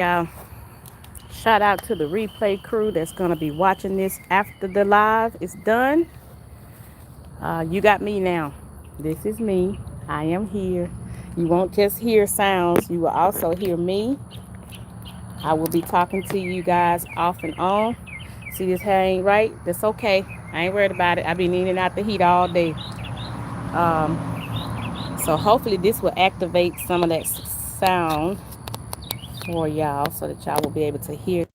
Y'all, shout out to the replay crew that's gonna be watching this after the live is done. You got me now. This is me. I am here. You won't just hear sounds, you will also hear me. I will be talking to you guys off and on. See, this hair ain't right? That's okay. I ain't worried about it. I've been in and out the heat all day. So hopefully this will activate some of that sound for y'all so that y'all will be able to hear.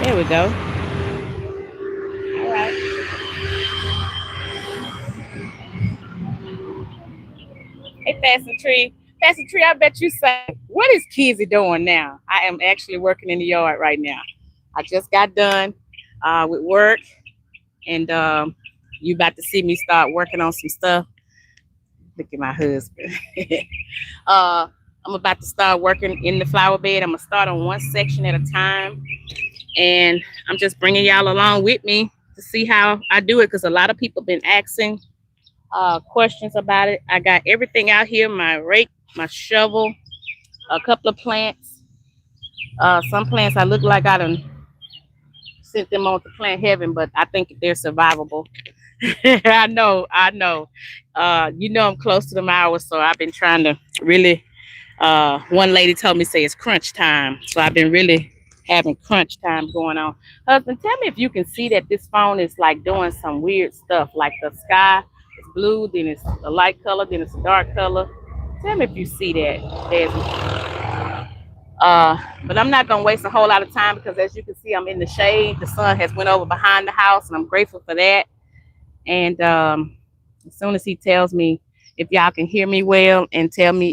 There we go. All right. Hey, Fasten Tree. Fasten Tree, I bet you say, what is Kizzy doing now? I am actually working in the yard right now. I just got done with work, and you about to see me start working on some stuff. Look at my husband. I'm about to start working in the flower bed. I'm going to start on one section at a time, and I'm just bringing y'all along with me to see how I do it because a lot of people been asking questions about it. I got everything out here, my rake, my shovel, a couple of plants. Some plants I look like I done sent them on to plant heaven, but I think they're survivable. I know. You know I'm close to them hours, so I've been trying to really. One lady told me say it's crunch time, so I've been really having crunch time going on. Husband, tell me if you can see that this phone is like doing some weird stuff, like the sky is blue, then it's a light color, then it's a dark color. Tell me if you see that. But I'm not gonna waste a whole lot of time because as you can see, I'm in the shade. The sun has went over behind the house, and I'm grateful for that. And as soon as he tells me if y'all can hear me well, and tell me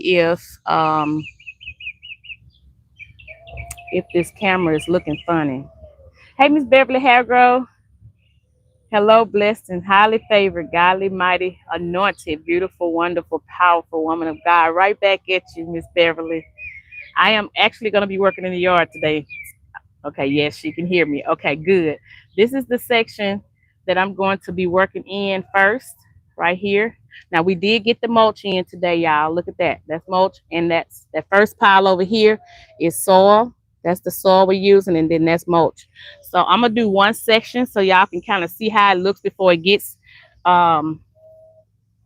if this camera is looking funny. Hey, Miss Beverly Hargrove. Hello, blessed and highly favored, godly, mighty, anointed, beautiful, wonderful, powerful woman of God. Right back at you, Miss Beverly. I am actually going to be working in the yard today. Okay, yes, she can hear me. Okay, good. This is the section that I'm going to be working in first, right here. Now, we did get the mulch in today, y'all. Look at that. That's mulch, and that's that first pile over here is soil. That's the soil we're using, and then that's mulch. So I'm gonna do one section so y'all can kind of see how it looks before it gets um,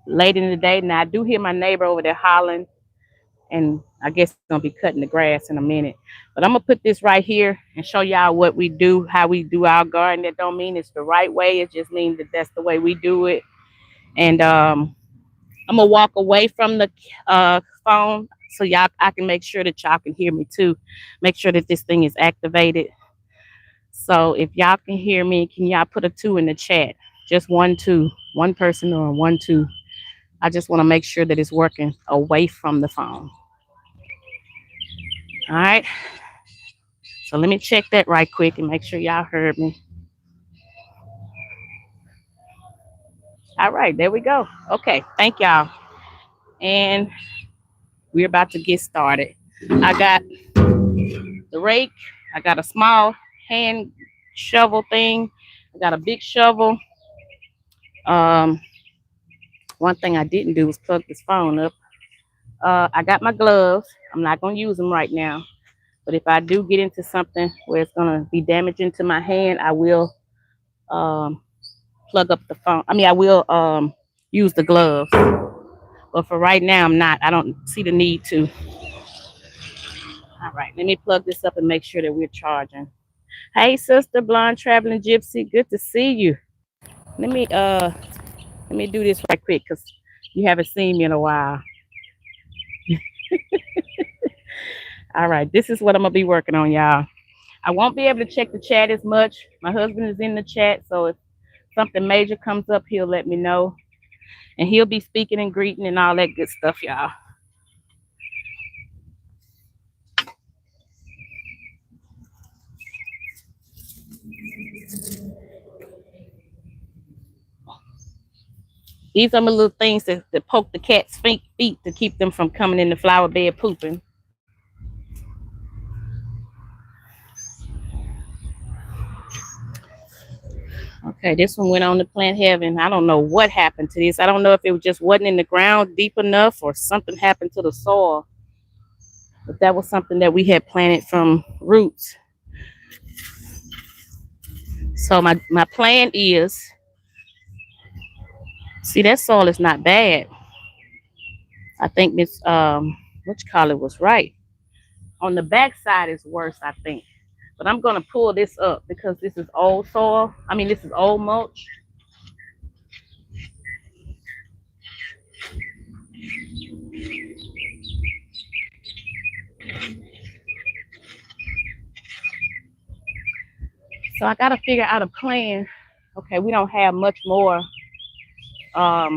late in the day. Now, I do hear my neighbor over there hollering, and I guess he's gonna be cutting the grass in a minute. But I'm gonna put this right here and show y'all what we do, how we do our garden. That don't mean it's the right way. It just means that that's the way we do it. And I'm gonna walk away from the phone so y'all I can make sure that y'all can hear me too. Make sure that this thing is activated. So if y'all can hear me, can y'all put a 2 in the chat? Just 1 2, one person or 1 2. I just want to make sure that it's working away from the phone. All right. So let me check that right quick and make sure y'all heard me. All right, there we go. Okay, thank y'all. And we're about to get started. I got the rake. I got a small hand shovel thing. I got a big shovel. Um, One thing I didn't do was plug this phone up. I got my gloves. I'm not gonna use them right now, but if I do get into something where it's gonna be damaging to my hand, I will um, plug up the phone. I will use the gloves. But for right now, I'm not. I don't see the need to. All right, let me plug this up and make sure that we're charging. Hey, sister, blonde traveling gypsy, good to see you. Let me uh let me do this right quick because you haven't seen me in a while. All right, this is what I'm gonna be working on, y'all. I won't be able to check the chat as much. My husband is in the chat, so if something major comes up, he'll let me know. And he'll be speaking and greeting and all that good stuff, y'all. These are my little things that poke the cat's feet to keep them from coming in the flower bed pooping. Okay, this one went on to plant heaven. I don't know what happened to this. I don't know if it just wasn't in the ground deep enough or something happened to the soil. But that was something that we had planted from roots. So my plan is, see, that soil is not bad. I think Miss what you call it was right. On the back side is worse, I think. But I'm gonna pull this up because this is old soil. I mean, this is old mulch. So I gotta figure out a plan. Okay, we don't have much more. Let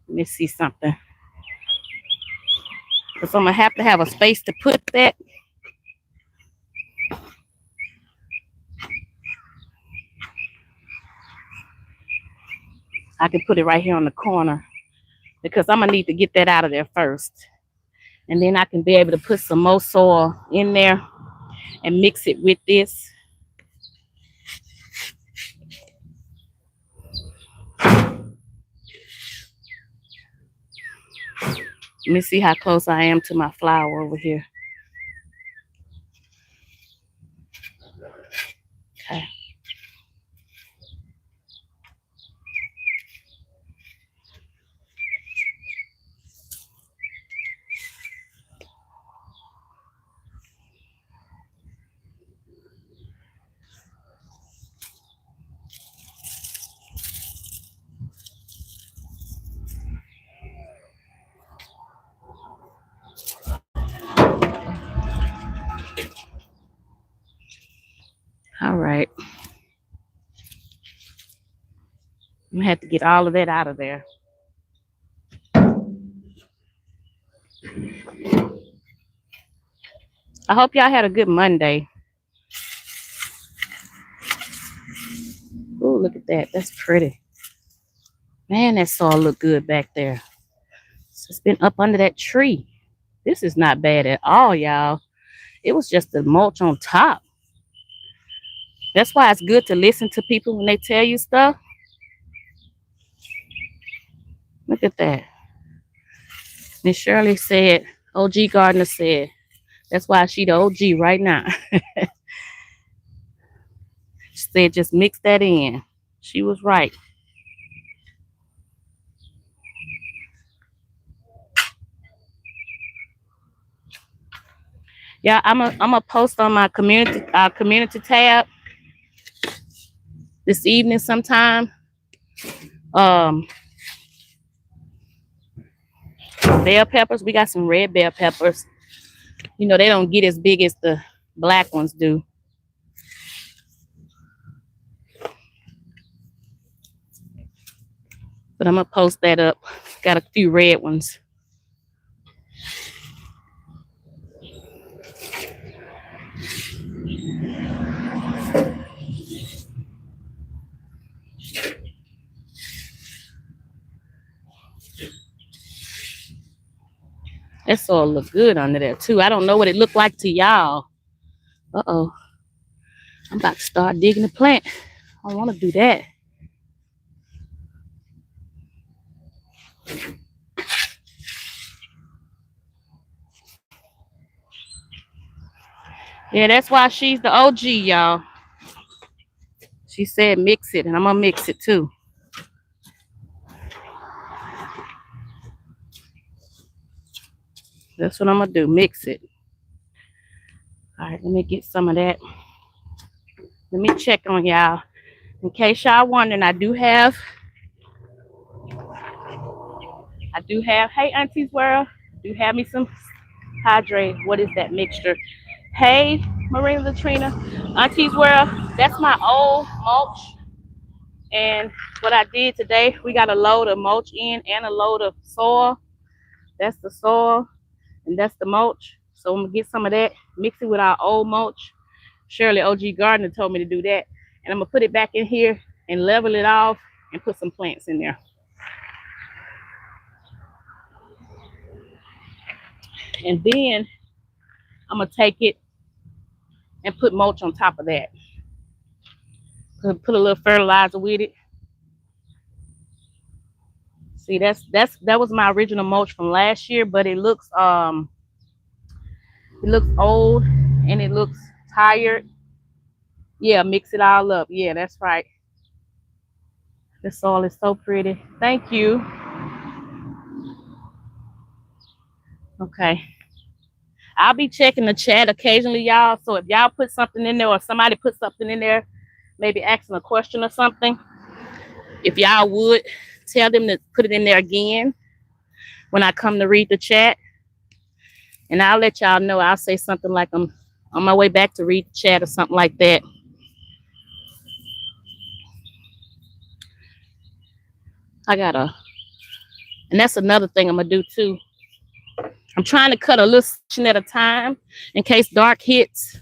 me see something. So I'm gonna have to have a space to put that. I can put it right here on the corner because I'm gonna need to get that out of there first. And then I can be able to put some more soil in there and mix it with this. Let me see how close I am to my flower over here. Okay. All right. I'm gonna have to get all of that out of there. I hope y'all had a good Monday. Oh, look at that. That's pretty. Man, that soil look good back there. It's been up under that tree. This is not bad at all, y'all. It was just the mulch on top. That's why it's good to listen to people when they tell you stuff. Look at that. Miss Shirley said, OG Gardner said, that's why she the OG right now. She said, just mix that in. She was right. Yeah, I'm a post on my community tab this evening sometime. Bell peppers. We got some red bell peppers. You know, they don't get as big as the black ones do. But I'm gonna post that up. Got a few red ones. That soil look good under there too. I don't know what it looked like to y'all. Uh-oh. I'm about to start digging the plant. I want to do that. Yeah, that's why she's the OG, y'all. She said mix it, and I'm gonna mix it too. That's what I'm gonna do, mix it. All right, let me get some of that. Let me check on y'all. In case y'all wondering, I do have, hey Auntie's World, do have me some hydrate. What is that mixture? Hey, Marina Latrina, Auntie's World, that's my old mulch. And what I did today, we got a load of mulch in and a load of soil. That's the soil and that's the mulch. So I'm gonna get some of that, mix it with our old mulch. Shirley OG Gardner told me to do that. And I'm gonna put it back in here and level it off and put some plants in there. And then I'm gonna take it and put mulch on top of that. Put a little fertilizer with it. See, that was my original mulch from last year, but it looks old and it looks tired. Yeah, mix it all up. Yeah, that's right. The soil is so pretty. Thank you. Okay. I'll be checking the chat occasionally, y'all. So if y'all put something in there or somebody put something in there, maybe asking a question or something, if y'all would tell them to put it in there again when I come to read the chat. And I'll let y'all know. I'll say something like I'm on my way back to read the chat or something like that. And that's another thing I'm gonna do too. I'm trying to cut a little section at a time in case dark hits.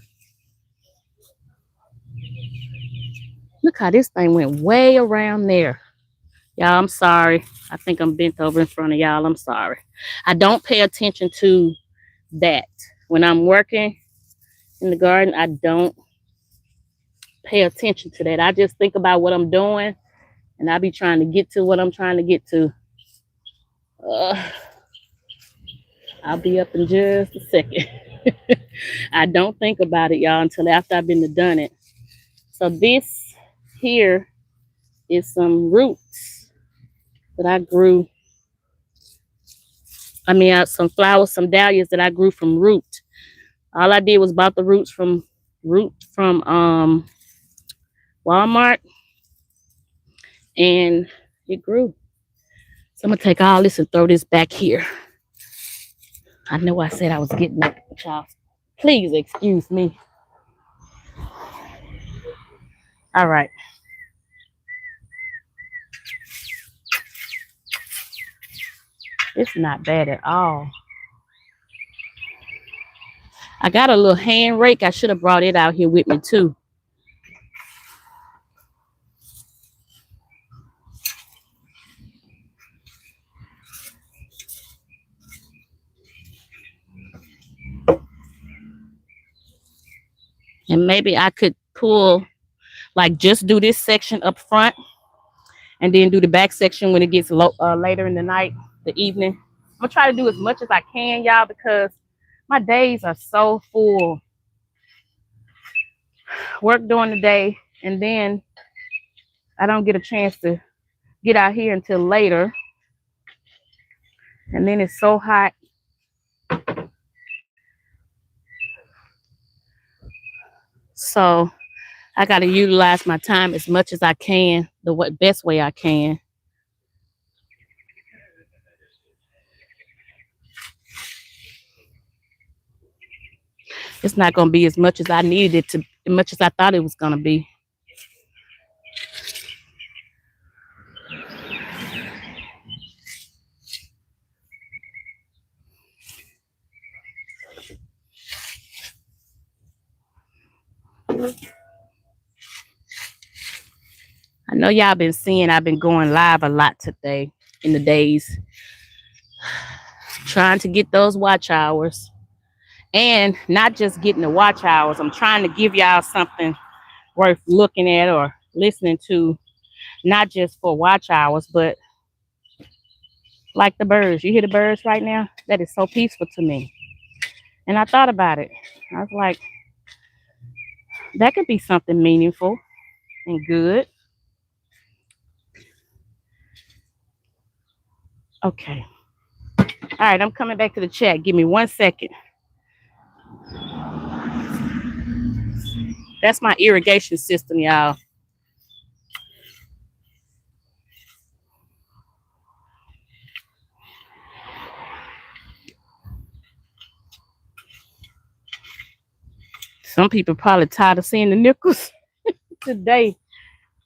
Look how this thing went way around there. Y'all, I'm sorry. I think I'm bent over in front of y'all. I'm sorry. I don't pay attention to that. When I'm working in the garden, I don't pay attention to that. I just think about what I'm doing, and I be trying to get to what I'm trying to get to. I'll be up in just a second. I don't think about it, y'all, until after I've been done it. So this here is some roots that I grew. Some flowers, some dahlias that I grew from root. All I did was bought the roots from Walmart, and it grew. So I'm gonna take all this and throw this back here. I know I said I was getting it, y'all. Please excuse me. All right. It's not bad at all. I got a little hand rake. I should have brought it out here with me too. And maybe I could pull, like just do this section up front and then do the back section when it gets later in the night, the evening. I'm gonna try to do as much as I can, y'all, because my days are so full. Work during the day, and then I don't get a chance to get out here until later. And then it's so hot. So I got to utilize my time as much as I can, the best way I can. It's not going to be as much as I needed it to, as much as I thought it was going to be. I know y'all been seeing I've been going live a lot today in the days. Trying to get those watch hours. And not just getting the watch hours. I'm trying to give y'all something worth looking at or listening to. Not just for watch hours, but like the birds. You hear the birds right now? That is so peaceful to me. And I thought about it. I was like, that could be something meaningful and good. Okay. All right, I'm coming back to the chat. Give me 1 second. That's my irrigation system, y'all. Some people probably tired of seeing the Nichols today.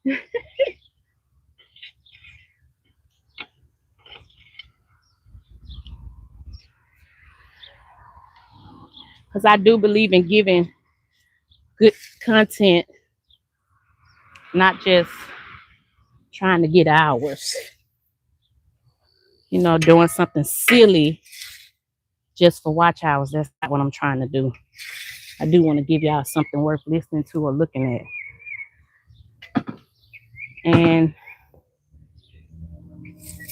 Because I do believe in giving good content, not just trying to get hours. You know, doing something silly just for watch hours. That's not what I'm trying to do. I do want to give y'all something worth listening to or looking at. And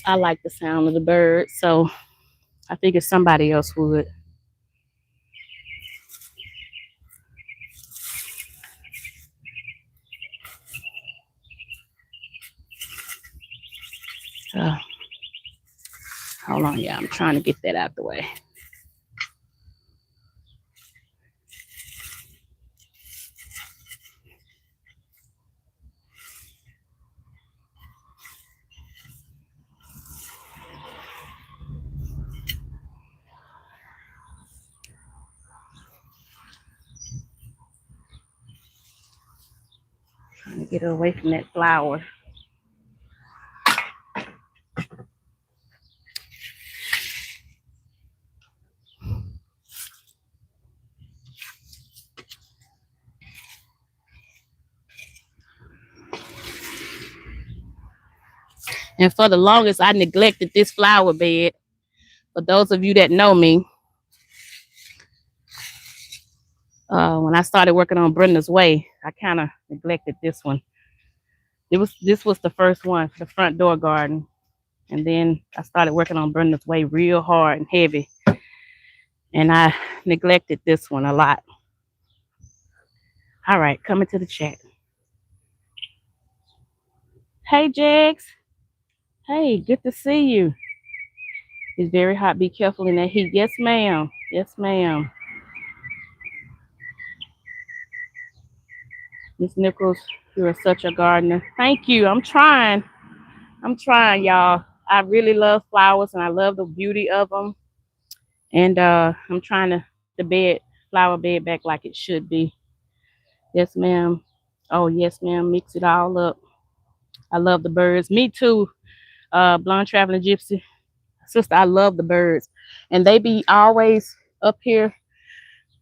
I like the sound of the birds, so I figured somebody else would. Uh, Hold on, yeah, I'm trying to get that out the way. Trying to get away from that flower. And for the longest, I neglected this flower bed. For those of you that know me, when I started working on Brenda's Way, I kind of neglected this one. This was the first one for the front door garden. And then I started working on Brenda's Way real hard and heavy. And I neglected this one a lot. All right, coming to the chat. Hey, Jax. Hey, good to see you. It's very hot. Be careful in that heat. Yes, ma'am. Yes, ma'am. Miss Nichols, you are such a gardener. Thank you. I'm trying, y'all. I really love flowers and I love the beauty of them. And I'm trying to the flower bed back like it should be. Yes, ma'am. Oh, yes, ma'am. Mix it all up. I love the birds. Me too. Blonde Traveling Gypsy. Sister, I love the birds. And they be always up here,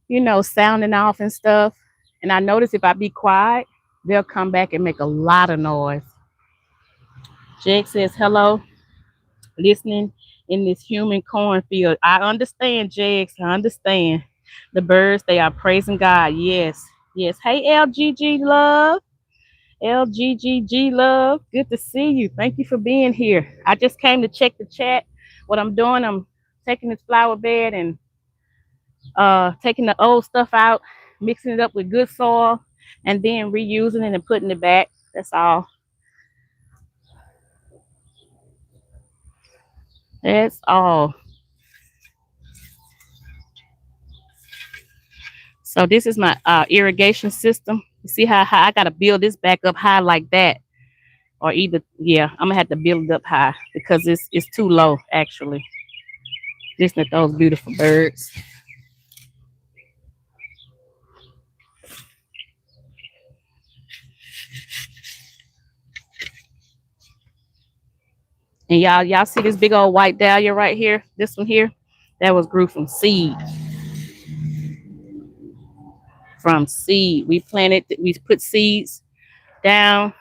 you know, sounding off and stuff. And I notice if I be quiet, they'll come back and make a lot of noise. Jake says, hello, listening in this human cornfield. I understand, Jake. I understand. The birds, they are praising God. Yes. Yes. Hey, LGG love. LGGG love. Good to see you. Thank you for being here. I just came to check the chat. What I'm doing, I'm taking this flower bed and taking the old stuff out, mixing it up with good soil, and then reusing it and putting it back. That's all. That's all. So this is my irrigation system. You see how high I gotta build this back up high like that, or either yeah, I'm gonna have to build it up high because it's too low actually. Listen to those beautiful birds. And y'all see this big old white dahlia right here? This one here, that was grew from seed. From seed, we put seeds down,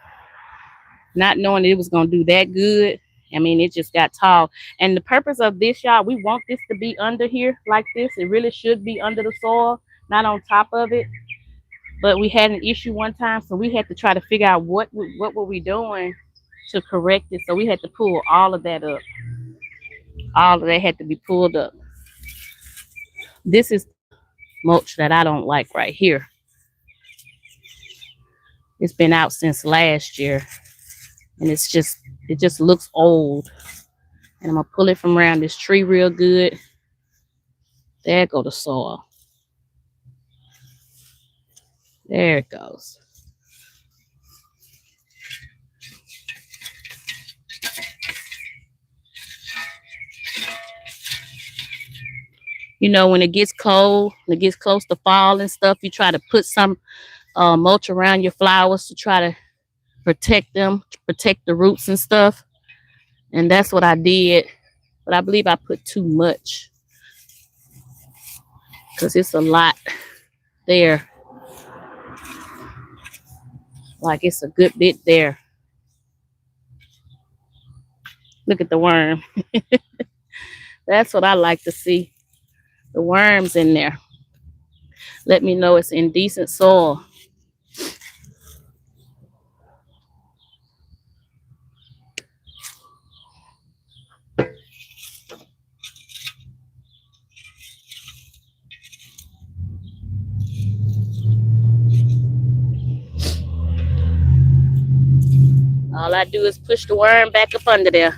not knowing that it was gonna do that good. I mean, it just got tall. And the purpose of this, y'all, we want this to be under here like this. It really should be under the soil, not on top of it. But we had an issue one time, so we had to try to figure out what were we doing to correct it. So we had to pull all of that up. All of that had to be pulled up. This is mulch that I don't like right here. It's been out since last year, and it just looks old. And I'm gonna pull it from around this tree real good. There go the soil. There it goes. You know, when it gets cold, when it gets close to fall and stuff, you try to put some mulch around your flowers to try to protect them, protect the roots and stuff. And that's what I did. But I believe I put too much because it's a lot there. Like it's a good bit there. Look at the worm. That's what I like to see. the worms in there. Let me know it's in decent soil. All I do is push the worm back up under there.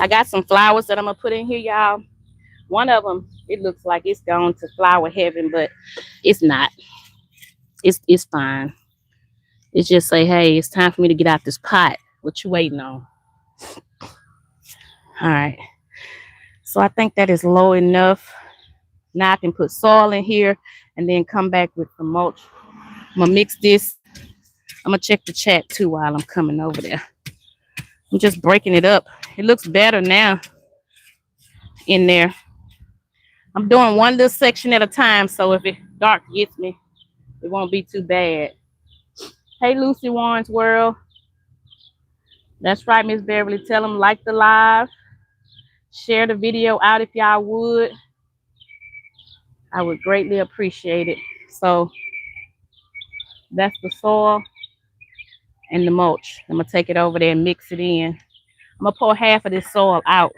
I got some flowers that I'm gonna put in here, y'all. One of them, it looks like it's gone to flower heaven, but it's not. It's fine. It's just say, hey, it's time for me to get out this pot. What you waiting on? All right. So I think that is low enough. Now I can put soil in here and then come back with some mulch. I'm gonna mix this. I'm gonna check the chat too while I'm coming over there. I'm just breaking it up. It looks better now in there. I'm doing one little section at a time, so if it dark gets me, it won't be too bad. Hey, Lucy Warren's World. That's right, Miss Beverly. Tell them like the live. Share the video out if y'all would. I would greatly appreciate it. So that's the soil and the mulch. I'm going to take it over there and mix it in. I'm going to pour half of this soil out.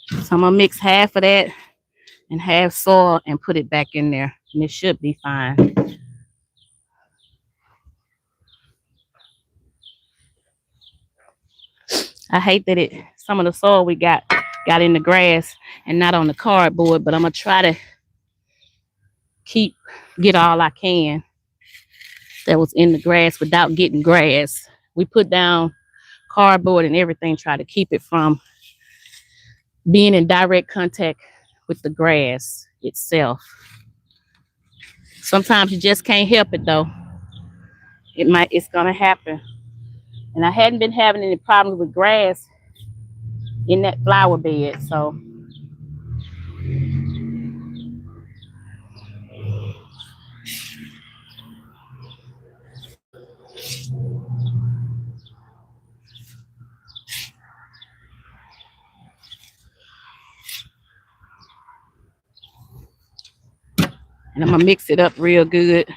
So I'm going to mix half of that and half soil and put it back in there. And it should be fine. I hate that some of the soil we got in the grass and not on the cardboard, but I'm going to try to get all I can that was in the grass without getting grass. We put down cardboard and everything, try to keep it from being in direct contact with the grass itself. Sometimes you just can't help it though. It's gonna happen. And I hadn't been having any problems with grass in that flower bed, so and I'm gonna mix it up real good.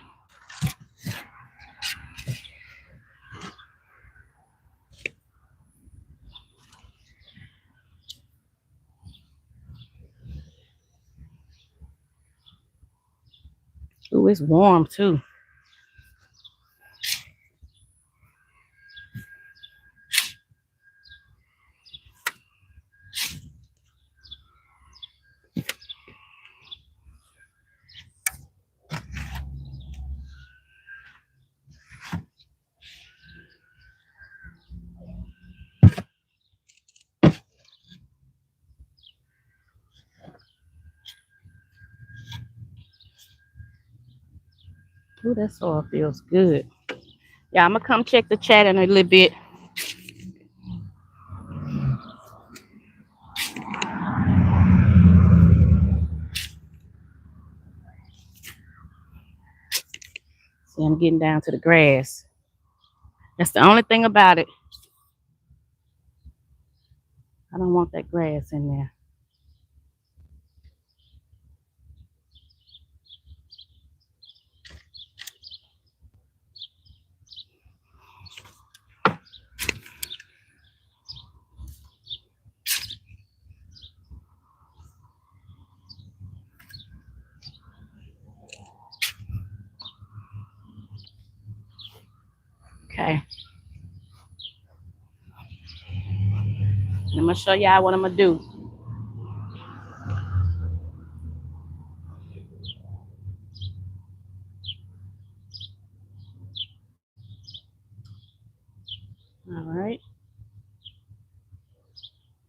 Ooh, it's warm too. Ooh, that soil feels good. Yeah, I'm gonna come check the chat in a little bit. See, I'm getting down to the grass. That's the only thing about it. I don't want that grass in there. Okay. I'm gonna show y'all what I'm gonna do.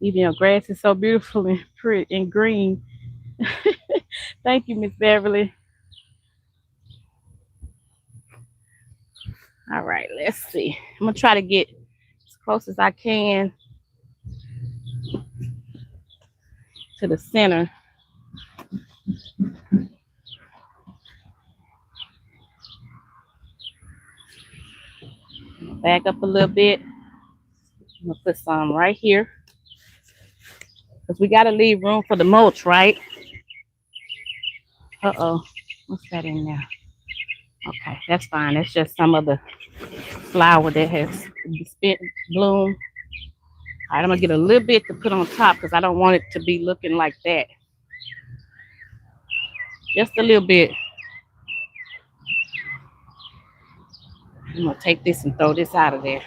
Even your grass is so beautiful and pretty and green. Thank you, Miss Beverly. All right, let's see. I'm gonna try to get as close as I can to the center. Back up a little bit. I'm gonna put some right here because we gotta leave room for the mulch, right? Uh-oh, what's that in there? Okay, that's fine. That's just some of the flower that has spent bloom. All right, I'm gonna get a little bit to put on top because I don't want it to be looking like that. Just a little bit. I'm gonna take this and throw this out of there.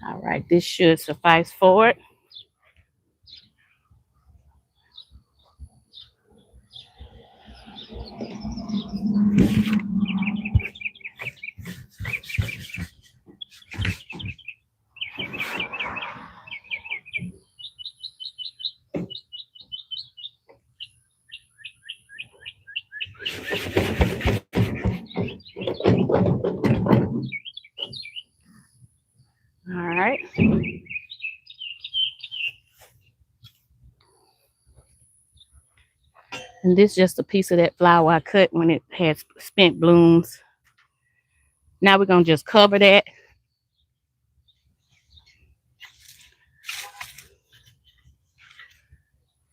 All right, this should suffice for it. All right. And this is just a piece of that flower I cut when it had spent blooms. Now we're gonna just cover that.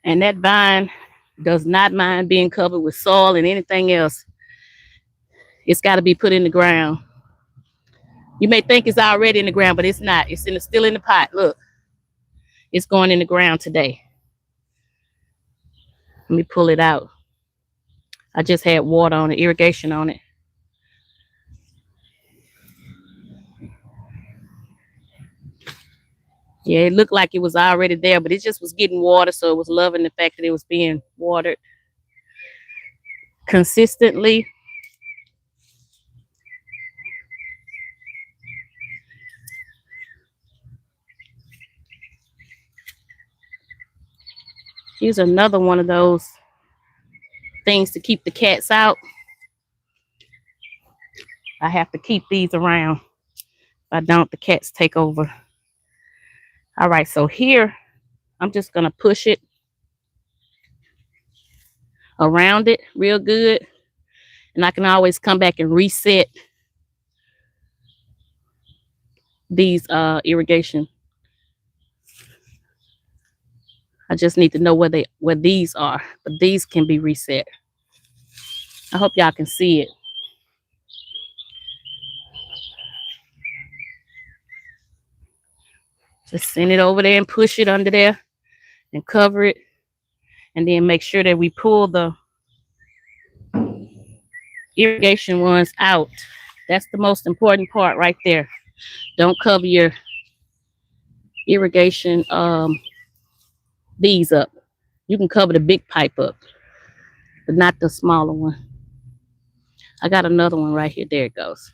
And that vine does not mind being covered with soil and anything else. It's got to be put in the ground. You may think it's already in the ground, but it's not. It's still in the pot. Look, it's going in the ground today. Let me pull it out. I just had water on it, irrigation on it. Yeah, it looked like it was already there, but it just was getting water, so it was loving the fact that it was being watered consistently. Here's another one of those things to keep the cats out. I have to keep these around. If I don't, the cats take over. All right, so here, I'm just going to push it around it real good. And I can always come back and reset these irrigation. I just need to know where these are, but these can be reset. I hope y'all can see it. Just send it over there and push it under there and cover it. And then make sure that we pull the irrigation ones out. That's the most important part right there. Don't cover your irrigation these up. You can cover the big pipe up, but not the smaller one. I got another one right here. There it goes.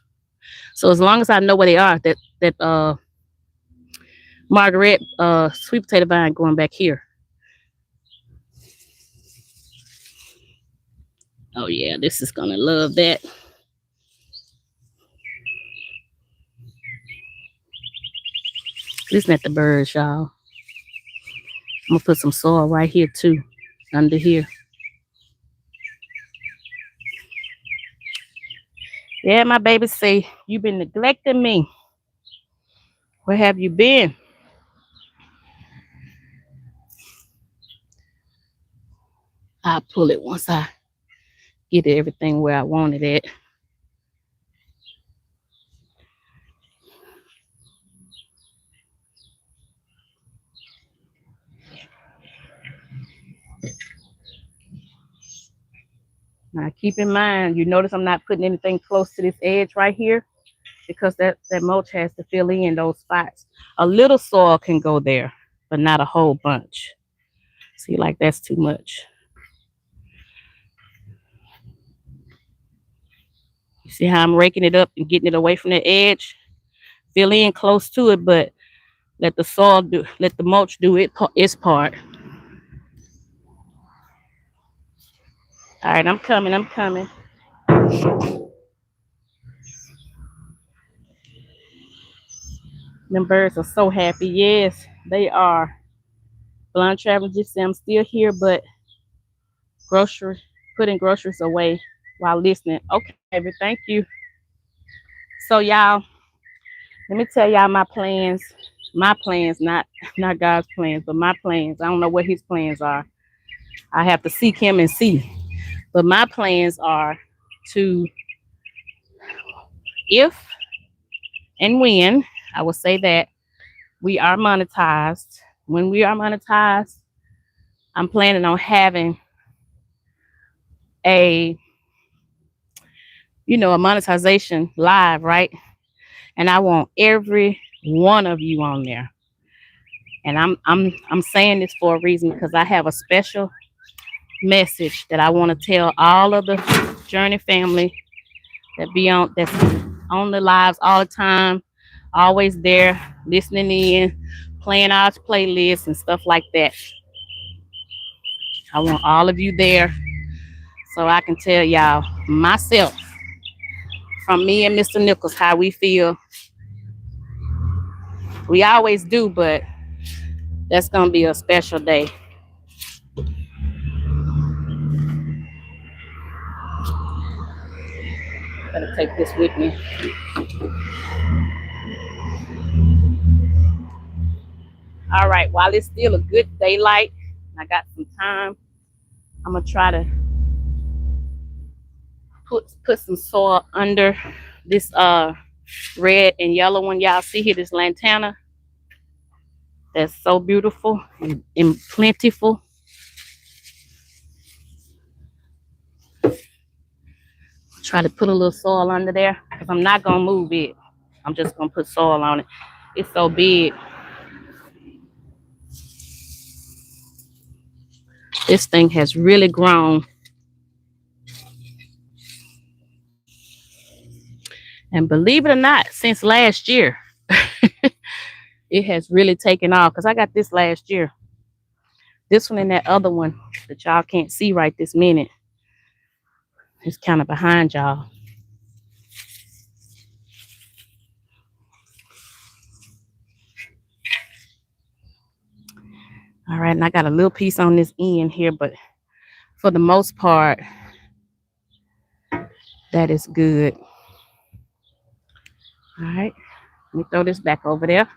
So as long as I know where they are, that Margaret sweet potato vine going back here. Oh yeah, this is gonna love that. Listen at the birds, y'all. I'm gonna put some soil right here too, under here. Yeah, my baby say, you've been neglecting me. Where have you been? I'll pull it once I get everything where I want it at. Now keep in mind, you notice I'm not putting anything close to this edge right here because that mulch has to fill in those spots. A little soil can go there, but not a whole bunch. See, like that's too much. You see how I'm raking it up and getting it away from the edge? Fill in close to it, but let the soil do, let the mulch do its part. All right, I'm coming. I'm coming. Them birds are so happy. Yes, they are. Blind traveler just say I'm still here, but grocery putting groceries away while listening. Okay, baby, thank you. So y'all, let me tell y'all my plans. My plans, not God's plans, but my plans. I don't know what his plans are. I have to seek him and see. But my plans are to, if and when, I will say that we are monetized. When we are monetized, I'm planning on having a, a monetization live, right? And I want every one of you on there. And I'm saying this for a reason because I have a special message that I want to tell all of the Journey family that's on the lives all the time, always there, listening in, playing our playlists and stuff like that. I want all of you there so I can tell y'all myself, from me and Mr. Nichols, how we feel. We always do, but that's gonna be a special day. Better take this with me. All right, while it's still a good daylight, I got some time. I'm gonna try to put some soil under this red and yellow one. Y'all see here, this lantana. That's so beautiful and plentiful. Try to put a little soil under there because I'm not gonna move it. I'm just gonna put soil on it. It's so big. This thing has really grown. And believe it or not, since last year, it has really taken off because I got this last year. This one and that other one that y'all can't see right this minute. It's kind of behind y'all. All right, and I got a little piece on this end here, but for the most part, that is good. All right, let me throw this back over there.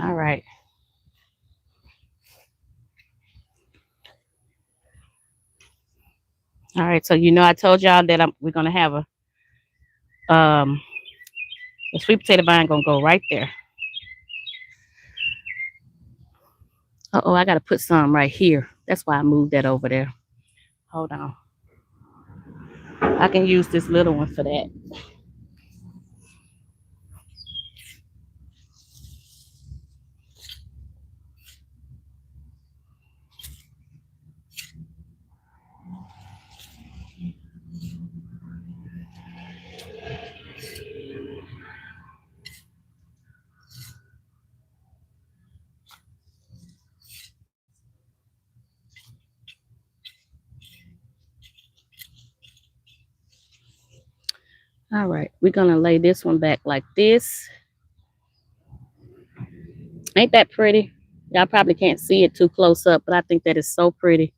All right. All right, so I told y'all that we're gonna have the sweet potato vine gonna go right there. Uh-oh, I gotta put some right here. That's why I moved that over there. Hold on. I can use this little one for that. All right, we're gonna lay this one back like this. Ain't that pretty? Y'all probably can't see it too close up, but I think that is so pretty.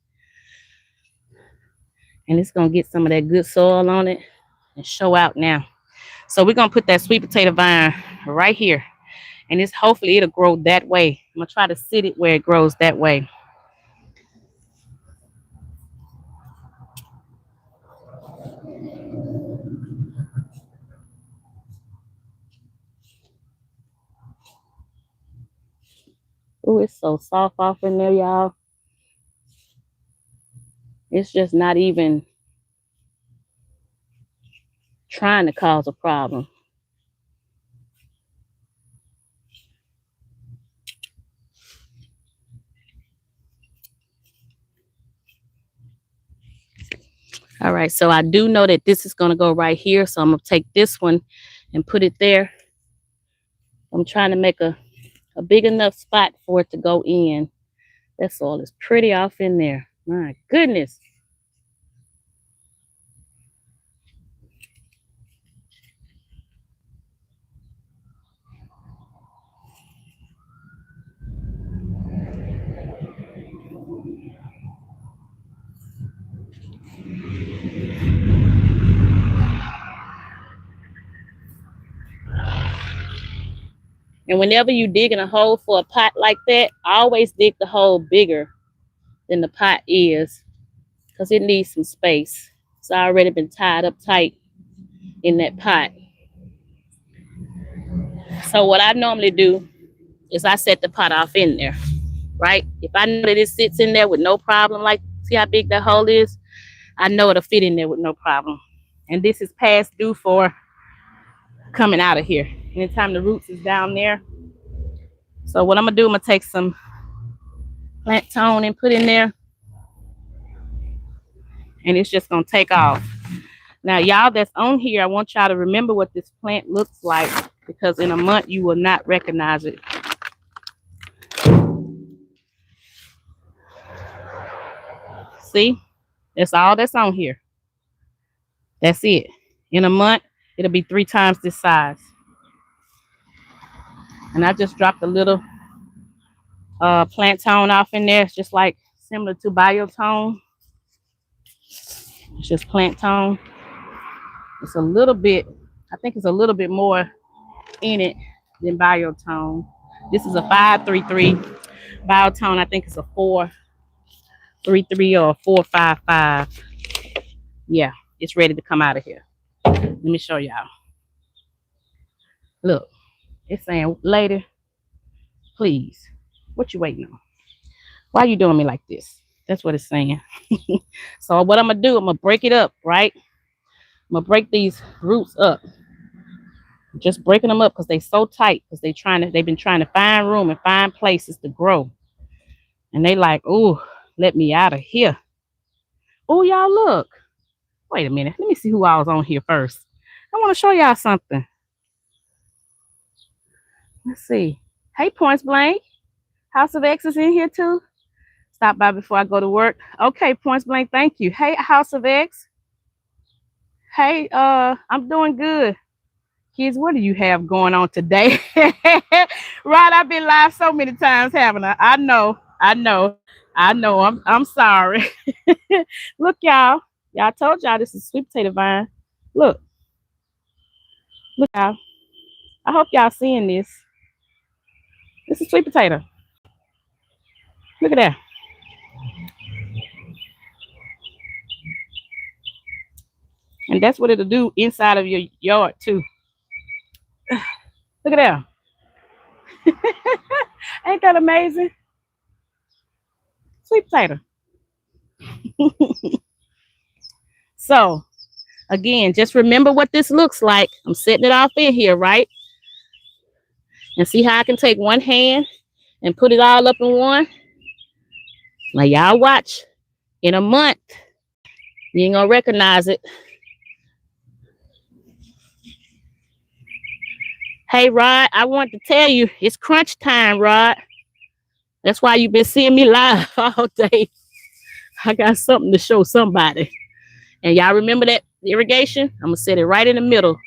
And it's going to get some of that good soil on it and show out now. So we're going to put that sweet potato vine right here. And it's hopefully it'll grow that way. I'm going to try to sit it where it grows that way. Oh, it's so soft off in there, y'all. It's just not even trying to cause a problem. All right, so I do know that this is going to go right here. So I'm going to take this one and put it there. I'm trying to make a big enough spot for it to go in. That soil is pretty off in there. My goodness. And whenever you digging a hole for a pot like that, always dig the hole bigger than the pot is, because it needs some space. It's already been tied up tight in that pot. So what I normally do is I set the pot off in there, right? If I know that it sits in there with no problem, like see how big that hole is, I know it'll fit in there with no problem. And this is past due for coming out of here. Anytime the roots is down there. So what I'm gonna do, I'm gonna take some plant tone and put in there, and it's just gonna take off. Now, y'all that's on here, I want y'all to remember what this plant looks like, because in a month you will not recognize it. See, that's all that's on here. That's it. In a month, it'll be 3 times this size. And I just dropped a little plant tone off in there. It's just like similar to biotone. It's just plant tone. It's a little bit, I think it's a little bit more in it than biotone. This is a 533. Biotone, I think it's a 433 or a 455. Yeah, it's ready to come out of here. Let me show y'all. Look, it's saying, lady, please, what you waiting on? Why are you doing me like this? That's what it's saying. So what I'm gonna do, I'm gonna break it up, right? I'm gonna break these roots up. Just breaking them up because they're so tight, because they've been trying to find room and find places to grow. And they like, oh, let me out of here. Oh, y'all look. Wait a minute. Let me see who I was on here first. I want to show y'all something. Let's see. Hey, Points Blank. House of X is in here too. Stop by before I go to work. Okay, Points Blank, thank you. Hey, House of X. Hey, I'm doing good. Kids, what do you have going on today? Right, I've been live so many times, haven't I? I know. I'm sorry. Look, y'all. Y'all told y'all this is sweet potato vine. Look, y'all. I hope y'all seeing this. This is sweet potato. Look at that. And that's what it'll do inside of your yard too. Look at that. Ain't that amazing? Sweet potato. So, again, just remember what this looks like. I'm setting it off in here, right? And see how I can take one hand and put it all up in one? Now, y'all watch. In a month, you ain't gonna recognize it. Hey, Rod, I want to tell you, it's crunch time, Rod. That's why you've been seeing me live all day. I got something to show somebody. And y'all remember that irrigation? I'm going to set it right in the middle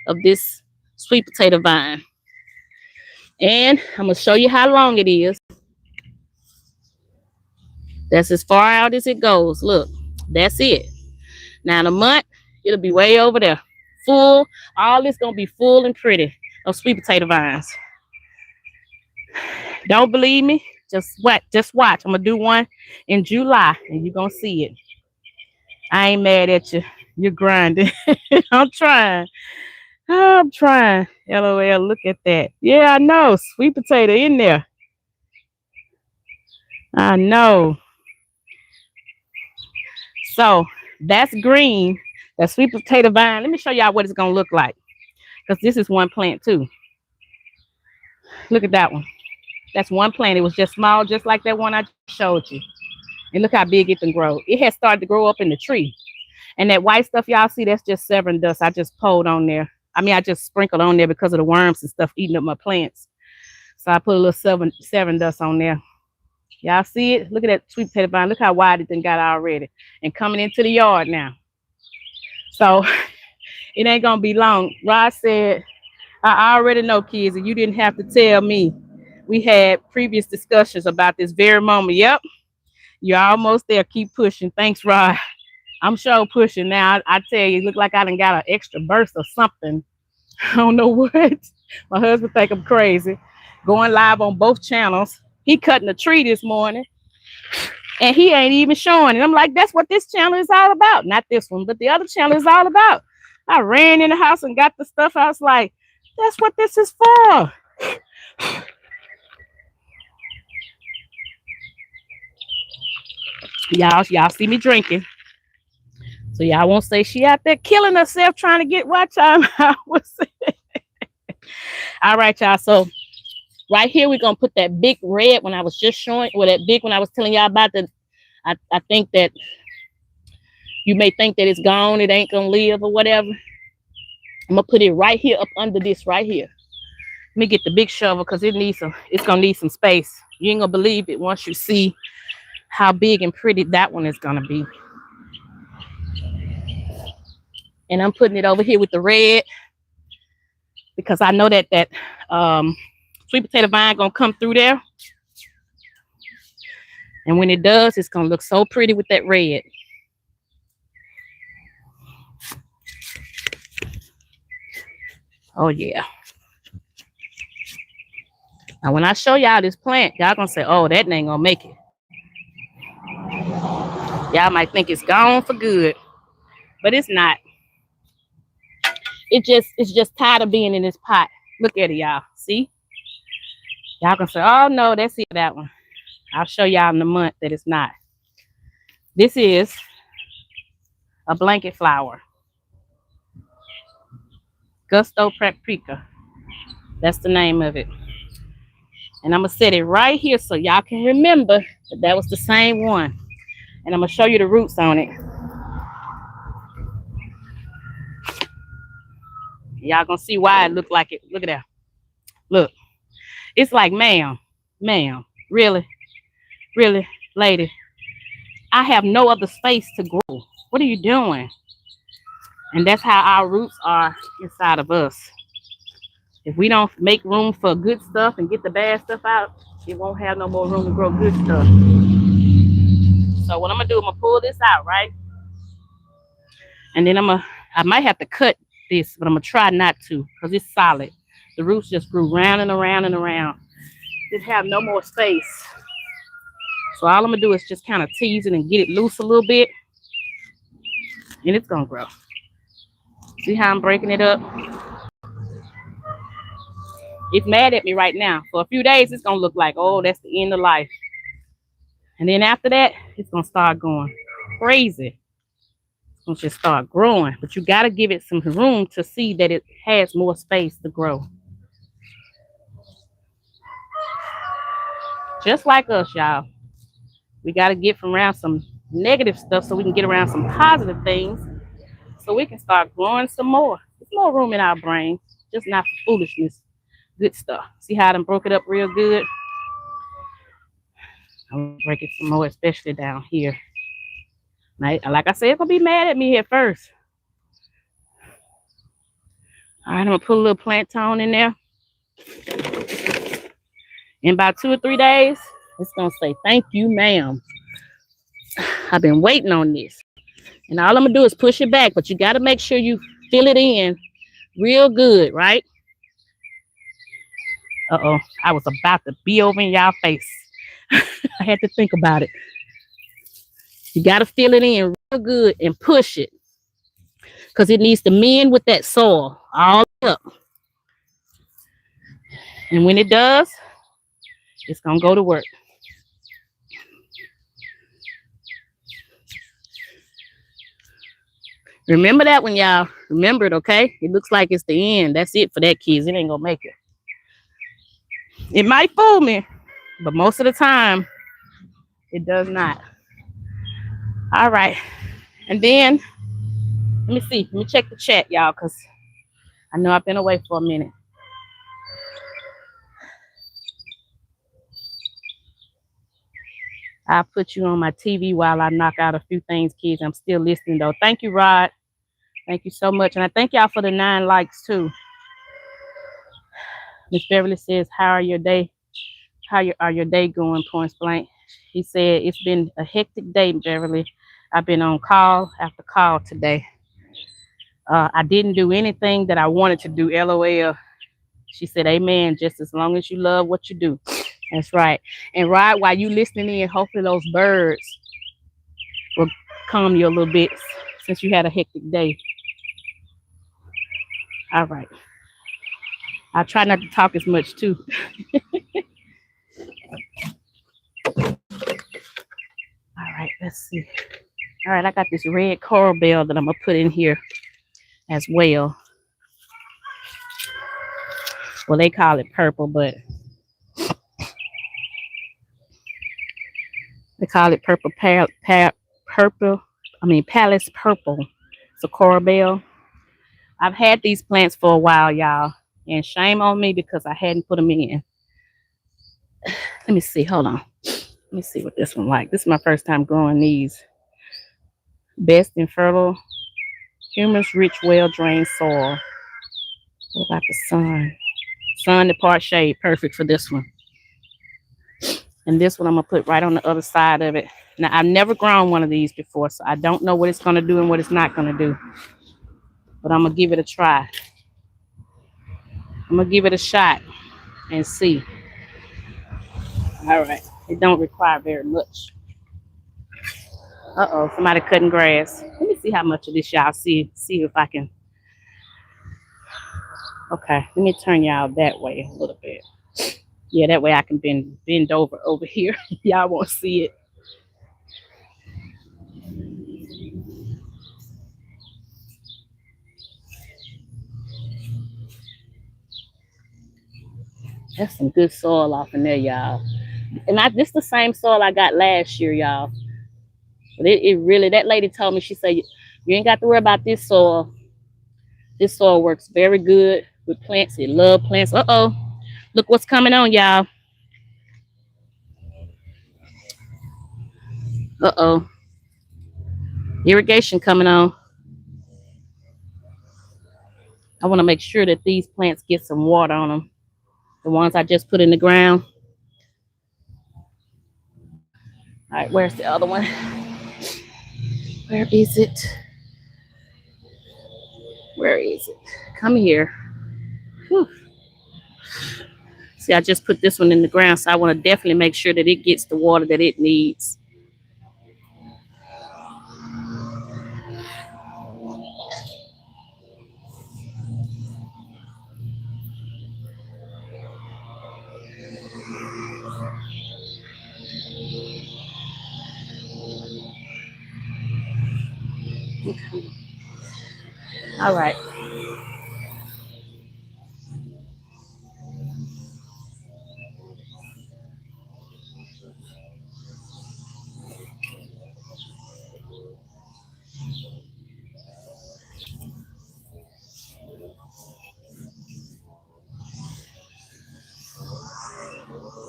of this sweet potato vine. And I'm gonna show you how long it is. That's as far out as it goes. Look, that's it. Now in a month, it'll be way over there. Full, all this gonna be full and pretty of sweet potato vines. Don't believe me? Just watch. I'm gonna do one in July and you're gonna see it. I ain't mad at you. You're grinding. I'm trying. I'm trying. LOL, look at that. Yeah, I know. Sweet potato in there. I know. So that's green. That sweet potato vine. Let me show y'all what it's gonna look like. Because this is one plant too. Look at that one. That's one plant. It was just small, just like that one I showed you. And look how big it can grow. It has started to grow up in the tree. And that white stuff y'all see, that's just severn dust. I just pulled on there. I mean, I just sprinkled on there because of the worms and stuff eating up my plants. So I put a little severn dust on there. Y'all see it? Look at that sweet potato vine. Look how wide it done got already. And coming into the yard now. So it ain't going to be long. Rod said, I already know, kids, and you didn't have to tell me. We had previous discussions about this very moment. Yep. You're almost there. Keep pushing. Thanks, Rod. I'm sure pushing now. I tell you, it look like I done got an extra burst or something. I don't know what. My husband think I'm crazy. Going live on both channels. He cutting a tree this morning. And he ain't even showing it. I'm like, that's what this channel is all about. Not this one, but the other channel is all about. I ran in the house and got the stuff. I was like, that's what this is for. Y'all see me drinking. So y'all won't say she out there killing herself trying to get what time I was. All right, y'all. So right here, we're going to put that big red when I was just showing, or that big when I was telling y'all about the, I think that you may think that it's gone, it ain't going to live or whatever. I'm going to put it right here up under this right here. Let me get the big shovel because it's going to need some space. You ain't going to believe it once you see how big and pretty that one is going to be. And I'm putting it over here with the red because I know that sweet potato vine gonna come through there. And when it does, it's gonna look so pretty with that red. Oh yeah. Now when I show y'all this plant, y'all gonna say, oh, that ain't gonna make it. Y'all might think it's gone for good, but it's not. It's just tired of being in this pot. Look at it, y'all. See? Y'all can say, oh no, that's it, that one. I'll show y'all in a month that it's not. This is a blanket flower. Gusto Paprika. That's the name of it. And I'm going to set it right here so y'all can remember that was the same one. And I'm going to show you the roots on it. Y'all gonna see why it looked like it. Look at that. Look. It's like, ma'am, really, lady. I have no other space to grow. What are you doing? And that's how our roots are inside of us. If we don't make room for good stuff and get the bad stuff out, it won't have no more room to grow good stuff. So what I'm gonna do, I'm gonna pull this out, right? And then I might have to cut this, but I'm gonna try not to because it's solid. The roots just grew round and around and around. Just have no more space. So all I'm gonna do is just kind of tease it and get it loose a little bit. And it's gonna grow. See how I'm breaking it up? It's mad at me right now. For a few days, it's gonna look like, oh, that's the end of life. And then after that, it's gonna start going crazy. It's gonna just start growing. But you gotta give it some room to see that it has more space to grow. Just like us, y'all. We gotta get from around some negative stuff so we can get around some positive things so we can start growing some more. There's more room in our brain, just not for foolishness. Good stuff. See how I done broke it up real good? I'm gonna break it some more, especially down here. Like I said, it's gonna be mad at me at first. All right, I'm gonna put a little plantain in there. In about 2 or 3 days, it's gonna say, thank you, ma'am. I've been waiting on this. And all I'm gonna do is push it back, but you gotta make sure you fill it in real good, right? Uh-oh, I was about to be over in y'all face. I had to think about it. You gotta fill it in real good and push it, because it needs to mend with that soil all up. And when it does, it's gonna go to work. Remember that when y'all remember it, okay? It looks like it's the end. That's it for that, kids. It ain't gonna make it. It might fool me, but most of the time, it does not. All right. And then, let me see. Let me check the chat, y'all, because I know I've been away for a minute. I'll put you on my TV while I knock out a few things, kids. I'm still listening, though. Thank you, Rod. Thank you so much. And I thank y'all for the 9 likes, too. Miss Beverly says, how are your day? Are your day going, point blank? He said, it's been a hectic day, Beverly. I've been on call after call today. I didn't do anything that I wanted to do, LOL. She said, amen, just as long as you love what you do. That's right. And Rod, while you listening in, hopefully those birds will calm you a little bit since you had a hectic day. All right. I try not to talk as much, too. All right, let's see. All right, I got this red coral bell that I'm going to put in here as well. Well, they call it purple, but they call it purple, Palace purple. It's a coral bell. I've had these plants for a while, y'all, and shame on me because I hadn't put them in. Let me see. Hold on. Let me see what this one like. This is my first time growing these. Best in fertile, humus-rich, well-drained soil. What about the sun? Sun to part shade. Perfect for this one. And this one I'm going to put right on the other side of it. Now, I've never grown one of these before, so I don't know what it's going to do and what it's not going to do. But I'm going to give it a try. I'm going to give it a shot and see. All right. It don't require very much. Uh-oh, somebody cutting grass. Let me see how much of this y'all see if I can. Okay, let me turn y'all that way a little bit. Yeah, that way I can bend over here. Y'all won't see it. That's some good soil off in there, y'all. And this the same soil I got last year, y'all. But it really, that lady told me, she said, you ain't got to worry about this soil. This soil works very good with plants. It love plants. Uh-oh. Look what's coming on, y'all. Uh-oh. Irrigation coming on. I want to make sure that these plants get some water on them. The ones I just put in the ground. All right, where's the other one? Where is it? Where is it? Come here. Whew. See, I just put this one in the ground, so I want to definitely make sure that it gets the water that it needs. Okay. All right.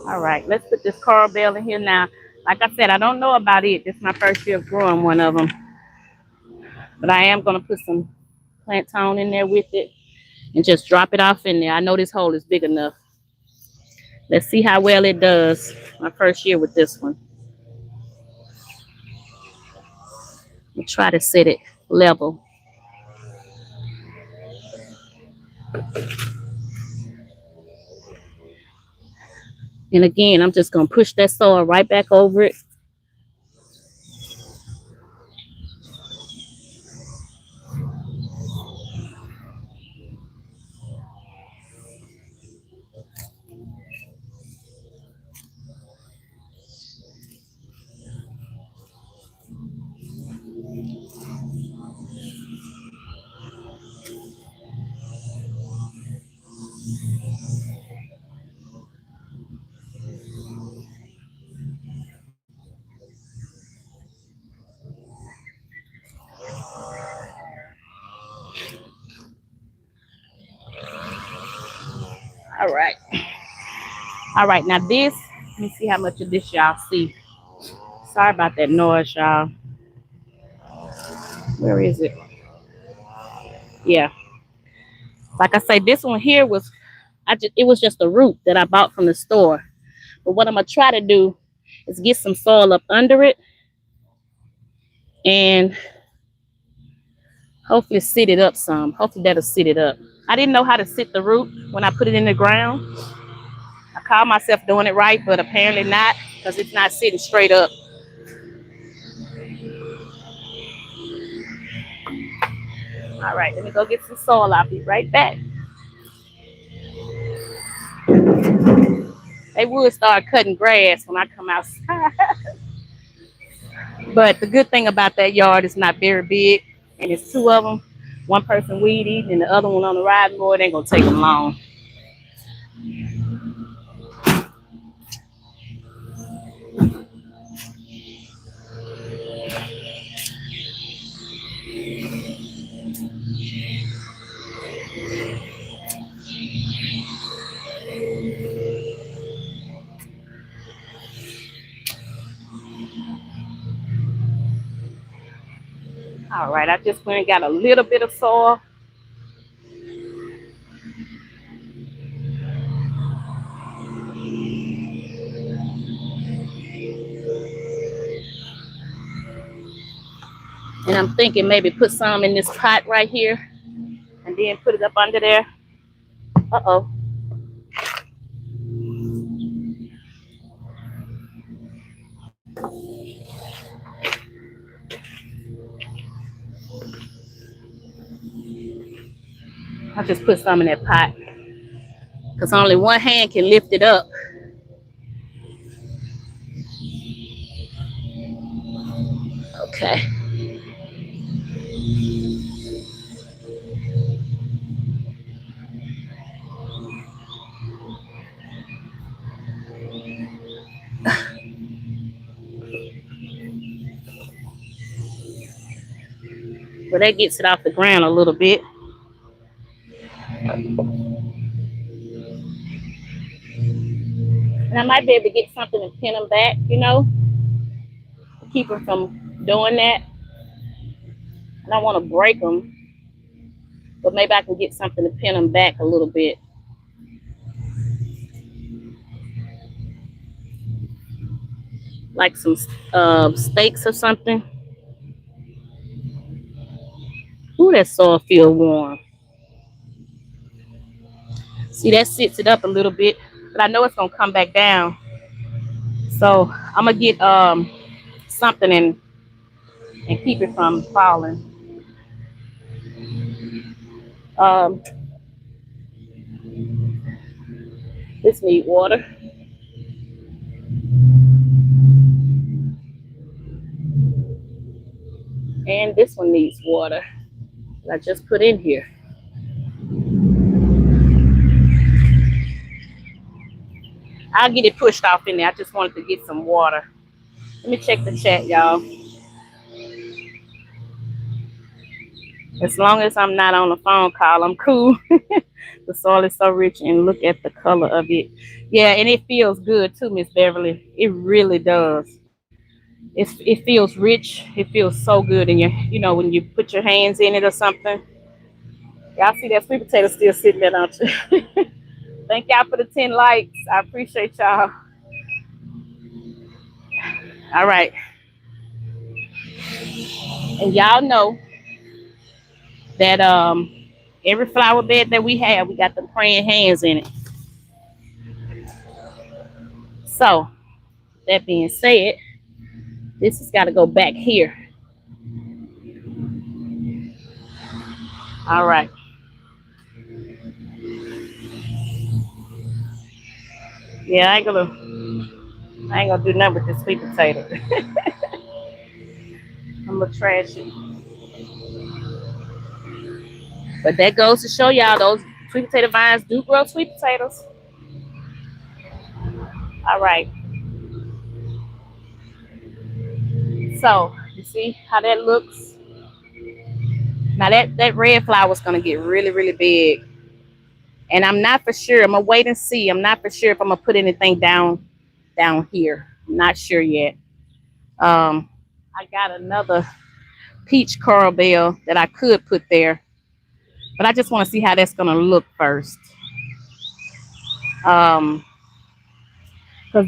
All right, let's put this coral bell in here now. Like I said, I don't know about it. This is my first year of growing one of them. But I am going to put some plant tone in there with it and just drop it off in there. I know this hole is big enough. Let's see how well it does. My first year with this one. I'll try to set it level. And again, I'm just gonna push that soil right back over it. All right. All right, now this, let me see how much of this y'all see. Sorry about that noise, y'all. Where is it? Yeah. Like I say, this one here was, it was just a root that I bought from the store. But what I'm gonna try to do is get some soil up under it and hopefully sit it up some. Hopefully that'll sit it up. I didn't know how to sit the root when I put it in the ground. I call myself doing it right, but apparently not, because it's not sitting straight up. All right, let me go get some soil. I'll be right back. They would start cutting grass when I come outside. But the good thing about that yard is not very big, and it's two of them. One person weed eating and the other one on the riding board. It ain't gonna take them long. All right, I just went and got a little bit of soil. And I'm thinking maybe put some in this pot right here and then put it up under there. Uh-oh. I just put some in that pot because only one hand can lift it up. Okay. Well, that gets it off the ground a little bit. And I might be able to get something and pin them back, to keep them from doing that. I don't want to break them, but maybe I can get something to pin them back a little bit. Like some stakes or something. Ooh, that soil feel warm. See, that sits it up a little bit, but I know it's gonna come back down. So I'm gonna get something and keep it from falling. This need water. And this one needs water that I just put in here. I'll get it pushed off in there. I just wanted to get some water. Let me check the chat, y'all. As long as I'm not on a phone call, I'm cool. The soil is so rich, and look at the color of it. Yeah, and it feels good too, Miss Beverly. It really does. It feels rich. It feels so good in when you put your hands in it or something. Y'all see that sweet potato still sitting there, don't you? Thank y'all for the 10 likes. I appreciate y'all. All right. And y'all know that every flower bed that we have, we got the praying hands in it. So that being said, this has got to go back here. All right. Yeah, I ain't gonna do nothing with this sweet potato. I'm gonna trash it. But that goes to show y'all those sweet potato vines do grow sweet potatoes. All right. So you see how that looks? Now that red flower is gonna get really, really big. And I'm not for sure. I'm gonna wait and see. I'm not for sure if I'm gonna put anything down here. I'm not sure yet. I got another peach coral bell that I could put there, but I just want to see how that's gonna look first. Because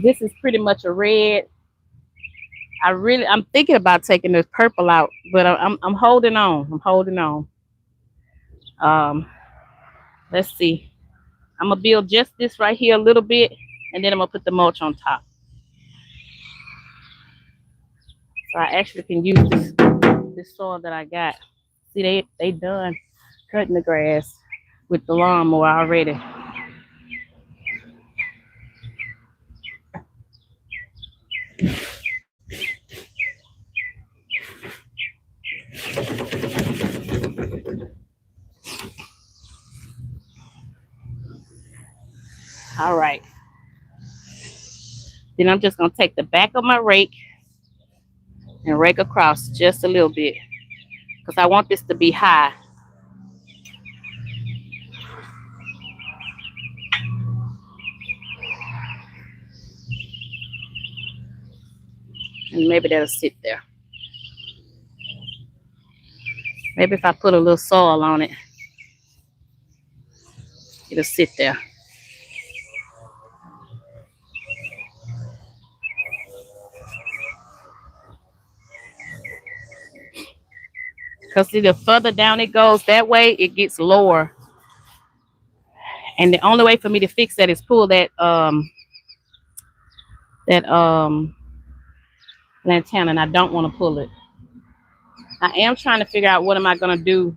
this is pretty much a red. I'm thinking about taking this purple out, but I'm holding on. I'm holding on. Let's see. I'm gonna build just this right here a little bit, and then I'm gonna put the mulch on top. So I actually can use this soil that I got. See, they done cutting the grass with the lawnmower already. All right. Then I'm just gonna take the back of my rake and rake across just a little bit because I want this to be high. And maybe that'll sit there. Maybe if I put a little soil on it, it'll sit there. Because see, the further down it goes, that way it gets lower. And the only way for me to fix that is pull that lantana, and I don't want to pull it. I am trying to figure out what am I gonna do.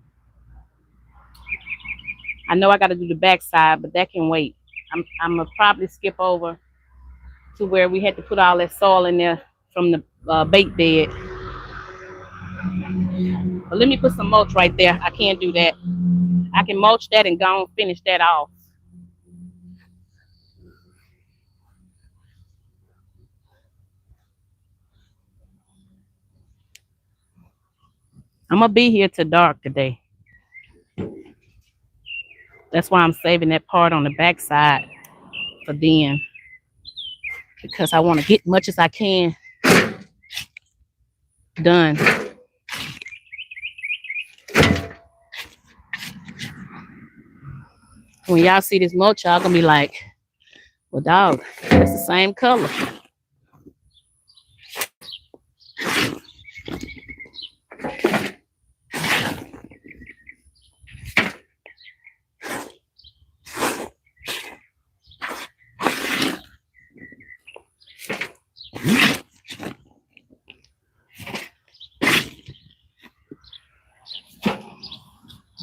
I know I got to do the back side, but that can wait. I'm gonna probably skip over to where we had to put all that soil in there from the bait bed. But let me put some mulch right there. I can't do that. I can mulch that and go and finish that off. I'm gonna be here till dark today. That's why I'm saving that part on the back side for then, because I want to get much as I can done. When y'all see this mulch, y'all gonna be like, well, dog, it's the same color.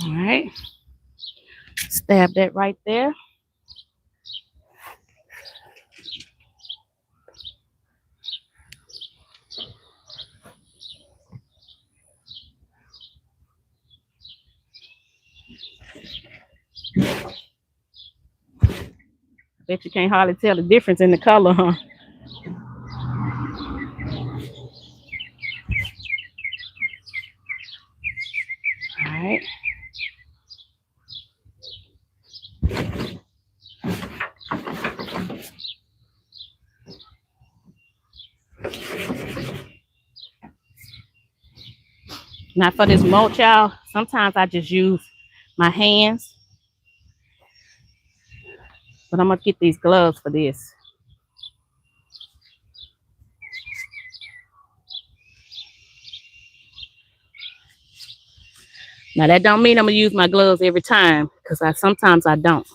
All right. Stab that right there. Bet you can't hardly tell the difference in the color, huh? All right. Now for this mulch, y'all, sometimes I just use my hands. But I'm gonna get these gloves for this. Now that don't mean I'm gonna use my gloves every time, because sometimes I don't.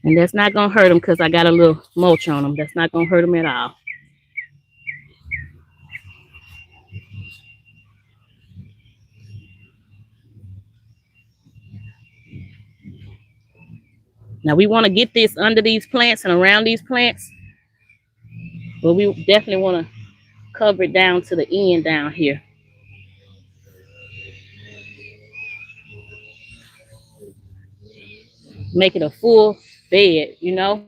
And that's not gonna hurt them because I got a little mulch on them. That's not gonna hurt them at all. Now we want to get this under these plants and around these plants, but we definitely want to cover it down to the end down here. Make it a full bed, you know.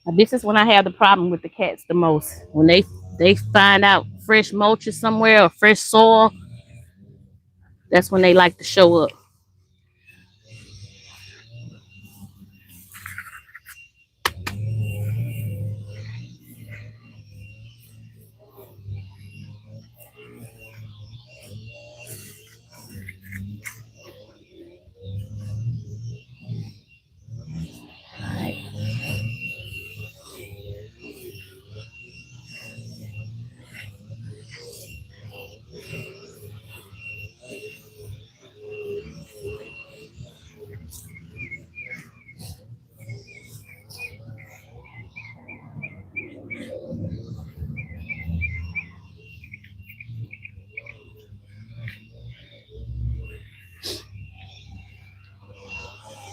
Now, this is when I have the problem with the cats the most. When they find out fresh mulch is somewhere or fresh soil, that's when they like to show up.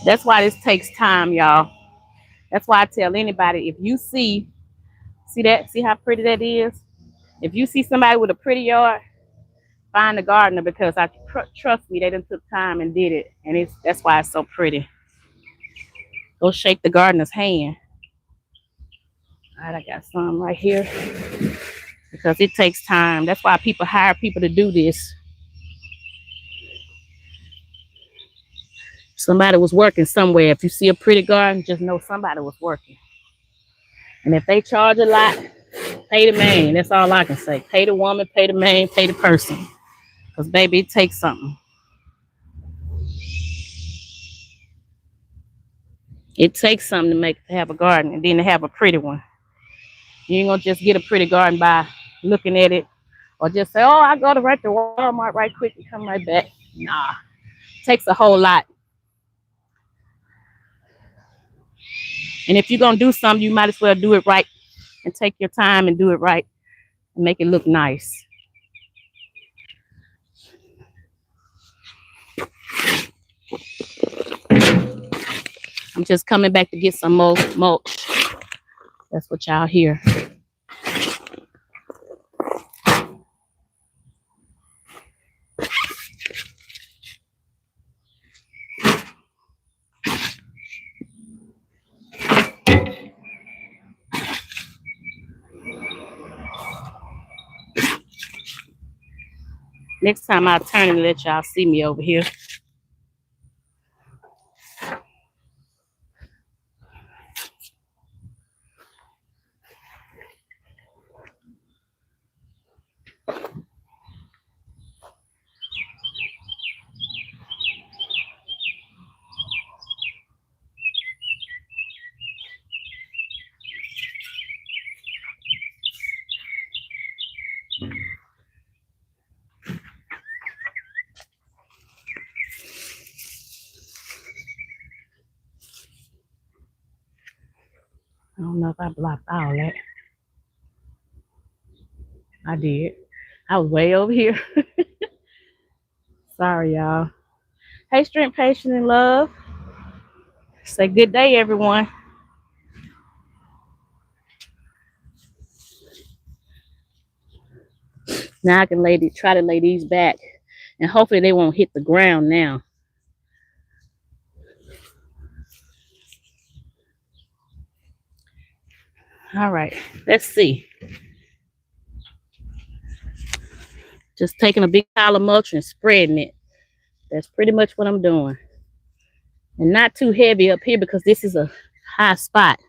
That's why this takes time, y'all. That's why I tell anybody, if you see that, see how pretty that is? If you see somebody with a pretty yard, find a gardener, because I trust me, they done took time and did it. And that's why it's so pretty. Go shake the gardener's hand. All right, I got some right here because it takes time. That's why people hire people to do this. Somebody was working somewhere. If you see a pretty garden, just know somebody was working. And if they charge a lot, pay the man. That's all I can say. Pay the woman, pay the man, pay the person. Because, baby, it takes something. It takes something to have a garden and then to have a pretty one. You ain't going to just get a pretty garden by looking at it or just say, oh, I go right to Walmart right quick and come right back. Nah, it takes a whole lot. And if you're going to do something, you might as well do it right and take your time and do it right and make it look nice. I'm just coming back to get some more mulch. That's what y'all hear. Next time I'll turn and let y'all see me over here. I don't know if I blocked all that. I did. I was way over here. Sorry, y'all. Hey, strength, patience, and love. Say good day, everyone. Now I can try to lay these back, and hopefully they won't hit the ground now. All right, let's see. Just taking a big pile of mulch and spreading it. That's pretty much what I'm doing. And not too heavy up here because this is a high spot.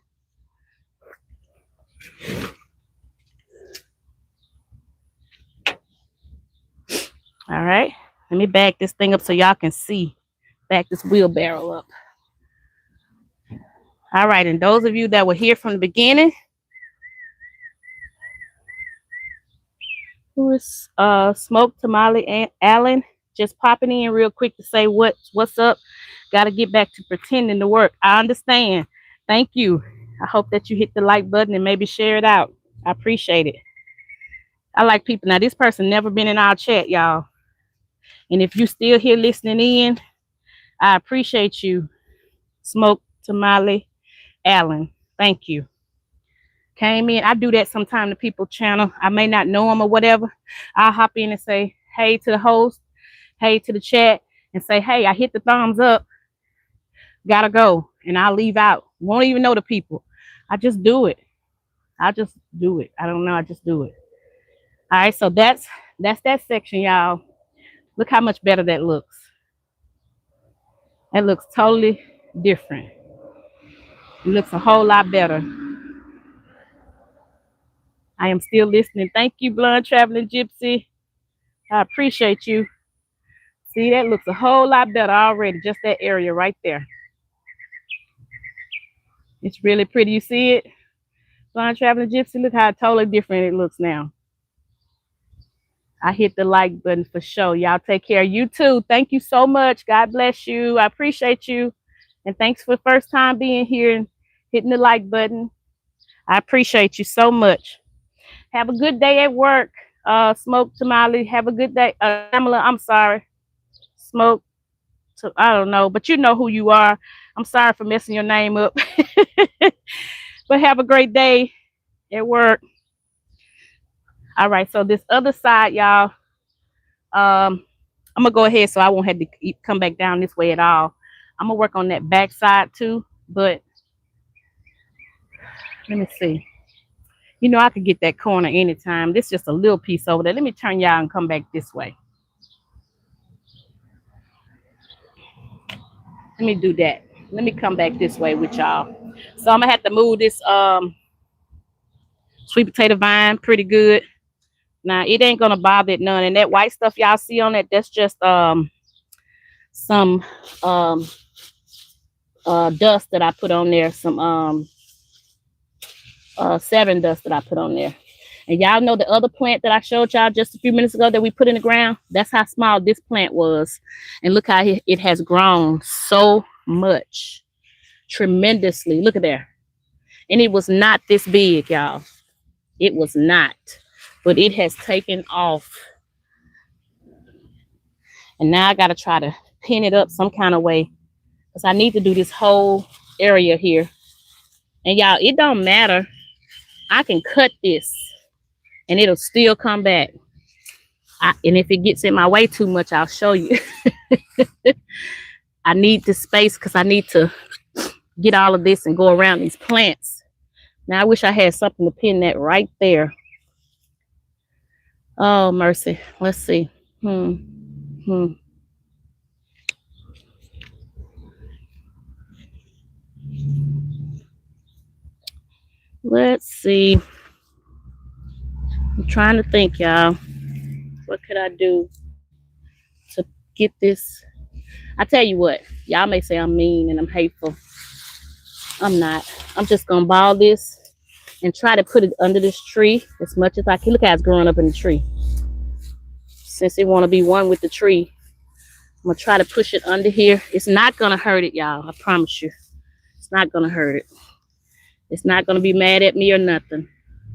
All right. Let me back this thing up so y'all can see. Back this wheelbarrow up. All right. And those of you that were here from the beginning, who is Smoke Tamale and Allen, just popping in real quick to say what's up. Got to get back to pretending to work. I understand. Thank you. I hope that you hit the like button and maybe share it out. I appreciate it. I like people. Now, this person never been in our chat, y'all. And if you still here listening in, I appreciate you, Smoke Tamale Allen. Thank you. Came in. I do that sometime to people channel. I may not know them or whatever. I'll hop in and say, hey to the host, hey to the chat, and say, hey, I hit the thumbs up. Gotta go. And I'll leave out. Won't even know the people. I just do it. I just do it. I don't know. I just do it. All right. So that's that section, y'all. Look how much better that looks. That looks totally different. It looks a whole lot better. I am still listening. Thank you, Blonde Traveling Gypsy. I appreciate you. See, that looks a whole lot better already. Just that area right there. It's really pretty. You see it? Blonde Traveling Gypsy, look how totally different it looks now. I hit the like button for sure. Y'all take care. You too. Thank you so much. God bless you. I appreciate you. And thanks for the first time being here and hitting the like button. I appreciate you so much. Have a good day at work. Smoke Tamale. Have a good day. Pamela, I'm sorry. Smoke. I don't know, but you know who you are. I'm sorry for messing your name up. But have a great day at work. All right, so this other side, y'all, I'm gonna go ahead so I won't have to come back down this way at all. I'm gonna work on that back side too, but let me see. You know, I could get that corner anytime. This is just a little piece over there. Let me turn y'all and come back this way. Let me do that. Let me come back this way with y'all. So I'm gonna have to move this sweet potato vine pretty good. Now it ain't gonna bother it none. And that white stuff y'all see on it, that's just some dust that I put on there, some satin dust that I put on there. And y'all know the other plant that I showed y'all just a few minutes ago that we put in the ground? That's how small this plant was. And look how it has grown so much. Tremendously. Look at there. And it was not this big, y'all. It was not. But it has taken off. And now I got to try to pin it up some kind of way. Because I need to do this whole area here. And y'all, it don't matter. I can cut this. And it'll still come back. And if it gets in my way too much, I'll show you. I need the space because I need to get all of this and go around these plants. Now, I wish I had something to pin that right there. Oh, mercy. Let's see. Let's see. I'm trying to think, y'all. What could I do to get this? I tell you what. Y'all may say I'm mean and I'm hateful. I'm not. I'm just going to ball this and try to put it under this tree as much as I can. Look how it's growing up in the tree. Since it want to be one with the tree, I'm going to try to push it under here. It's not going to hurt it, y'all. I promise you. It's not going to hurt it. It's not going to be mad at me or nothing.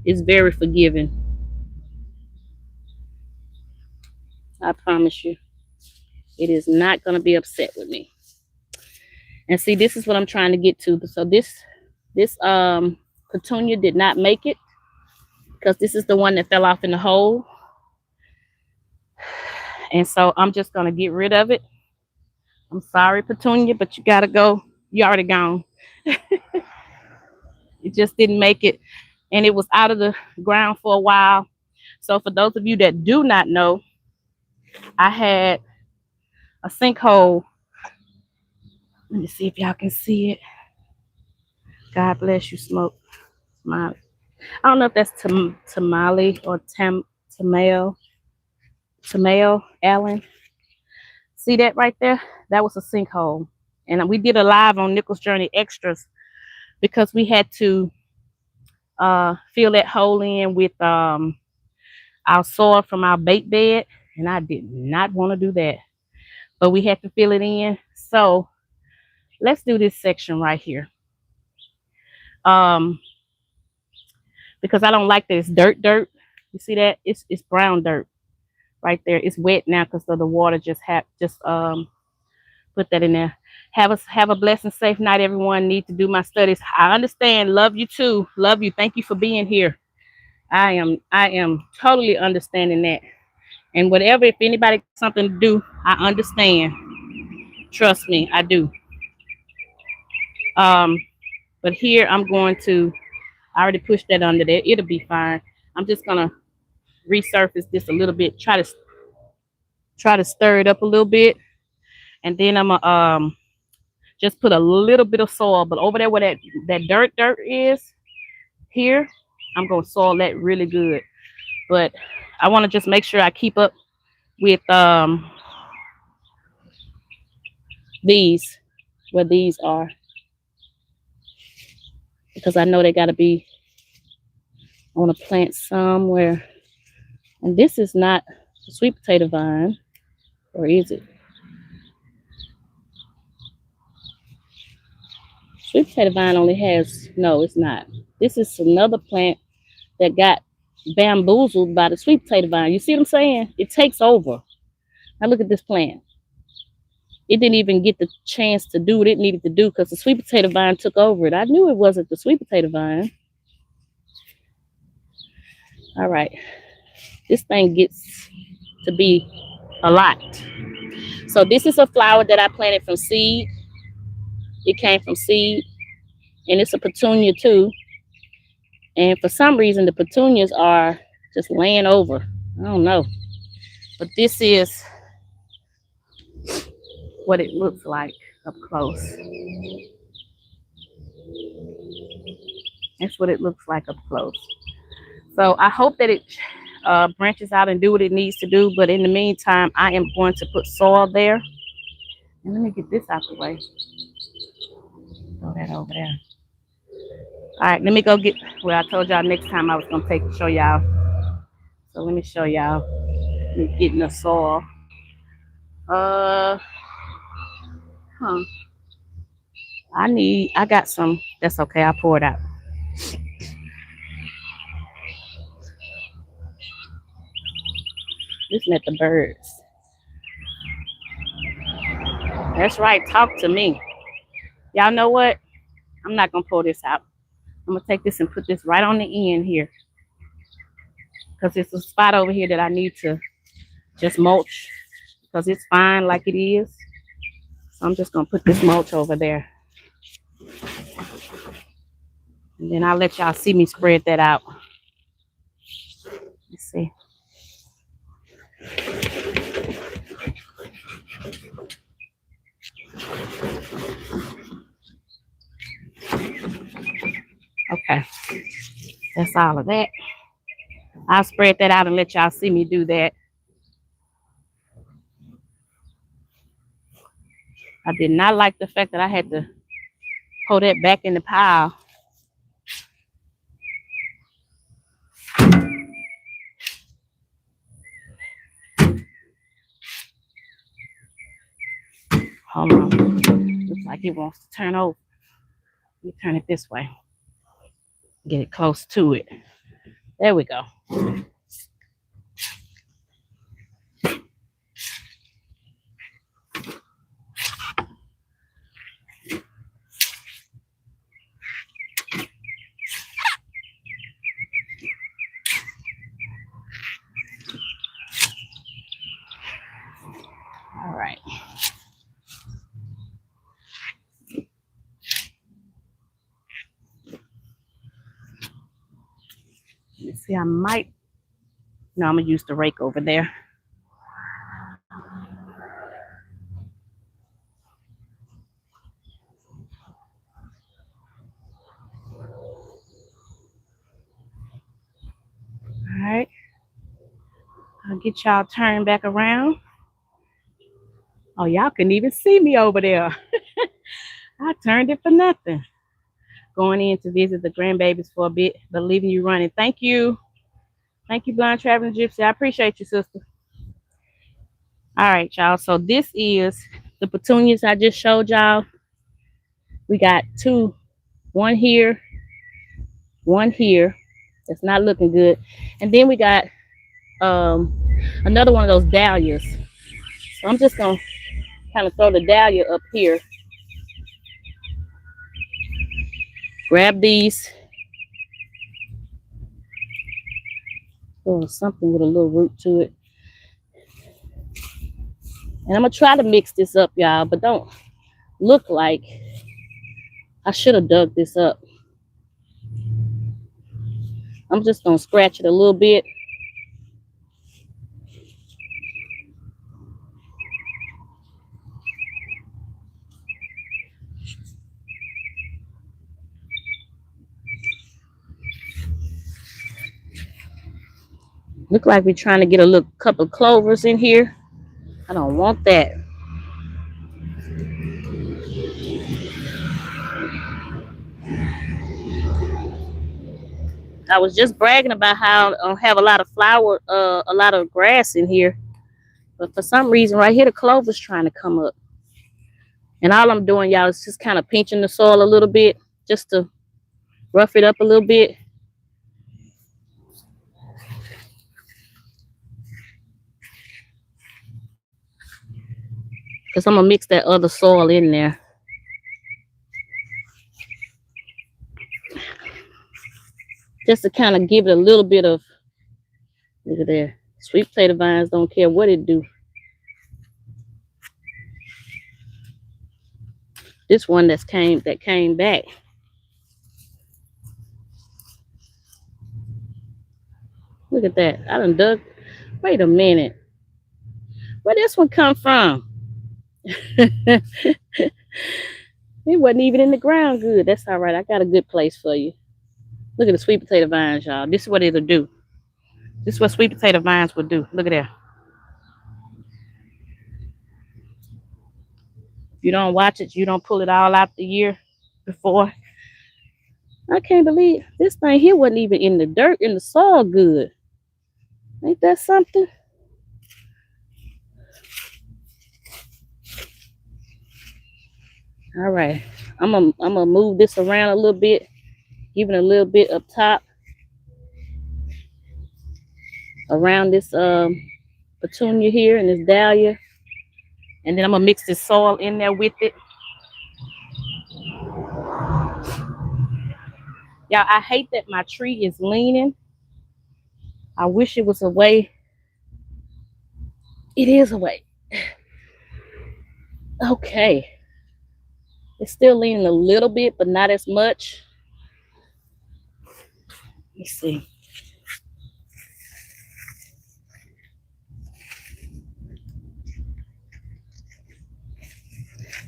It's very forgiving. I promise you. It is not going to be upset with me. And see, this is what I'm trying to get to. So this petunia did not make it because this is the one that fell off in the hole. And so I'm just going to get rid of it. I'm sorry, petunia, but you got to go. You already gone. It just didn't make it. And it was out of the ground for a while. So for those of you that do not know, I had a sinkhole. Let me see if y'all can see it. God bless you, Smoke. Smile. I don't know if that's Tamale or Tamayo, Tamayo Allen. See that right there? That was a sinkhole. And we did a live on Nichols Journey Extras because we had to fill that hole in with our soil from our bait bed. And I did not want to do that. But we had to fill it in. So let's do this section right here. Because I don't like that it's dirt. You see that? It's brown dirt right there. It's wet now because of the water just put that in there. Have a blessed, safe night, everyone. Need to do my studies. I understand. Love you too. Love you. Thank you for being here. I am totally understanding that. And whatever, if anybody got something to do, I understand. Trust me, I do. But here I'm going to. I already pushed that under there. It'll be fine. I'm just gonna resurface this a little bit. Try to stir it up a little bit, and then I'm gonna just put a little bit of soil. But over there where that dirt is, here, I'm gonna soil that really good. But I want to just make sure I keep up with these, where these are, because I know they got to be on a plant somewhere. And this is not a sweet potato vine, or is it? Sweet potato vine only has, no, it's not. This is another plant that got bamboozled by the sweet potato vine. You see what I'm saying? It takes over. Now look at this plant. It didn't even get the chance to do what it needed to do because the sweet potato vine took over it. I knew it wasn't the sweet potato vine. All right. This thing gets to be a lot. So this is a flower that I planted from seed. It came from seed. And it's a petunia too. And for some reason, the petunias are just laying over. I don't know. But this is what it looks like up close. That's what it looks like up close. So I hope that it branches out and do what it needs to do. But in the meantime, I am going to put soil there. And let me get this out the way. Throw that over there. All right, let me go get, well, I told y'all next time I was going to show y'all. So let me show y'all me getting the soil. I got some. That's okay. I'll pour it out. Listen at the birds. That's right. Talk to me. Y'all know what? I'm not going to pour this out. I'm going to take this and put this right on the end here. Because it's a spot over here that I need to just mulch. Because it's fine like it is. So I'm just going to put this mulch over there. And then I'll let y'all see me spread that out. Let's see. Okay. That's all of that. I'll spread that out and let y'all see me do that. I did not like the fact that I had to pull that back in the pile. Hold on. Looks like it wants to turn over. Let me turn it this way. Get it close to it. There we go. All right. Let's see, I might. No, I'm going to use the rake over there. I'll get y'all turned back around. Oh, y'all couldn't even see me over there. I turned it for nothing. Going in to visit the grandbabies for a bit, but leaving you running. Thank you. Thank you, Blind Traveling Gypsy. I appreciate you, sister. All right, y'all. So this is the petunias I just showed y'all. We got two. One here. One here. It's not looking good. And then we got another one of those dahlias. So I'm just going to kind of throw the dahlia up here. Grab these. Oh, something with a little root to it. And I'm going to try to mix this up, y'all, but don't look like I should have dug this up. I'm just going to scratch it a little bit. Look like we're trying to get a little couple of clovers in here. I don't want that. I was just bragging about how I have a lot of flower, a lot of grass in here. But for some reason right here, the clover's trying to come up. And all I'm doing, y'all, is just kind of pinching the soil a little bit just to rough it up a little bit. Because I'm going to mix that other soil in there. Just to kind of give it a little bit of, look at there. Sweet potato vines don't care what it do. This one that came back. Look at that. I done dug. Wait a minute. Where this one come from? It wasn't even in the ground good. That's all right. I got a good place for you. Look at the sweet potato vines, y'all. This is what it'll do. This is what sweet potato vines will do. Look at that. If you don't watch it, you don't pull it all out the year before. I can't believe this thing here wasn't even in the dirt, in the soil good. Ain't that something? All right. I'm gonna move this around a little bit, give it a little bit up top around this petunia here and this dahlia. And then I'm gonna mix this soil in there with it. Y'all, I hate that my tree is leaning. I wish it was a way. It is a way. Okay. It's still leaning a little bit, but not as much. Let's see.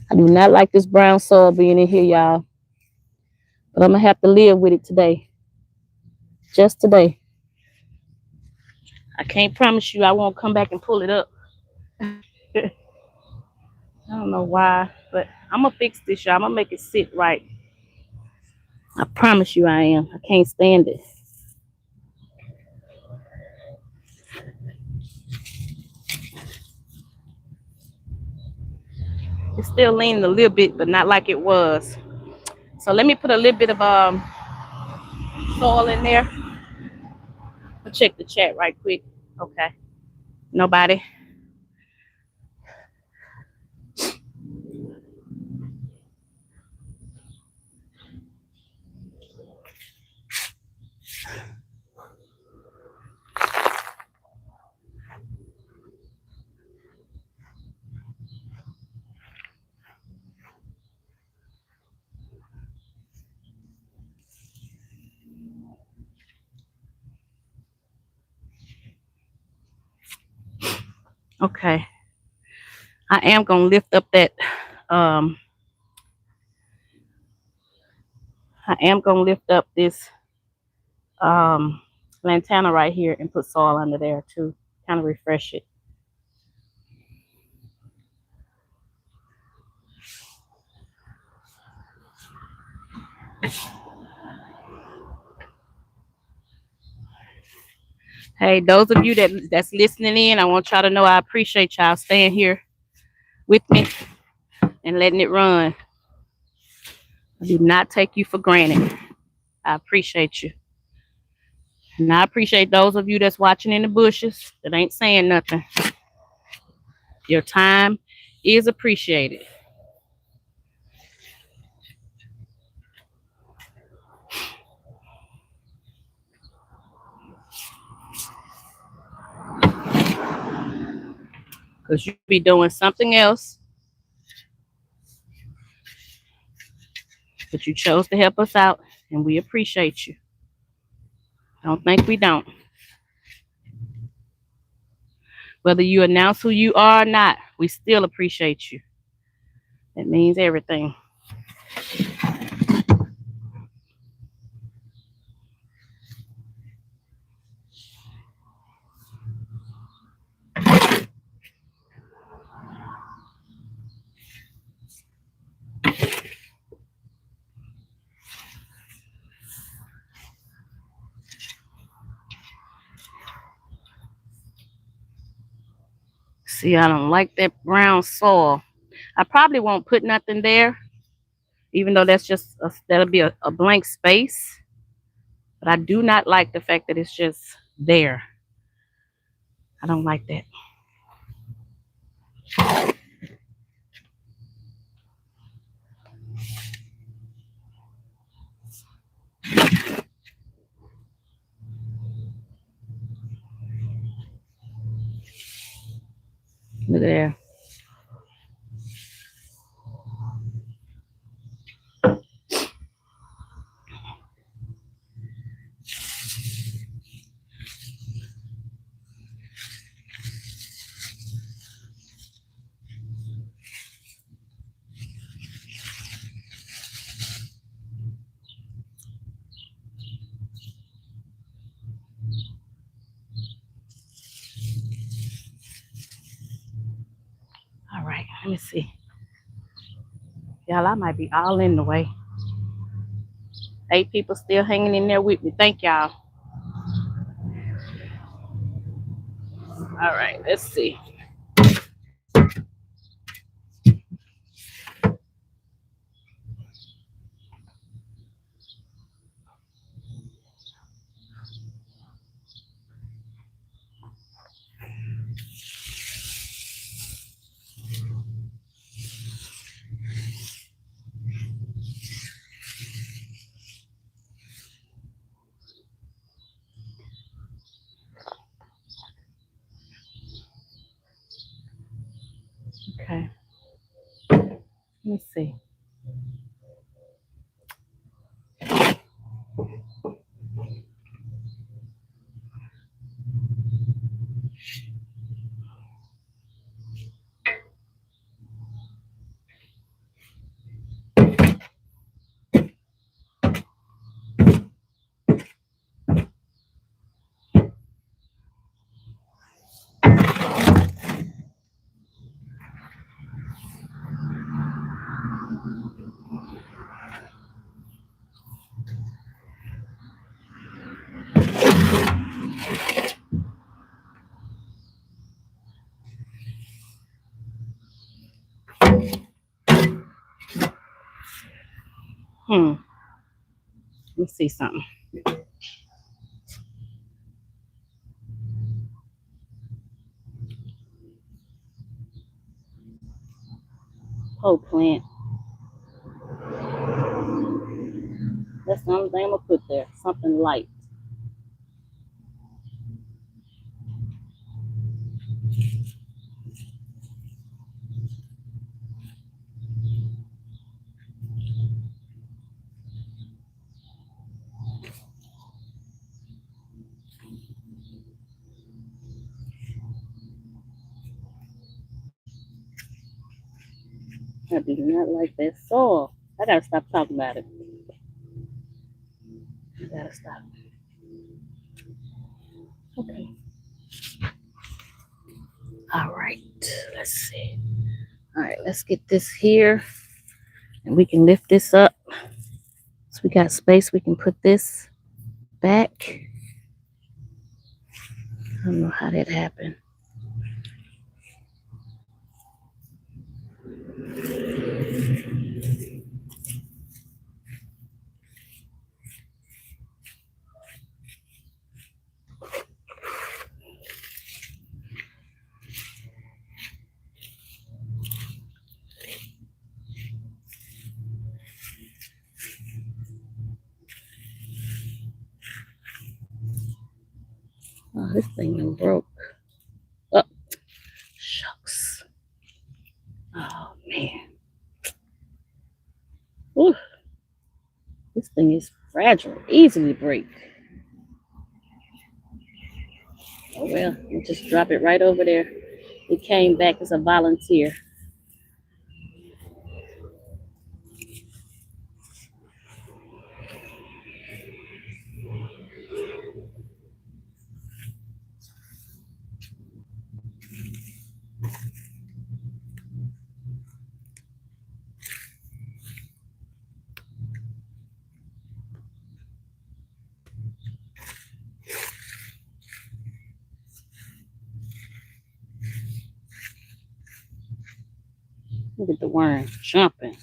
I do not like this brown soil being in here, y'all. But I'm going to have to live with it today. Just today. I can't promise you I won't come back and pull it up. I don't know why, but I'm going to fix this, y'all. I'm going to make it sit right. I promise you I am. I can't stand it. It's still leaning a little bit, but not like it was. So let me put a little bit of soil in there. I'll check the chat right quick. Okay. Nobody. Okay. I am going to lift up that, I am going to lift up this lantana right here and put soil under there too. kind of refresh it. Hey, those of you that's listening in, I want y'all to know I appreciate y'all staying here with me and letting it run. I do not take you for granted. I appreciate you. And I appreciate those of you that's watching in the bushes that ain't saying nothing. Your time is appreciated. Because you be doing something else, but you chose to help us out, and we appreciate you. Don't think we don't. Whether you announce who you are or not, we still appreciate you. That means everything. See, I don't like that brown soil. I probably won't put nothing there, even though that'll be a blank space. But I do not like the fact that it's just there. I don't like that. Look at there. All right, let me see. Y'all, I might be all in the way. 8 people still hanging in there with me. Thank y'all. All right, let's see. Okay. Let me see. Let me see something. Whole plant. That's the only thing I'm gonna put there. Something light. I do not like that soil. I gotta stop talking about it. I gotta stop. Okay. All right, let's see. All right, let's get this here, and we can lift this up. So we got space. We can put this back. I don't know how that happened. Oh, this thing done broke. Oh, shucks. Oh, man. Ooh, this thing is fragile. Easily break. Oh, well, we'll just drop it right over there. It came back as a volunteer. Look at the worm jumping.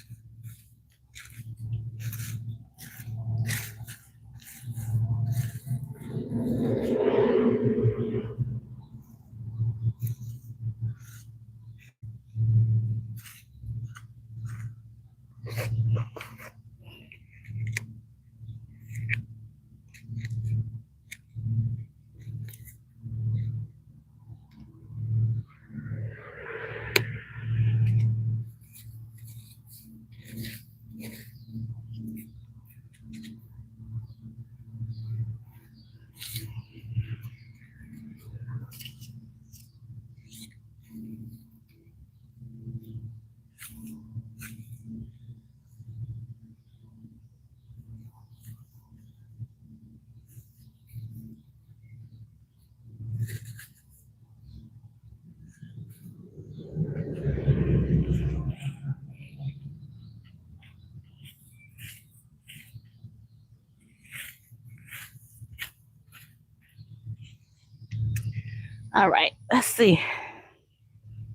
All right, let's see.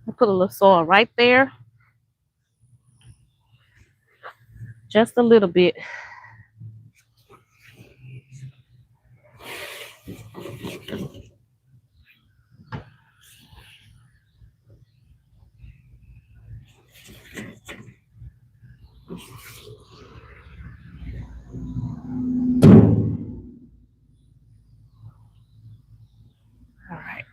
I put a little soil right there. Just a little bit. All right.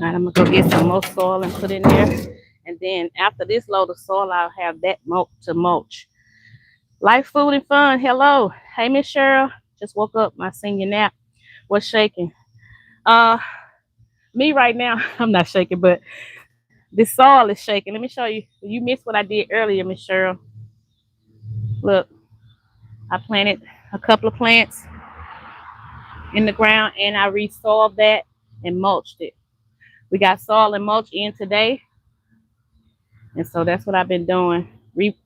All right, I'm gonna go get some more soil and put in there. And then after this load of soil, I'll have that to mulch. Life, food, and fun. Hello. Hey, Miss Cheryl. Just woke up my senior nap. What's shaking? Uh Me right now, I'm not shaking, but this soil is shaking. Let me show you. You missed what I did earlier, Miss Cheryl. Look, I planted a couple of plants in the ground and I resoiled that and mulched it. We got soil and mulch in today. And so that's what I've been doing.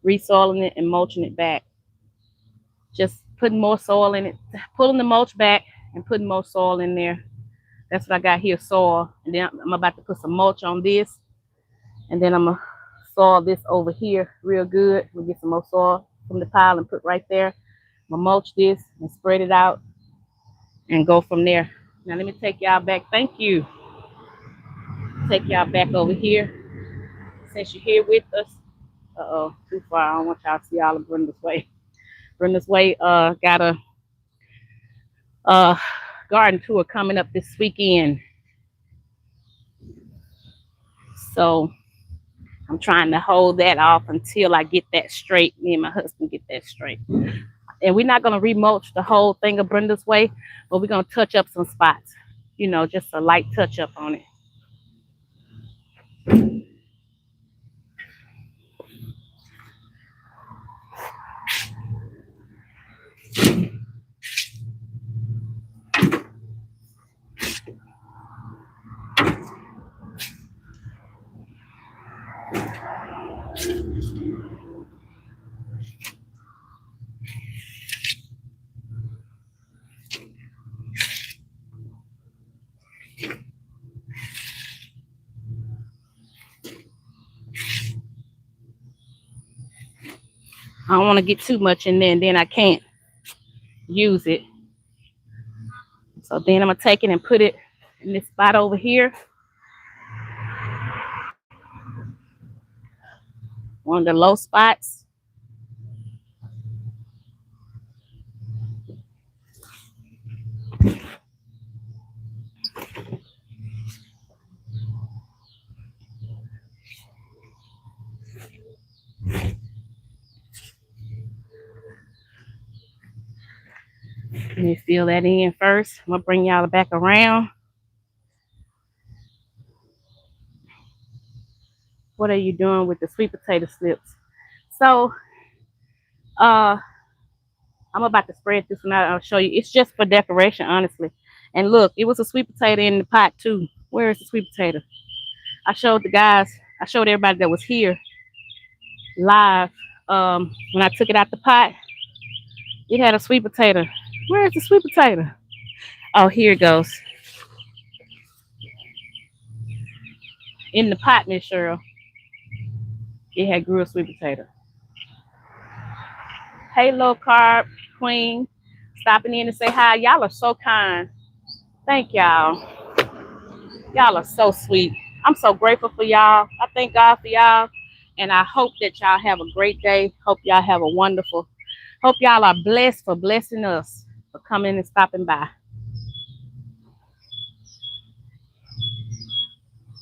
Resoiling it and mulching it back. Just putting more soil in it, pulling the mulch back and putting more soil in there. That's what I got here, soil. And then I'm about to put some mulch on this. And then I'm going to soil this over here real good. We'll get some more soil from the pile and put right there. I'm going to mulch this and spread it out and go from there. Now let me take y'all back. Thank you. Take y'all back over here. Since you're here with us. Uh-oh, too far. I don't want y'all to see all of Brenda's Way. Brenda's Way got a garden tour coming up this weekend. So I'm trying to hold that off until I get that straight. Me and my husband get that straight. And we're not going to remulch the whole thing of Brenda's Way, but we're going to touch up some spots. You know, just a light touch up on it. I don't want to get too much in there and then I can't use it. So then I'm going to take it and put it in this spot over here. One of the low spots. Let me fill that in first. I'm going to bring y'all back around. What are you doing with the sweet potato slips? So, I'm about to spread this one out. I'll show you. It's just for decoration, honestly. And look, it was a sweet potato in the pot too. Where is the sweet potato? I showed the guys, I showed everybody that was here live. When I took it out the pot, it had a sweet potato. Where is the sweet potato? Oh, here it goes. In the pot, Miss Cheryl. It had grew a sweet potato. Hey, low carb queen, stopping in to say hi. Y'all are so kind. Thank y'all. Y'all are so sweet. I'm so grateful for y'all. I thank God for y'all. And I hope that y'all have a great day. Hope y'all have a wonderful. Hope y'all are blessed for blessing us, for coming and stopping by.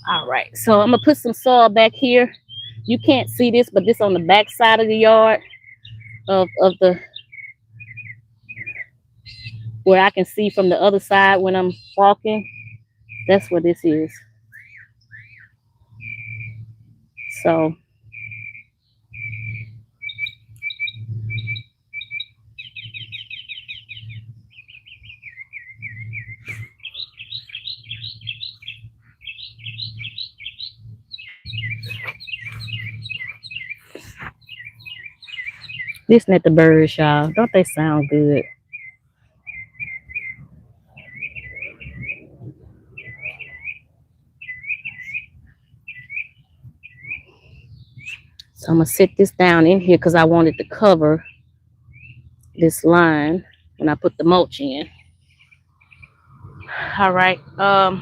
All right. So I'm going to put some soil back here. You can't see this, but this on the back side of the yard of the, where I can see from the other side when I'm walking. That's what this is. So listen at the birds, y'all. Don't they sound good? So I'm going to sit this down in here because I wanted to cover this line when I put the mulch in. All right. I'll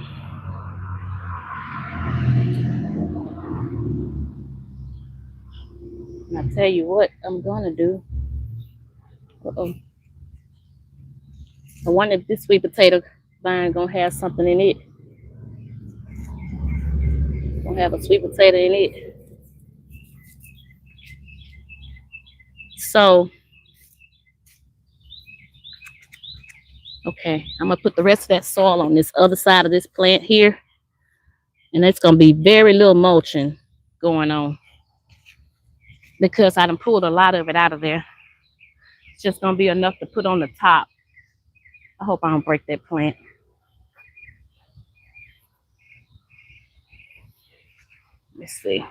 tell you what I'm going to do. Uh-oh. I wonder if this sweet potato vine going to have something in it. Going to have a sweet potato in it. So, okay, I'm going to put the rest of that soil on this other side of this plant here. And it's going to be very little mulching going on, because I done pulled a lot of it out of there. It's just going to be enough to put on the top. I hope I don't break that plant. Let's see.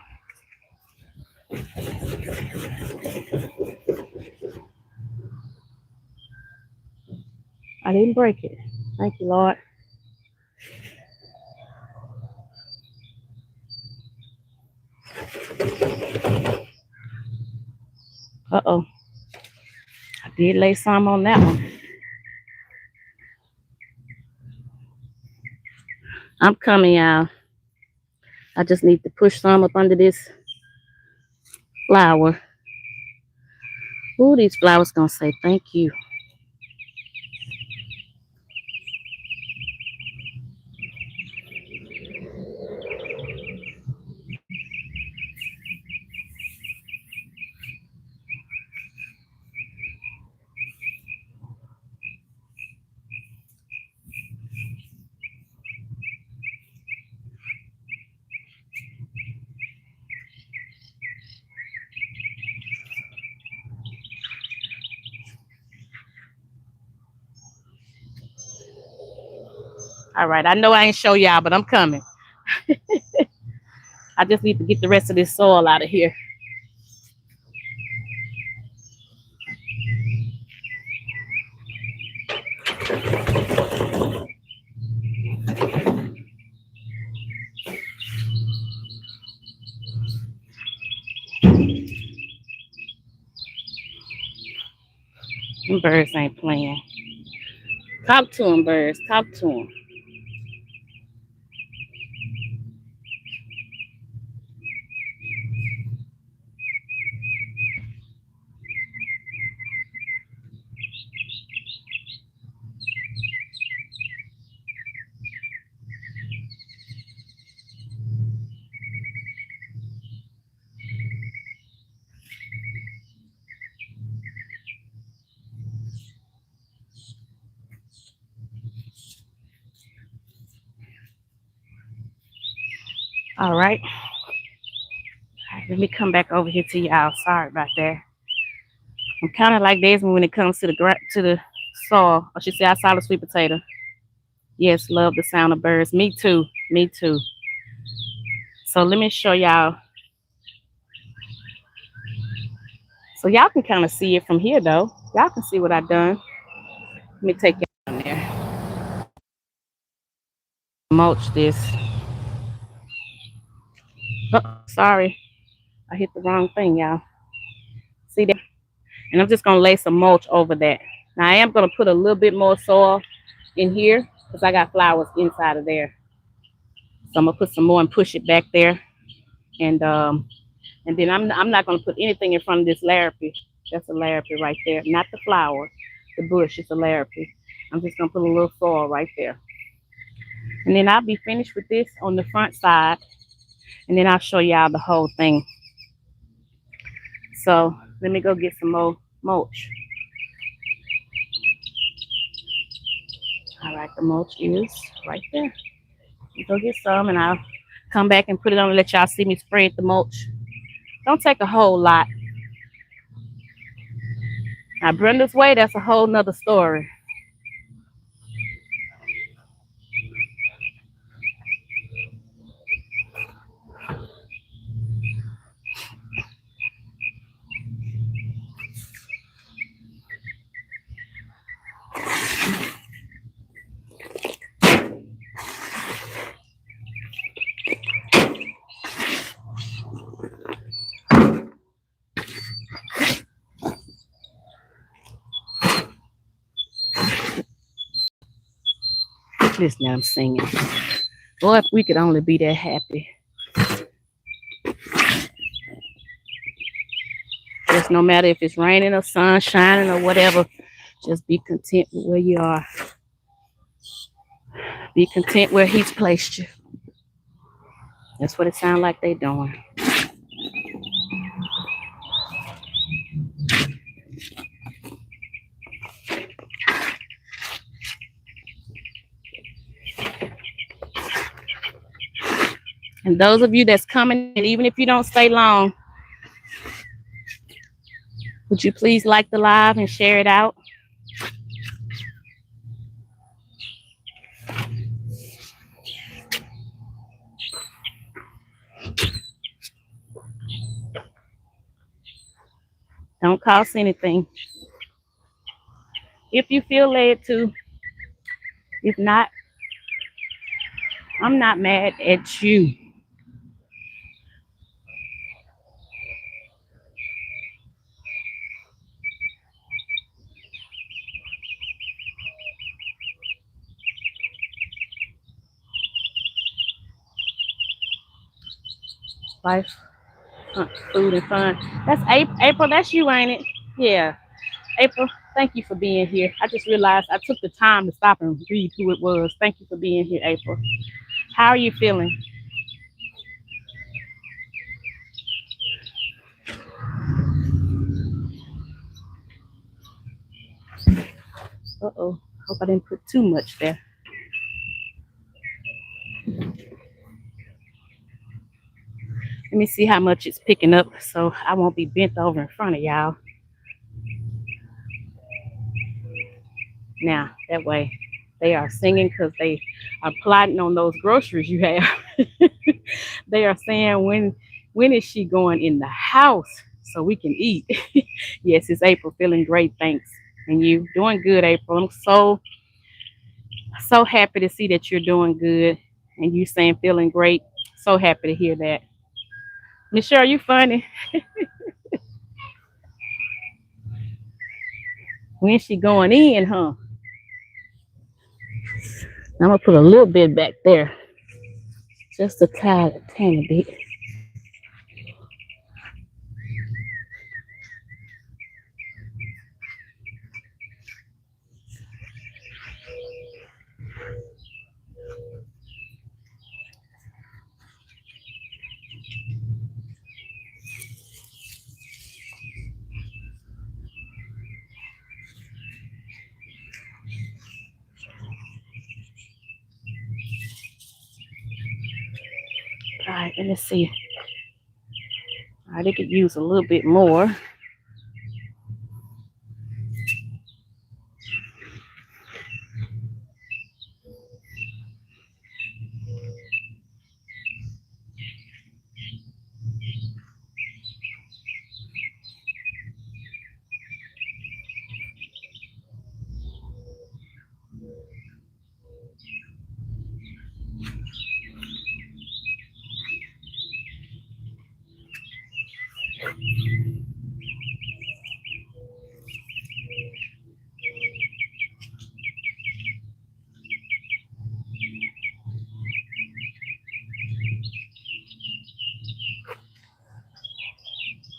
I didn't break it. Thank you, Lord. Uh-oh. I did lay some on that one. I'm coming, y'all. I just need to push some up under this flower. Ooh, these flowers gonna say thank you. All right, I know I ain't show y'all, but I'm coming. I just need to get the rest of this soil out of here. Them birds ain't playing. Talk to them, birds. Talk to them. All right. Let me come back over here to y'all. Sorry about that. I'm kind of like Desmond when it comes to the soil. I should say I saw the sweet potato. Yes, love the sound of birds. Me too. Me too. So let me show y'all. So y'all can kind of see it from here though. Y'all can see what I've done. Let me take y'all down there. Mulch this. Oh, sorry. I hit the wrong thing, y'all. See that? And I'm just gonna lay some mulch over that. Now I am gonna put a little bit more soil in here because I got flowers inside of there. So I'm gonna put some more and push it back there. And then I'm not gonna put anything in front of this larapy. That's a larapy right there, not the flower, the bush. It's a larapy. I'm just gonna put a little soil right there, and then I'll be finished with this on the front side, and then I'll show y'all the whole thing. So let me go get some more mulch. All right, the mulch is right there. Go get some, and I'll come back and put it on and let y'all see me spread the mulch. Don't take a whole lot. Now Brenda's way, that's a whole nother story. Listen, I'm singing. Boy, if we could only be that happy. Just no matter if it's raining or sun shining or whatever, just be content with where you are. Be content where he's placed you. That's what it sounds like they doing. And those of you that's coming, and even if you don't stay long, would you please like the live and share it out? Don't cost anything. If you feel led to, if not, I'm not mad at you. Life, food, and fun. That's April. That's you, ain't it? Yeah. April, thank you for being here. I just realized I took the time to stop and read who it was. Thank you for being here, April. How are you feeling? Uh-oh. Hope I didn't put too much there. Let me see how much it's picking up so I won't be bent over in front of y'all. Now, that way. They are singing because they are plotting on those groceries you have. They are saying, when is she going in the house so we can eat? Yes, it's April. Feeling great, thanks. And you doing good, April. I'm so happy to see that you're doing good and you saying feeling great. So happy to hear that. Michelle, you funny. When she going in, huh? I'm gonna put a little bit back there. Just a tiny bit. All right, let me see. All right, they could use a little bit more.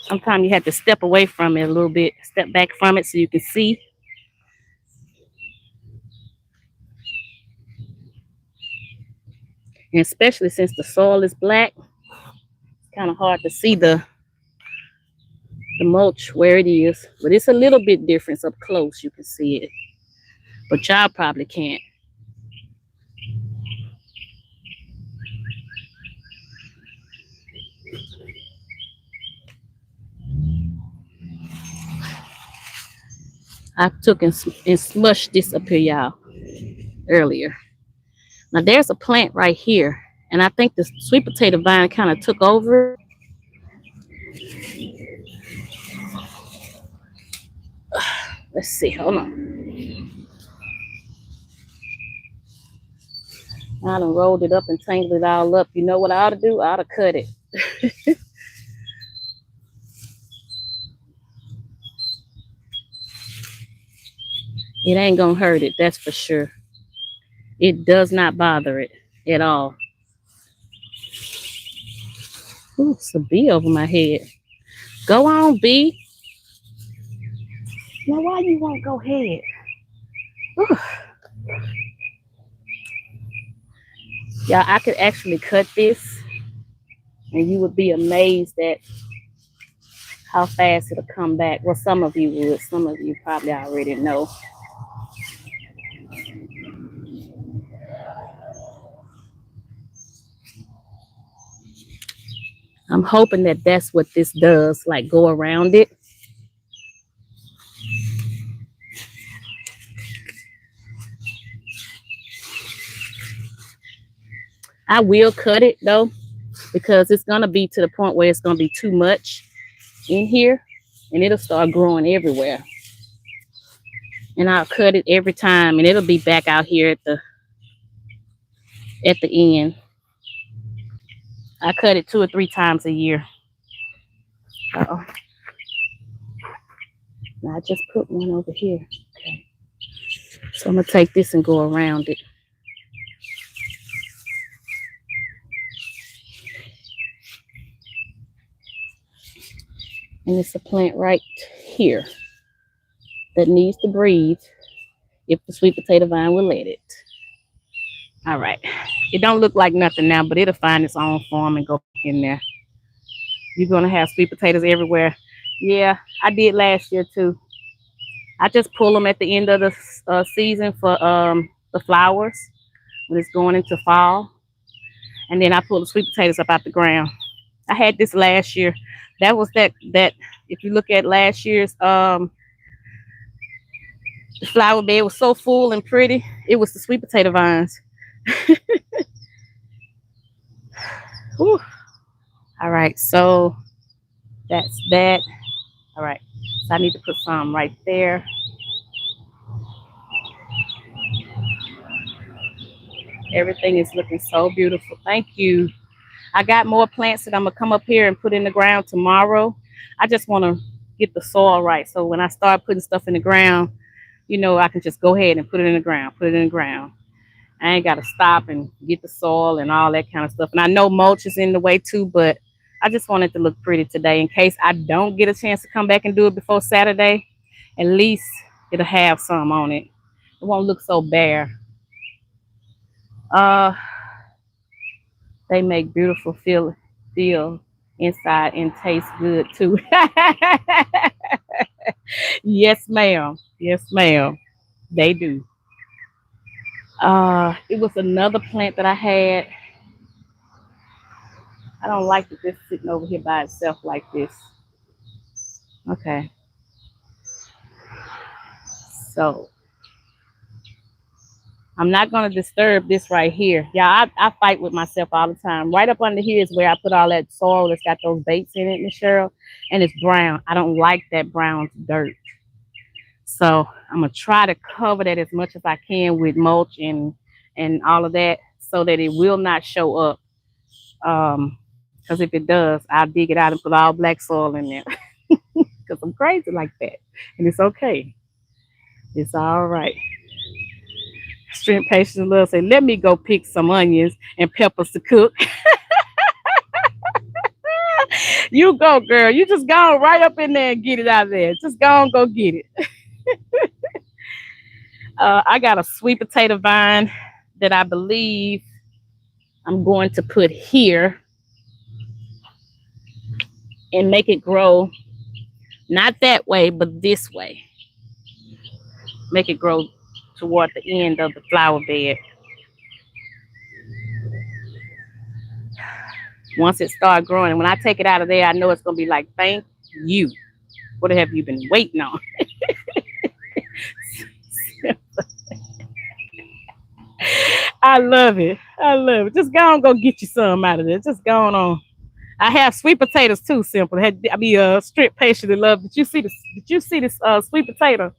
Sometimes you have to step away from it a little bit, step back from it so you can see. And especially since the soil is black, it's kind of hard to see the mulch where it is. But it's a little bit different up close. You can see it. But y'all probably can't. I took and smushed this up here, y'all, earlier. Now there's a plant right here. And I think the sweet potato vine kind of took over. Let's see, hold on. I done rolled it up and tangled it all up. You know what I ought to do? I ought to cut it. It ain't gonna hurt it, that's for sure. It does not bother it at all. Ooh, it's a bee over my head. Go on, bee. Now, why you won't go ahead? Ooh. Yeah, I could actually cut this, and you would be amazed at how fast it'll come back. Well, some of you would. Some of you probably already know. I'm hoping that that's what this does, like go around it. I will cut it though, because it's gonna be to the point where it's gonna be too much in here and it'll start growing everywhere. And I'll cut it every time and it'll be back out here at the end. I cut it 2 or 3 times a year. Uh-oh. Now I just put one over here. Okay. So I'm gonna take this and go around it. And it's a plant right here that needs to breathe if the sweet potato vine will let it. All right. It don't look like nothing now, but it'll find its own form and go in there. You're going to have sweet potatoes everywhere. Yeah, I did last year too. I just pull them at the end of the season for the flowers when it's going into fall. And then I pull the sweet potatoes up out the ground. I had this last year. That was that if you look at last year's The flower bed was so full and pretty. It was the sweet potato vines. Whew. All right, so that's that. All right, so I need to put some right there. Everything is looking so beautiful. Thank you. I got more plants that I'm gonna come up here and put in the ground tomorrow. I just want to get the soil right, so when I start putting stuff in the ground, I can just go ahead and put it in the ground, put it in the ground. I ain't got to stop and get the soil and all that kind of stuff. And I know mulch is in the way too, but I just want it to look pretty today in case I don't get a chance to come back and do it before Saturday. At least it'll have some on it. It won't look so bare. Uh, they make beautiful feel inside and taste good too. Yes, ma'am. Yes, ma'am. They do. It was another plant that I had. I don't like it just sitting over here by itself like this. Okay, so I'm not gonna disturb this right here. Yeah, I fight with myself all the time. Right up under here is where I put all that soil that's got those baits in it, Miss Cheryl, and it's brown. I don't like that brown dirt. So I'm gonna try to cover that as much as I can with mulch and all of that so that it will not show up. Because if it does, I'll dig it out and put all black soil in there. Because I'm crazy like that. And it's okay. It's all right. Strength, patience, and love say, let me go pick some onions and peppers to cook. You go, girl. You just go right up in there and get it out of there. Just go and go get it. I got a sweet potato vine that I believe I'm going to put here and make it grow not that way, but this way. Make it grow toward the end of the flower bed. Once it starts growing, and when I take it out of there, I know it's going to be like, thank you. What have you been waiting on? I love it. I love it. Just go and go get you some out of there. Just go on. I have sweet potatoes too. Simple. I mean, strip patient and love. Did you see this? Did you see this sweet potato?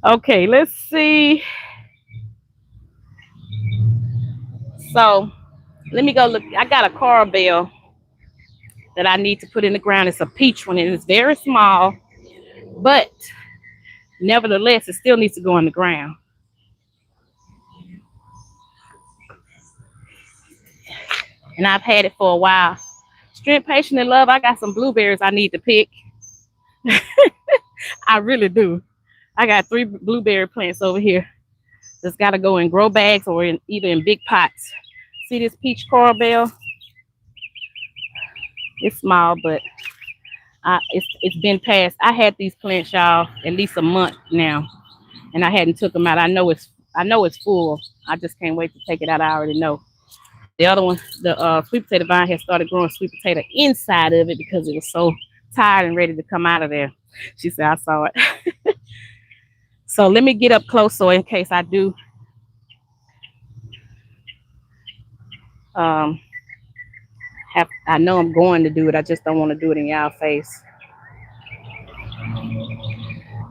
Okay, let's see. So let me go look. I got a coral bell that I need to put in the ground. It's a peach one, and it's very small, but nevertheless, it still needs to go in the ground. And I've had it for a while. Strength, patient, and love. I got some blueberries I need to pick. I really do. I got 3 blueberry plants over here. Just got to go in grow bags or either in big pots. See this peach coral bell? It's small, but it's been past. I had these plants, y'all, at least a month now, and I hadn't took them out. I know it's full. I just can't wait to take it out. I already know. The other one, the sweet potato vine, has started growing sweet potato inside of it because it was so tired and ready to come out of there. She said, I saw it. So let me get up close so in case I do I know I'm going to do it. I just don't want to do it in y'all face.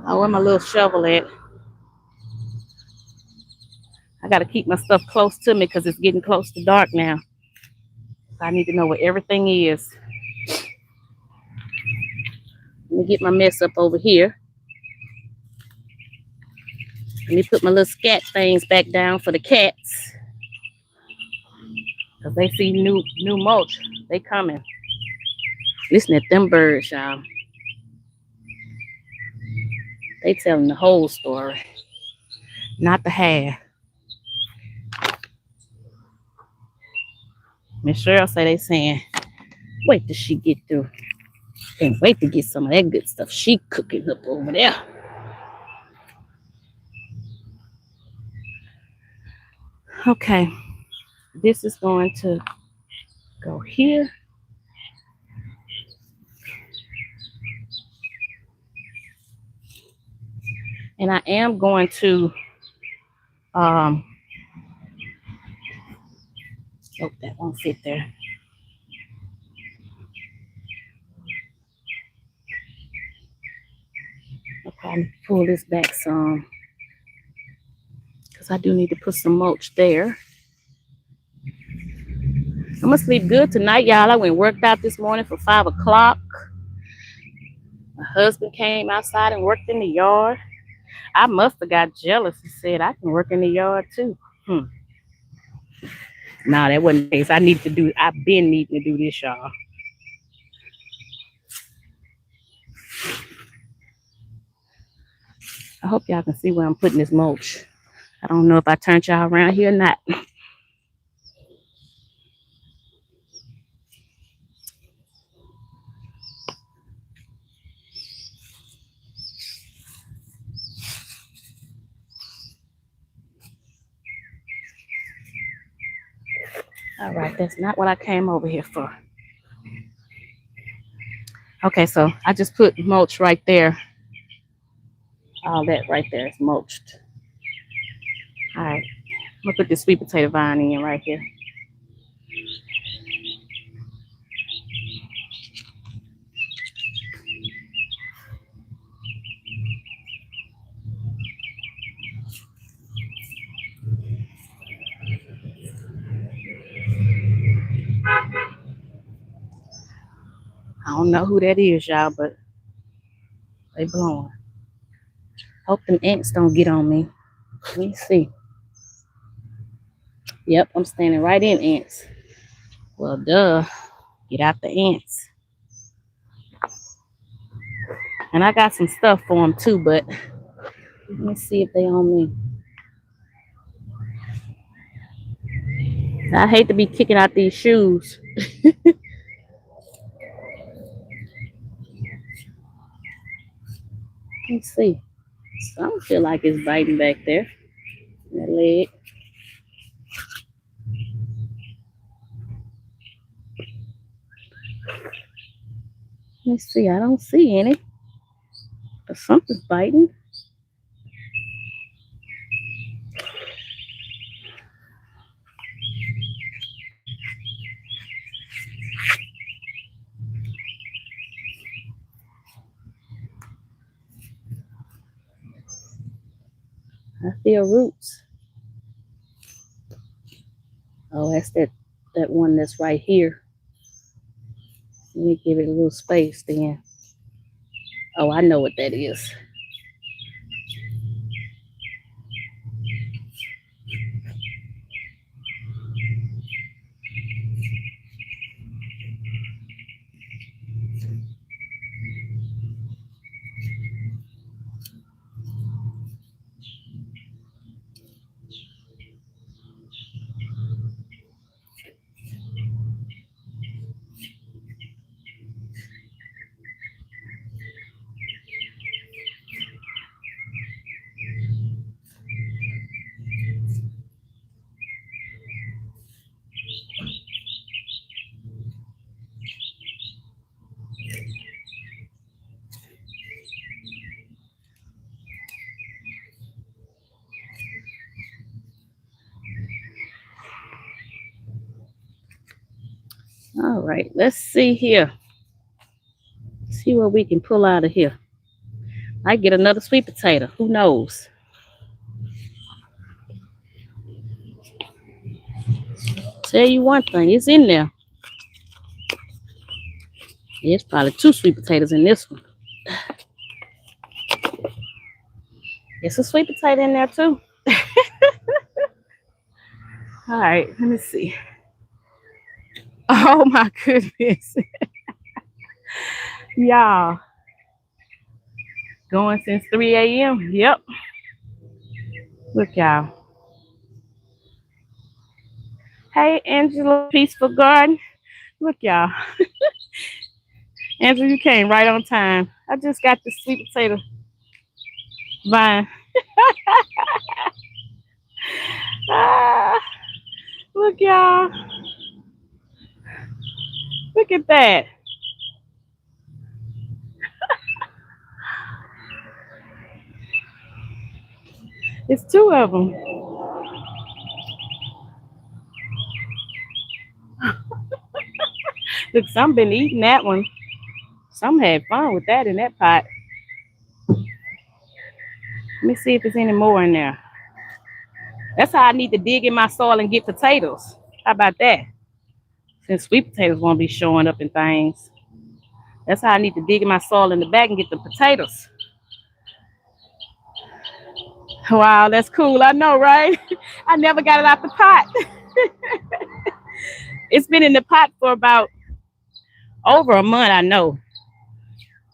Oh, where my little shovel at? I got to keep my stuff close to me because it's getting close to dark now. I need to know where everything is. Let me get my mess up over here. Let me put my little scat things back down for the cats. Because they see new mulch. They coming. Listen at them birds, y'all. They telling the whole story. Not the half. Miss Cheryl say they saying, wait till she get through. Can't wait to get some of that good stuff she cooking up over there. Okay. This is going to go here. And I am going to oh, that won't fit there. I'll probably pull this back some because I do need to put some mulch there. I'm gonna sleep good tonight, y'all. I went and worked out this morning for 5 o'clock. My husband came outside and worked in the yard. I must have got jealous. He said I can work in the yard too. Nah, that wasn't the case. I've been needing to do this, y'all. I hope y'all can see where I'm putting this mulch. I don't know if I turned y'all around here or not. All right, that's not what I came over here for. Okay, so I just put mulch right there. All that right there is mulched. All right, I'm gonna put this sweet potato vine in right here. I don't know who that is, y'all, but they blowing. Hope them ants don't get on me. Let me see. Yep, I'm standing right in ants. Well, duh. Get out the ants. And I got some stuff for them too, but let me see if they on me. I hate to be kicking out these shoes. Let's see. I don't feel like it's biting back there. That leg. Let's see. I don't see any. But something's biting. I feel roots. Oh, that's that one that's right here. Let me give it a little space then. Oh, I know what that is. All right, let's see here. See what we can pull out of here. I get another sweet potato. Who knows? Tell you one thing, it's in there. There's probably 2 sweet potatoes in this one. It's a sweet potato in there too. All right, let me see. Oh my goodness. Y'all. Going since 3 a.m. Yep. Look, y'all. Hey, Angela, Peaceful Garden. Look, y'all. Angela, you came right on time. I just got the sweet potato vine. Ah, look, y'all. Look at that. It's two of them. Look, some been eating that one. Some had fun with that in that pot. Let me see if there's any more in there. That's how I need to dig in my soil and get potatoes. How about that? Since sweet potatoes won't be showing up in things. That's how I need to dig in my soil in the back and get the potatoes. Wow, that's cool. I know, right? I never got it out the pot. It's been in the pot for about over a month, I know.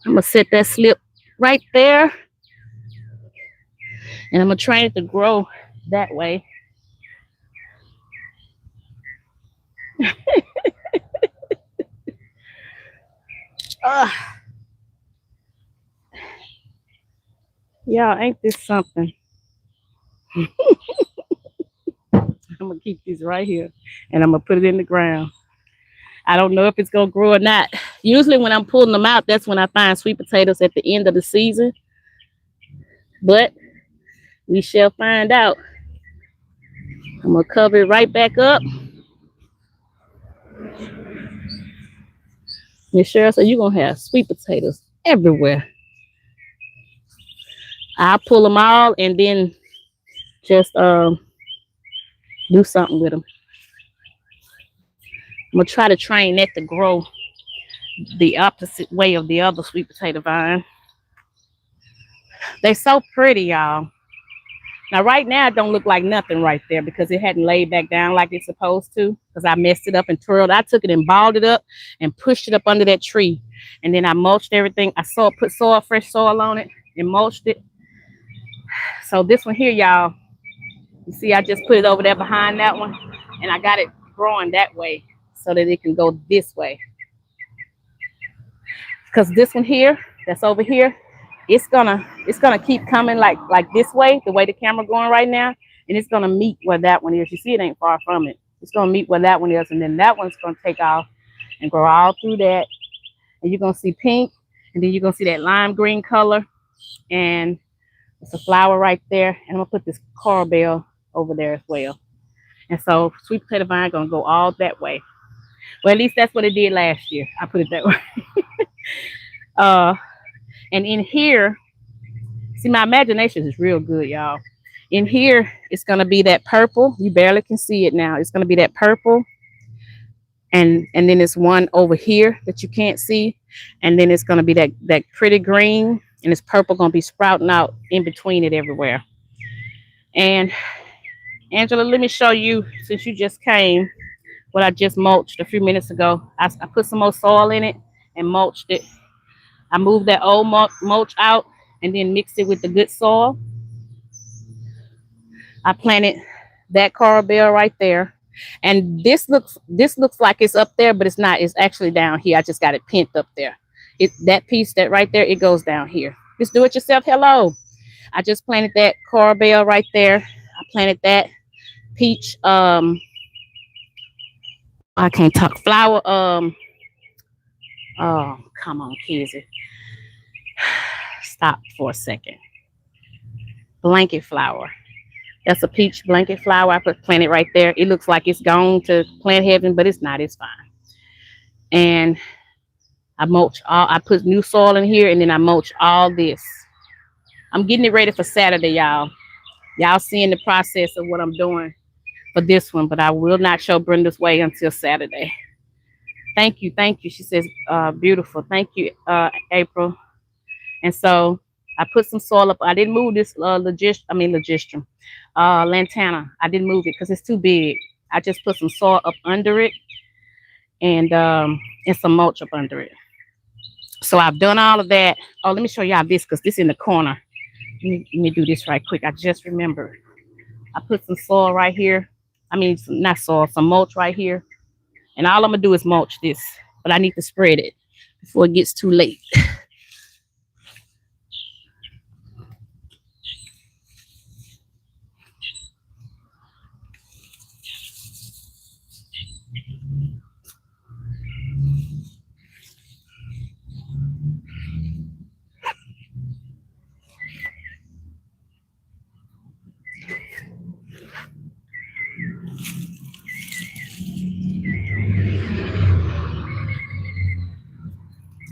I'm gonna set that slip right there, and I'm gonna train it to grow that way. Ugh. Y'all, ain't this something? I'm gonna keep these right here, and I'm gonna put it in the ground. I don't know if it's gonna grow or not. Usually when I'm pulling them out, that's when I find sweet potatoes at the end of the season. But we shall find out. I'm gonna cover it right back up. Miss Cheryl said you're gonna have sweet potatoes everywhere. I'll pull them all and then just do something with them. I'm gonna try to train that to grow the opposite way of the other sweet potato vine. They're so pretty, y'all. Now, right now, it don't look like nothing right there because it hadn't laid back down like it's supposed to because I messed it up and twirled. I took it and balled it up and pushed it up under that tree. And then I mulched everything. I put soil, fresh soil on it and mulched it. So this one here, y'all, you see, I just put it over there behind that one. And I got it growing that way so that it can go this way. Because this one here, that's over here, it's gonna keep coming like this way, the way the camera going right now, and it's gonna meet where that one is. You see, it ain't far from it. It's gonna meet where that one is, and then that one's gonna take off and grow all through that. And you're gonna see pink, and then you're gonna see that lime green color, and it's a flower right there. And I'm gonna put this coral bell over there as well. And so sweet potato vine gonna go all that way. Well, at least that's what it did last year. I put it that way. And in here, see, my imagination is real good, y'all. In here, it's gonna be that purple. You barely can see it now. It's gonna be that purple, and then there's one over here that you can't see, and then it's gonna be that pretty green, and this purple gonna be sprouting out in between it everywhere. And Angela, let me show you, since you just came, what I just mulched a few minutes ago. I put some more soil in it and mulched it. I moved that old mulch out and then mixed it with the good soil. I planted that coral bell right there. And this looks like it's up there, but it's not. It's actually down here. I just got it pinned up there. That piece that right there, it goes down here. Just do it yourself. Hello. I just planted that coral bell right there. I planted that peach I can't talk flower oh, come on, Kizzy. Stop for a second. Blanket flower. That's a peach blanket flower. I planted right there. It looks like it's gone to plant heaven, but it's not. It's fine. And I mulch I put new soil in here, and then I mulch all this. I'm getting it ready for Saturday, y'all. Y'all seeing the process of what I'm doing for this one, but I will not show Brenda's way until Saturday. Thank you. She says, beautiful. Thank you, April. And so I put some soil up. I didn't move this lantana. I didn't move it because it's too big. I just put some soil up under it and some mulch up under it. So I've done all of that. Oh, let me show y'all this because this is in the corner. Let me do this right quick. I just remembered. I put some soil right here. Not soil, some mulch right here. And all I'm going to do is mulch this. But I need to spread it before it gets too late.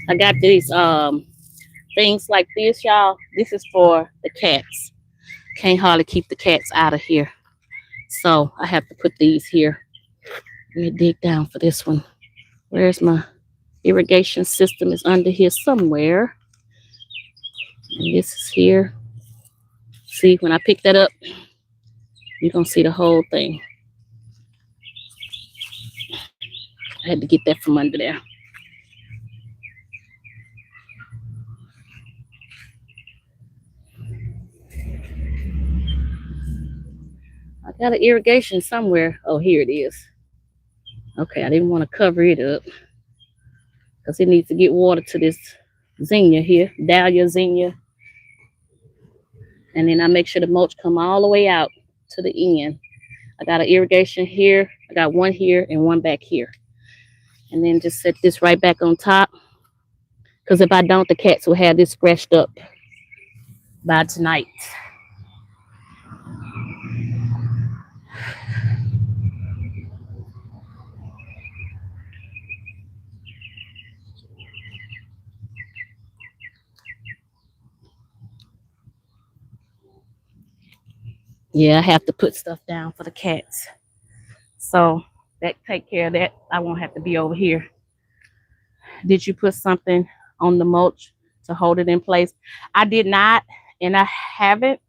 I got these things like this, y'all. This is for the cats. Can't hardly keep the cats out of here. So I have to put these here. Let me dig down for this one. Where's my irrigation system? Is under here somewhere. And this is here. See, when I pick that up, you're gonna see the whole thing. I had to get that from under there. I got an irrigation somewhere. Oh, here it is. Okay, I didn't want to cover it up because it needs to get water to this zinnia here, dahlia zinnia. And then I make sure the mulch come all the way out to the end. I got an irrigation here. I got one here and one back here. And then just set this right back on top. Because if I don't, the cats will have this scratched up by tonight. Yeah, I have to put stuff down for the cats. So that take care of that. I won't have to be over here. Did you put something on the mulch to hold it in place? I did not, and I haven't.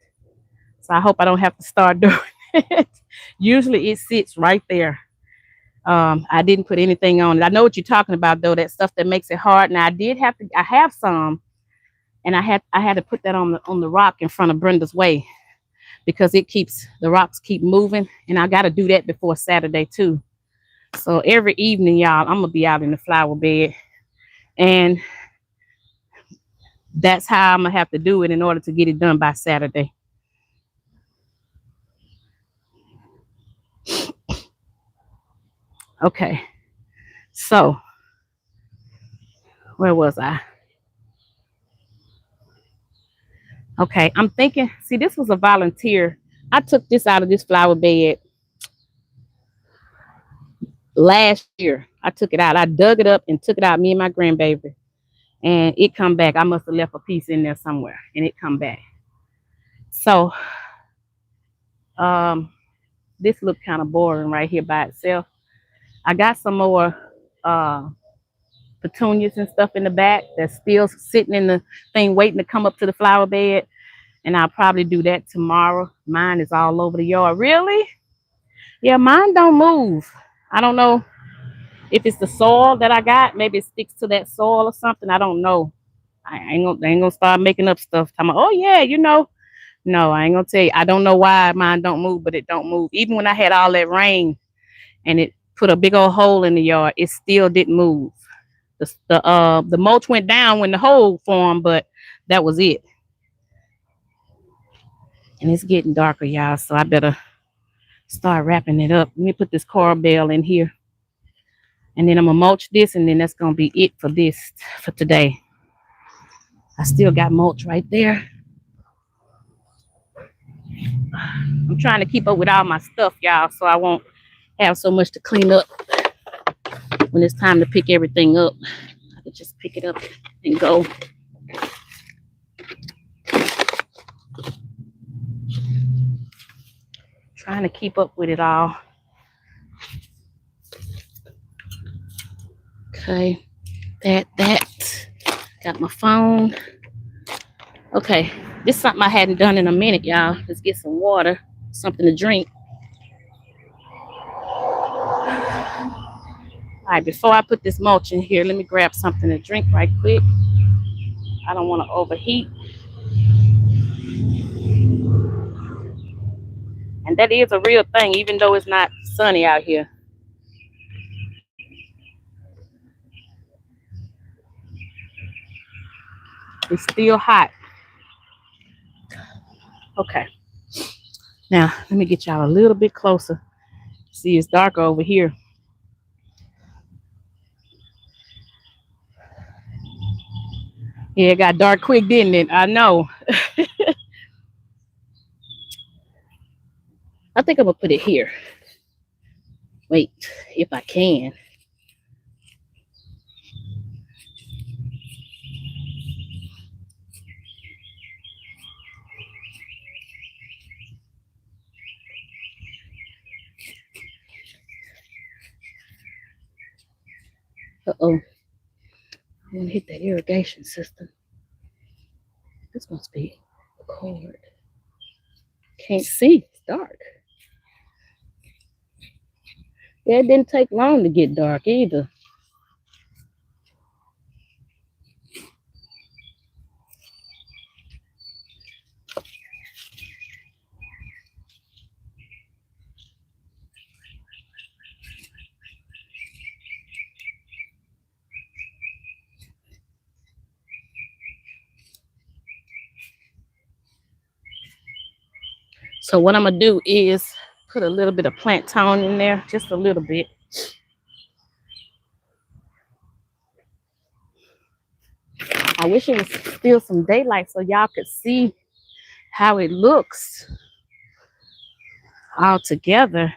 So I hope I don't have to start doing it. Usually it sits right there. I didn't put anything on it. I know what you're talking about though, that stuff that makes it hard. Now I have some, and I had to put that on the rock in front of Brenda's way because the rocks keep moving, and I got to do that before Saturday too. So every evening, y'all, I'm gonna be out in the flower bed, and that's how I'm gonna have to do it in order to get it done by Saturday. Okay, so where was I? Okay, I'm thinking, see, this was a volunteer. I took this out of this flower bed last year. I took it out. I dug it up and took it out, me and my grandbaby. And it come back. I must have left a piece in there somewhere, and it come back. So, this looked kind of boring right here by itself. I got some more petunias and stuff in the back that's still sitting in the thing waiting to come up to the flower bed. And I'll probably do that tomorrow. Mine is all over the yard. Really? Yeah, mine don't move. I don't know if it's the soil that I got. Maybe it sticks to that soil or something. I don't know. I ain't gonna start making up stuff. Talking about, oh yeah, No, I ain't gonna tell you. I don't know why mine don't move, but it don't move. Even when I had all that rain and it put a big old hole in the yard, it still didn't move. The mulch went down when the hole formed, but that was it. And it's getting darker, y'all, so I better start wrapping it up. Let me put this coral bell in here. And then I'm gonna mulch this, and then that's gonna be it for this for today. I still got mulch right there. I'm trying to keep up with all my stuff, y'all, so I won't have so much to clean up when it's time to pick everything up. I could just pick it up and go. Trying to keep up with it all. Okay, that. Got my phone. Okay, this is something I hadn't done in a minute, y'all. Let's get some water, something to drink. All right, before I put this mulch in here, let me grab something to drink right quick. I don't want to overheat. And that is a real thing, even though it's not sunny out here. It's still hot. Okay. Now, let me get y'all a little bit closer. See, it's darker over here. Yeah, it got dark quick, didn't it? I know. I think I'm gonna put it here. Wait, if I can. Uh-oh. I want to hit that irrigation system. This must be a cord. Can't see. It's dark. Yeah, it didn't take long to get dark either. So what I'm gonna do is put a little bit of plant tone in there, just a little bit. I wish it was still some daylight so y'all could see how it looks all together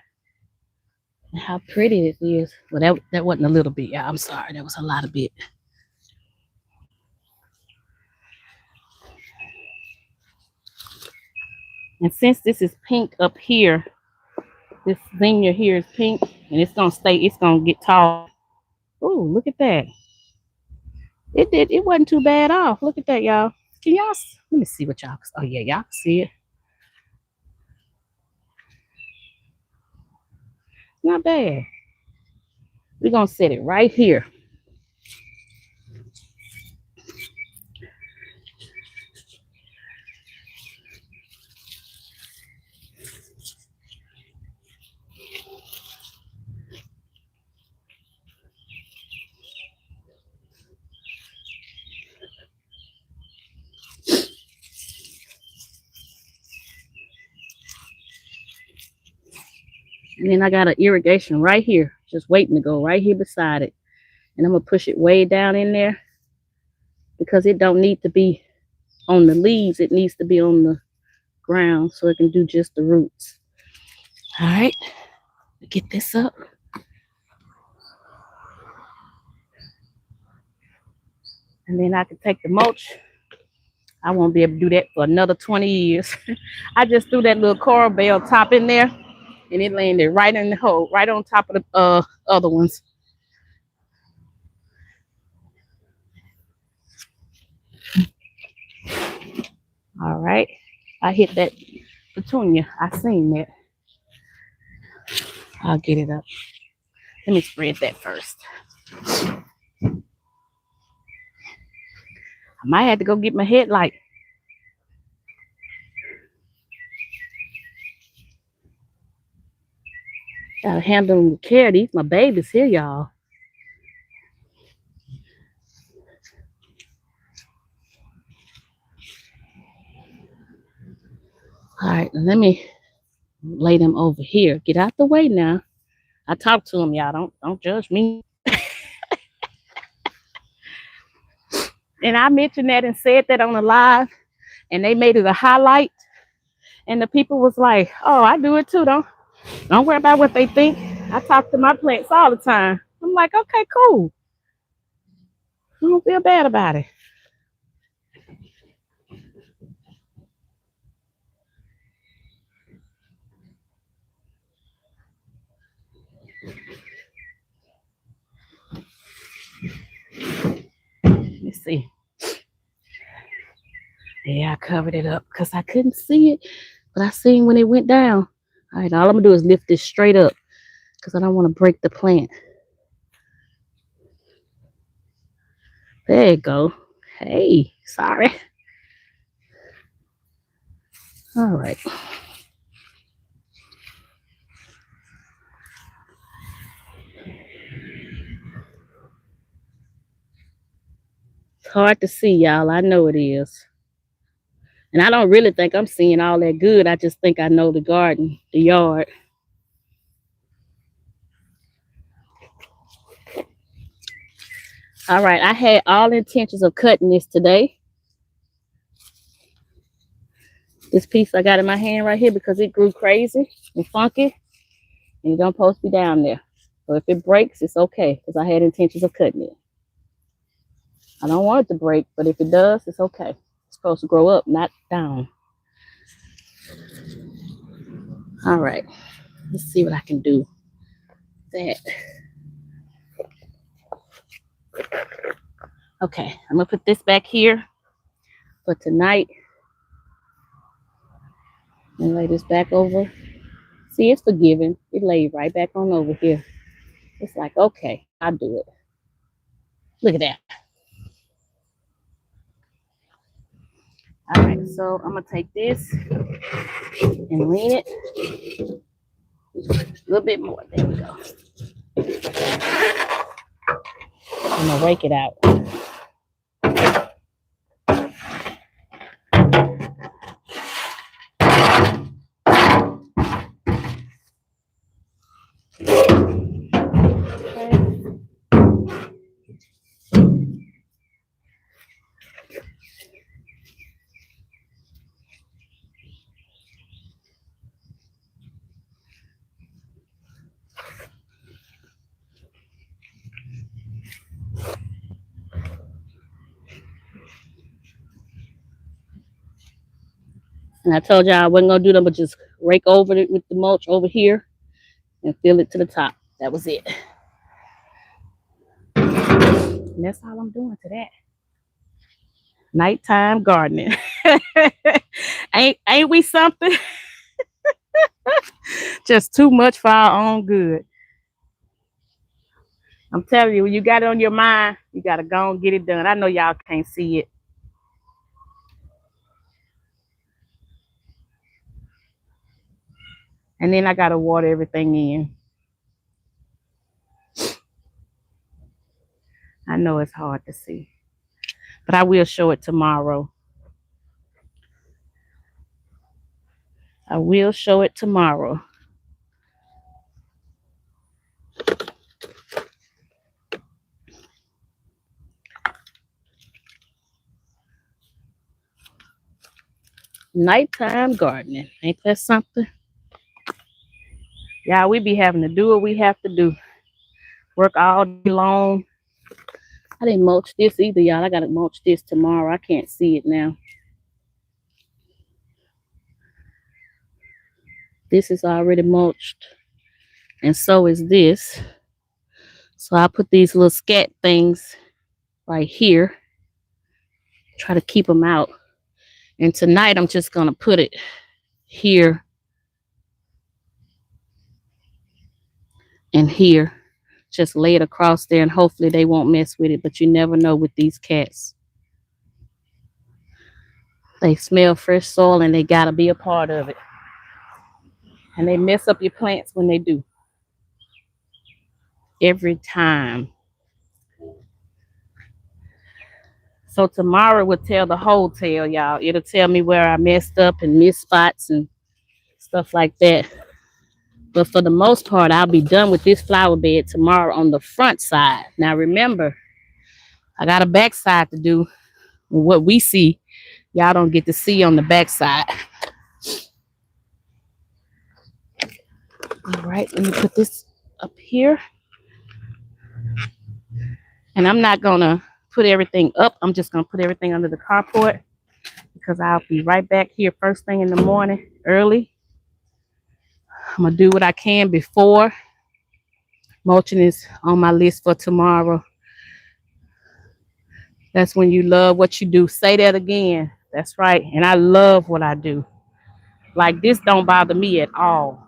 and how pretty it is. Well, that wasn't a little bit, y'all. I'm sorry, that was a lot of bit. And since this is pink up here, this zinnia here is pink, and it's gonna get tall. Oh, look at that. It wasn't too bad off. Look at that, y'all. Can y'all, let me see what y'all, oh yeah, y'all can see it. Not bad. We're gonna set it right here. And then I got an irrigation right here, just waiting to go right here beside it. And I'm gonna push it way down in there because it don't need to be on the leaves. It needs to be on the ground so it can do just the roots. All right, get this up. And then I can take the mulch. I won't be able to do that for another 20 years. I just threw that little coral bell top in there and it landed right in the hole, right on top of the other ones. All right, I hit that petunia. I seen that. I'll get it up. Let me spread that first. I might have to go get my headlight. Gotta handle them with care. These my babies here, y'all. All right, let me lay them over here. Get out the way now. I talk to them, y'all. Don't judge me. And I mentioned that and said that on the live, and they made it a highlight. And the people was like, "Oh, I do it too. Don't worry about what they think. I talk to my plants all the time." I'm like, "Okay, cool. I don't feel bad about it." Let's see. Yeah, I covered it up because I couldn't see it, but I seen when it went down. All right, all I'm gonna do is lift this straight up because I don't want to break the plant. There you go. Hey, sorry. All right. It's hard to see, y'all. I know it is. And I don't really think I'm seeing all that good. I just think I know the garden, the yard. All right, I had all intentions of cutting this today. This piece I got in my hand right here because it grew crazy and funky, and it don't supposed to be down there. So if it breaks, it's okay because I had intentions of cutting it. I don't want it to break, but if it does, it's okay. It's supposed to grow up, not down. All right, let's see what I can do. That. Okay, I'm gonna put this back here for tonight and lay this back over. See, it's forgiving. It laid right back on over here. It's like, okay, I'll do it. Look at that. All right, so I'm gonna take this and lean it a little bit more. There we go. I'm gonna rake it out. And I told y'all I wasn't gonna do that, but just rake over it with the mulch over here and fill it to the top. That was it. And that's all I'm doing to that. Nighttime gardening. ain't we something? Just too much for our own good. I'm telling you, when you got it on your mind, you gotta go and get it done. I know y'all can't see it. And then I gotta water everything in. I know it's hard to see, but I will show it tomorrow. I will show it tomorrow. Nighttime gardening. Ain't that something? Yeah, we be having to do what we have to do. Work all day long. I didn't mulch this either, y'all. I gotta mulch this tomorrow. I can't see it now. This is already mulched. And so is this. So I put these little scat things right here. Try to keep them out. And tonight I'm just gonna put it here and here. Just lay it across there and hopefully they won't mess with it. But you never know with these cats. They smell fresh soil and they gotta be a part of it. And they mess up your plants when they do. Every time. So tomorrow will tell the whole tale, y'all. It'll tell me where I messed up and missed spots and stuff like that. But for the most part, I'll be done with this flower bed tomorrow on the front side. Now remember, I got a back side to do. What we see, y'all don't get to see on the back side. All right, let me put this up here. And I'm not gonna put everything up. I'm just gonna put everything under the carport because I'll be right back here first thing in the morning, early. I'm gonna do what I can before. Mulching is on my list for tomorrow. That's when you love what you do. Say that again. That's right. And I love what I do. Like this don't bother me at all.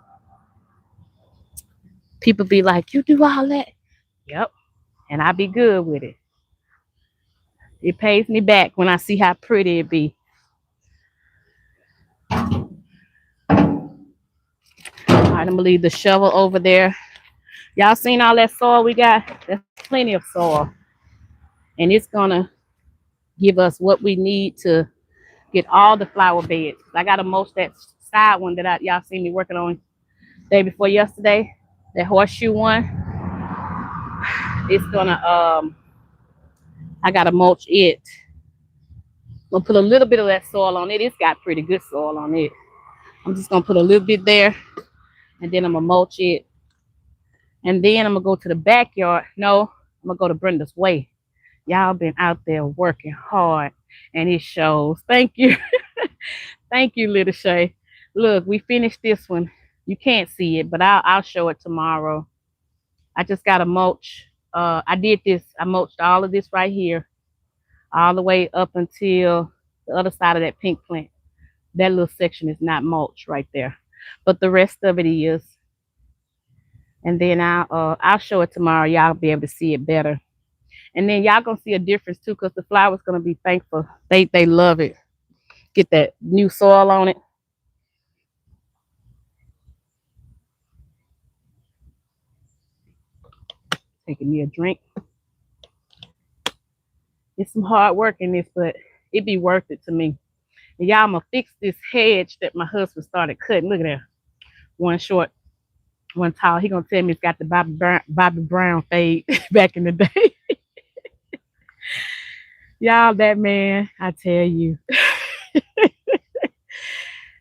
People be like, you do all that? Yep. And I be good with it. It pays me back when I see how pretty it be. All right, I'm gonna leave the shovel over there. Y'all seen all that soil we got? That's plenty of soil. And it's gonna give us what we need to get all the flower beds. I gotta mulch that side one that y'all seen me working on day before yesterday. That horseshoe one. It's gonna I gotta mulch it I'm gonna put a little bit of that soil on it. It's got pretty good soil on it. I'm just gonna put a little bit there, and then I'm gonna mulch it. And then I'm gonna go to the backyard. No, I'm gonna go to Brenda's Way. Y'all been out there working hard, and it shows. Thank you. Thank you, little Shay. Look, we finished this one. You can't see it, but I'll show it tomorrow. I just got to mulch. I did this. I mulched all of this right here, all the way up until the other side of that pink plant. That little section is not mulch right there, but the rest of it is. And then I'll show it tomorrow. Y'all be able to see it better. And then y'all gonna see a difference too, because the flowers gonna be thankful. They love it. Get that new soil on it. Taking me a drink. It's some hard work in this, but it be worth it to me. And y'all, I'm gonna fix this hedge that my husband started cutting. Look at that. One short, one tall. He gonna tell me it's got the Bobby Brown fade back in the day. Y'all, that man, I tell you.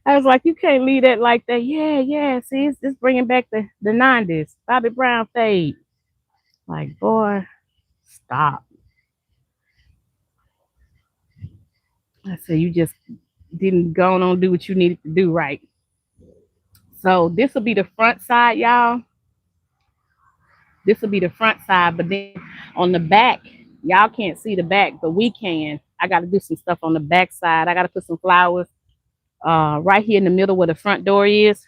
I was like, you can't leave that like that. Yeah. See, it's bringing back the 90s. Bobby Brown fade. Like, boy, stop. I said, you just didn't go on do what you needed to do right. So this will be the front side, y'all. This will be the front side, but then on the back, y'all can't see the back, but we can. I got to do some stuff on the back side. I got to put some flowers right here in the middle where the front door is.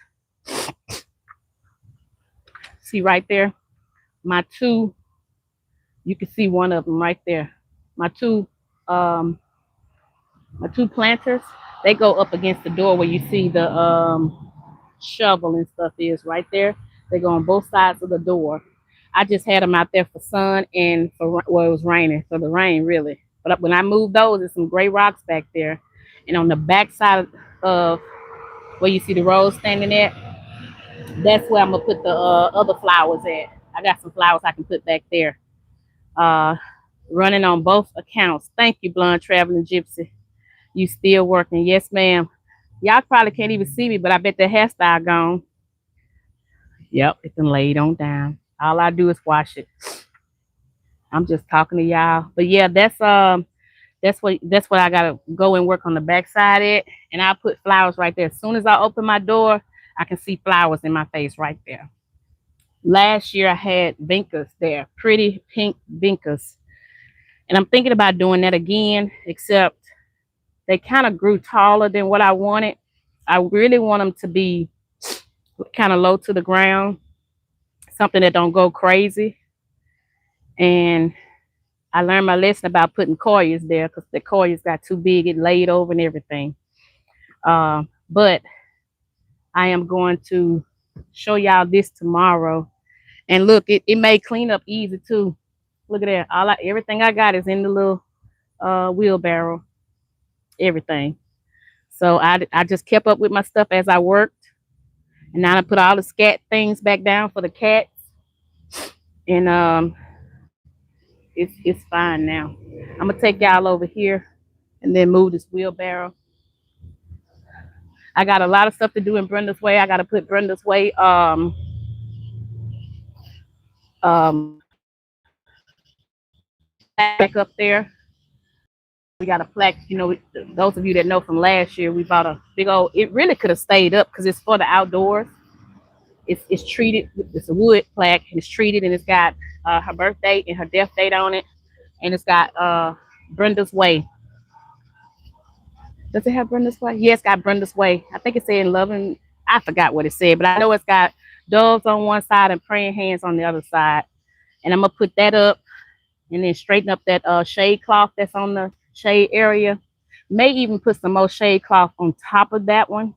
See right there? My two, you can see one of them right there. My two planters, they go up against the door where you see the shovel and stuff is right there. They go on both sides of the door. I just had them out there for sun and for, well, it was raining, for the rain really. But when I moved those, there's some gray rocks back there. And on the back side of where you see the rose standing at, that's where I'm gonna put the other flowers at. I got some flowers I can put back there. Running on both accounts. Thank you, Blonde Traveling Gypsy. You still working? Yes, ma'am. Y'all probably can't even see me, but I bet the hairstyle gone. Yep, it's been laid on down. All I do is wash it. I'm just talking to y'all. But yeah, that's what I gotta go and work on the backside at. And I'll put flowers right there. As soon as I open my door, I can see flowers in my face right there. Last year I had vincas there, pretty pink vincas. And I'm thinking about doing that again, except they kind of grew taller than what I wanted. I really want them to be kind of low to the ground, something that don't go crazy. And I learned my lesson about putting coyas there because the coyas got too big, it laid over and everything. But I am going to show y'all this tomorrow. And look, it may clean up easy too. Look at that. Everything I got is in the little wheelbarrow. Everything. So I just kept up with my stuff as I worked. And now I put all the scat things back down for the cats. And it's fine now. I'm gonna take y'all over here and then move this wheelbarrow. I got a lot of stuff to do in Brenda's Way. I gotta put Brenda's Way back up there. We got a plaque, you know, those of you that know from last year, we bought a big old, it really could have stayed up because it's for the outdoors. It's treated, it's a wood plaque, and it's treated, and it's got her birthday and her death date on it. And it's got Brenda's Way. Does it have Brenda's Way? Yeah, it's got Brenda's Way. I think it said loving, I forgot what it said, but I know it's got doves on one side and praying hands on the other side. And I'm gonna put that up and then straighten up that shade cloth that's on the shade area. May even put some more shade cloth on top of that one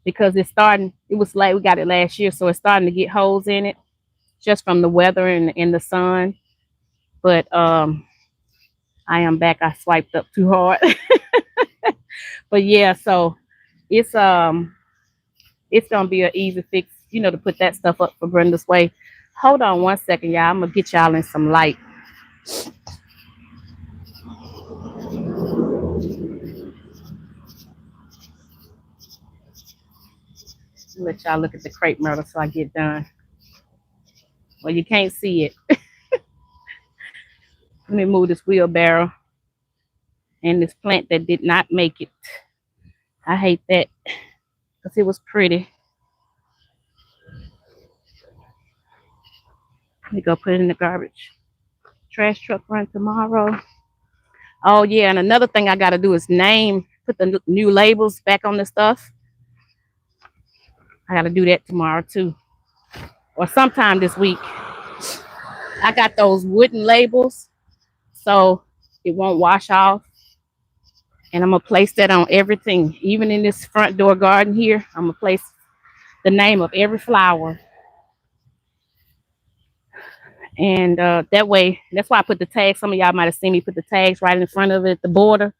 because it's starting, it was late, we got it last year, so it's starting to get holes in it just from the weather and the sun. But I am back. I swiped up too hard. But yeah, so it's gonna be an easy fix, you know, to put that stuff up for Brenda's Way. Hold on one second, y'all. I'm gonna get y'all in some light. Let y'all look at the crepe myrtle so I get done. Well, you can't see it. Let me move this wheelbarrow and this plant that did not make it. I hate that because it was pretty. Let me go put it in the garbage. Trash truck run tomorrow. Oh yeah, and another thing I gotta do is put the new labels back on the stuff. I gotta do that tomorrow too, or sometime this week. I got those wooden labels, so it won't wash off. And I'm gonna place that on everything, even in this front door garden here. I'm gonna place the name of every flower, and that way, that's why I put the tags. Some of y'all might have seen me put the tags right in front of it, the border.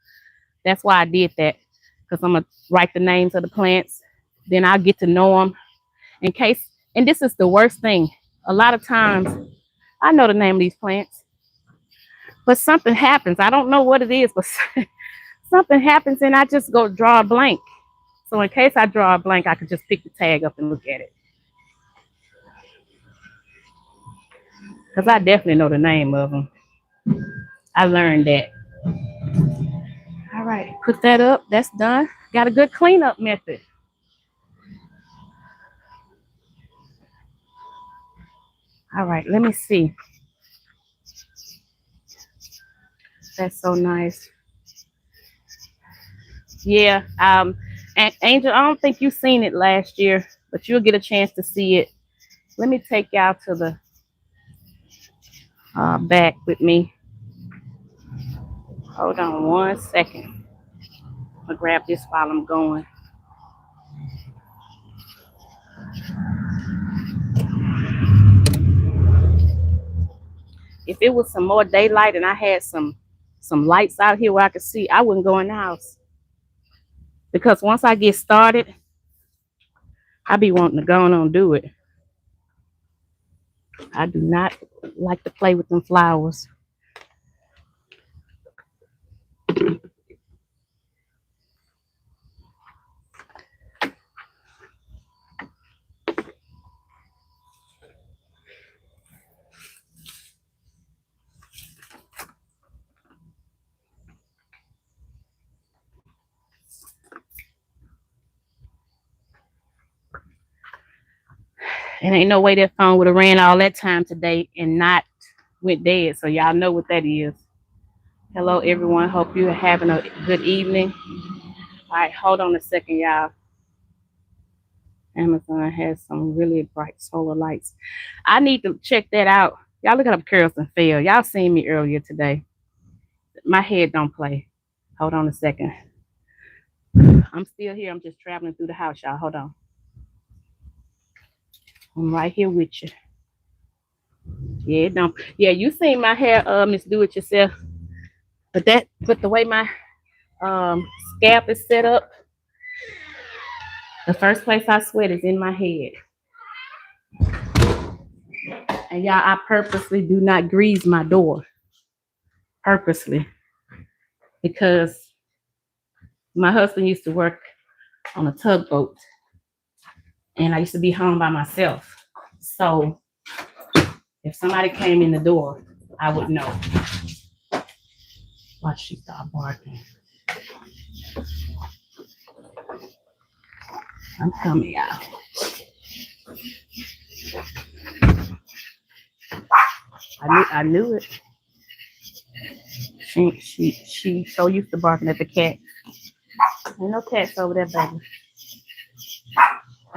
That's why I did that, because I'm gonna write the names of the plants. Then I'll get to know them in case. And this is the worst thing. A lot of times, I know the name of these plants, but something happens. I don't know what it is, but something happens, and I just go draw a blank. So in case I draw a blank, I could just pick the tag up and look at it. Because I definitely know the name of them. I learned that. All right, put that up. That's done. Got a good cleanup method. All right, let me see. That's so nice. Yeah, and Angel, I don't think you've seen it last year, but you'll get a chance to see it. Let me take y'all to the back with me. Hold on 1 second. I'll grab this while I'm going. If it was some more daylight and I had some lights out here where I could see, I wouldn't go in the house. Because once I get started, I be wanting to go on and do it. I do not like to play with them flowers. And ain't no way that phone would have ran all that time today and not went dead. So y'all know what that is. Hello, everyone. Hope you're having a good evening. All right, hold on a second, y'all. Amazon has some really bright solar lights. I need to check that out. Y'all look up Curls and Fail. Y'all seen me earlier today. My head don't play. Hold on a second. I'm still here. I'm just traveling through the house, y'all. Hold on. I'm right here with you. Yeah, it don't. Yeah, you seen my hair, Miss Do It Yourself. But the way my scalp is set up, the first place I sweat is in my head. And y'all, I purposely do not grease my door. Purposely. Because my husband used to work on a tugboat. And I used to be home by myself. So if somebody came in the door, I would know. Watch she start barking. I'm coming out. I knew it. She so used to barking at the cat. Ain't no cats over there, baby.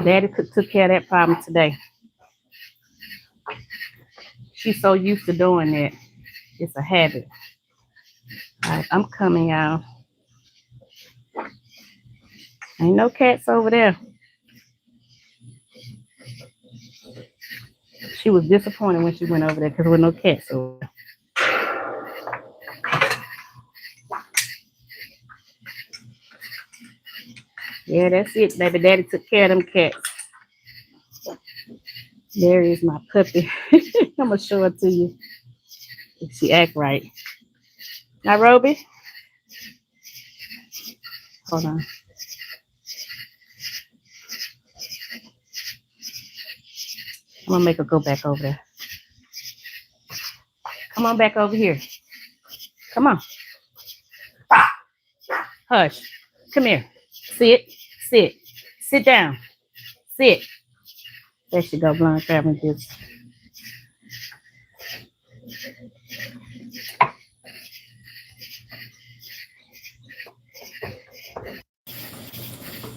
Daddy took care of that problem today. She's so used to doing that. It's a habit. All right, I'm coming out. Ain't no cats over there. She was disappointed when she went over there because there were no cats over there. Yeah, that's it, baby. Daddy took care of them cats. There is my puppy. I'm going to show it to you. If she act right. Nairobi? Hold on. I'm gonna make her go back over there. Come on back over here. Come on. Hush. Come here. Sit. Sit. Sit down. Sit. There she go, blonde traveling this.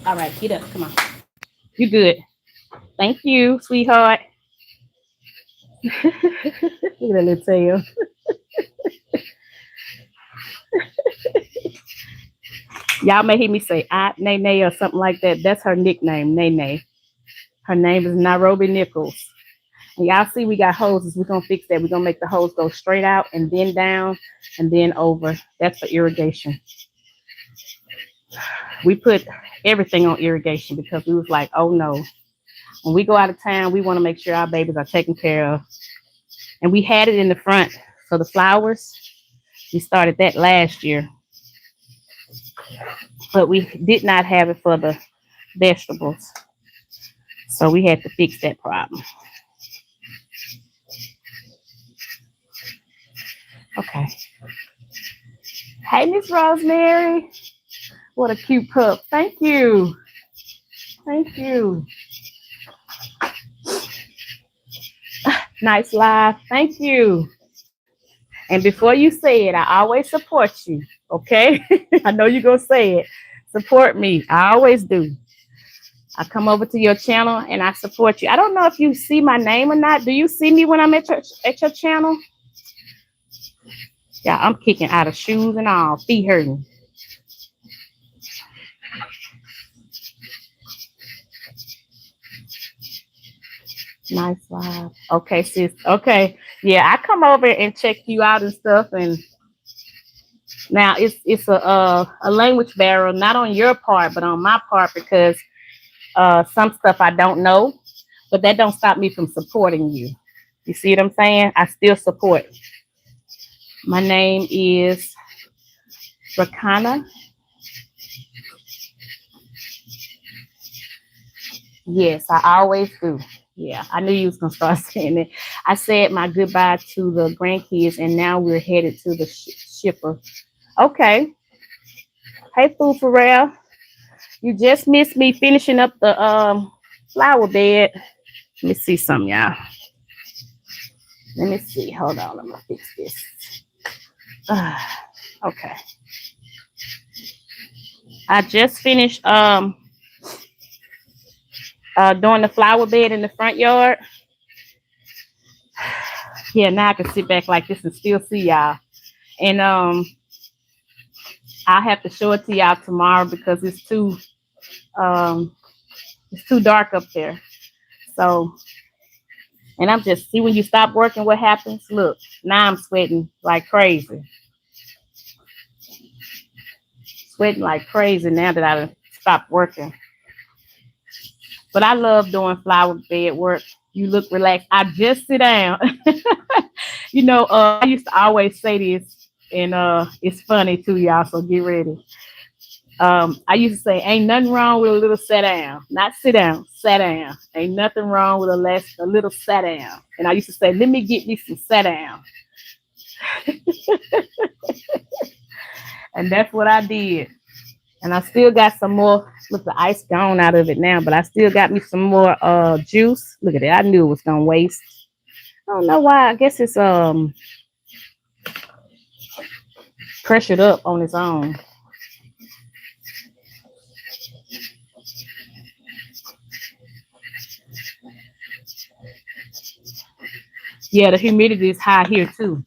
All right, get up. Come on. You good. Thank you, sweetheart. Look at that little tail. Y'all may hear me say Nene or something like that. That's her nickname, Nene. Her name is Nairobi Nichols. And y'all see we got hoses. We're going to fix that. We're going to make the hose go straight out and then down and then over. That's for irrigation. We put everything on irrigation because we was like, oh no. When we go out of town, we want to make sure our babies are taken care of. And we had it in the front for the flowers. We started that last year. But we did not have it for the vegetables. So we had to fix that problem. Okay. Hey, Miss Rosemary. What a cute pup. Thank you. Thank you. Nice live. Thank you. And before you say it, I always support you. Okay? I know you're going to say it. Support me. I always do. I come over to your channel and I support you. I don't know if you see my name or not. Do you see me when I'm at your channel? Yeah, I'm kicking out of shoes and all. Feet hurting. Nice live. Okay, sis. Okay. Yeah, I come over and check you out and stuff. And now it's a language barrier, not on your part, but on my part, because some stuff I don't know, but that don't stop me from supporting you. You see what I'm saying? I still support. My name is Rakana. Yes, I always do. Yeah, I knew you was going to start saying it. I said my goodbye to the grandkids, and now we're headed to the shipper. Okay. Hey, Foo Pharrell. You just missed me finishing up the flower bed. Let me see something, y'all. Let me see. Hold on. I'm going to fix this. Okay. I just finished doing the flower bed in the front yard. Yeah, now I can sit back like this and still see y'all. And I'll have to show it to y'all tomorrow because it's too dark up there. So, and I'm just, see when you stop working, what happens? Look, now I'm sweating like crazy. Sweating like crazy now that I stopped working. But I love doing flower bed work. You look relaxed. I just sit down. You know, I used to always say this, and it's funny too, y'all, so get ready. I used to say, ain't nothing wrong with a little sit down. Not sit down, sat down. Ain't nothing wrong with a little sat down. And I used to say, let me get me some sat down. And that's what I did. And I still got some more. Look, the ice gone out of it now, but I still got me some more juice. Look at it. I knew it was gonna waste. I don't know why. I guess it's pressured up on its own. Yeah, the humidity is high here too.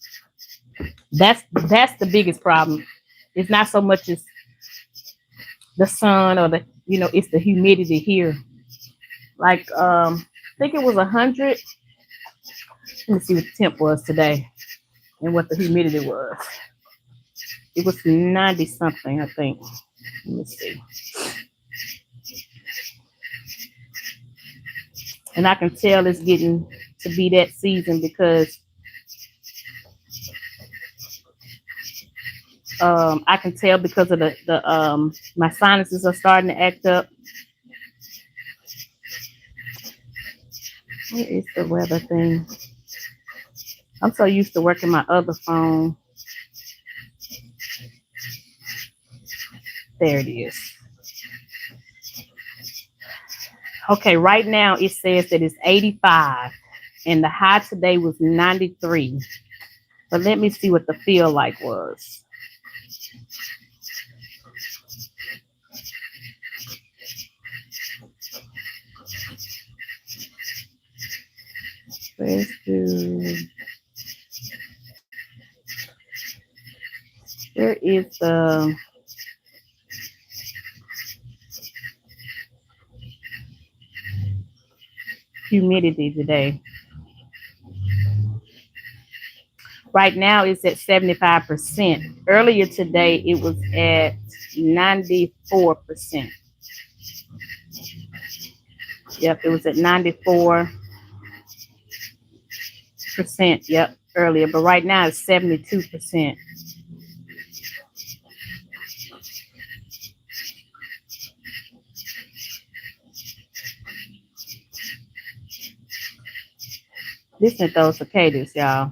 That's the biggest problem. It's not so much as the sun or the, you know, it's the humidity here. Like I think it was 100. Let me see what the temp was today and what the humidity was. It was 90 something, I think. Let me see. And I can tell it's getting to be that season because I can tell because of the my sinuses are starting to act up. Where is the weather thing? I'm so used to working my other phone. There it is. Okay, right now it says that it's 85 and the high today was 93. But let me see what the feel like was. Let's do. Where is the humidity today? Right now it's at 75%. Earlier today it was at 94%. Yep, it was at 94%. Yep, earlier, but right now it's 72%. Listen to those cicadas, y'all.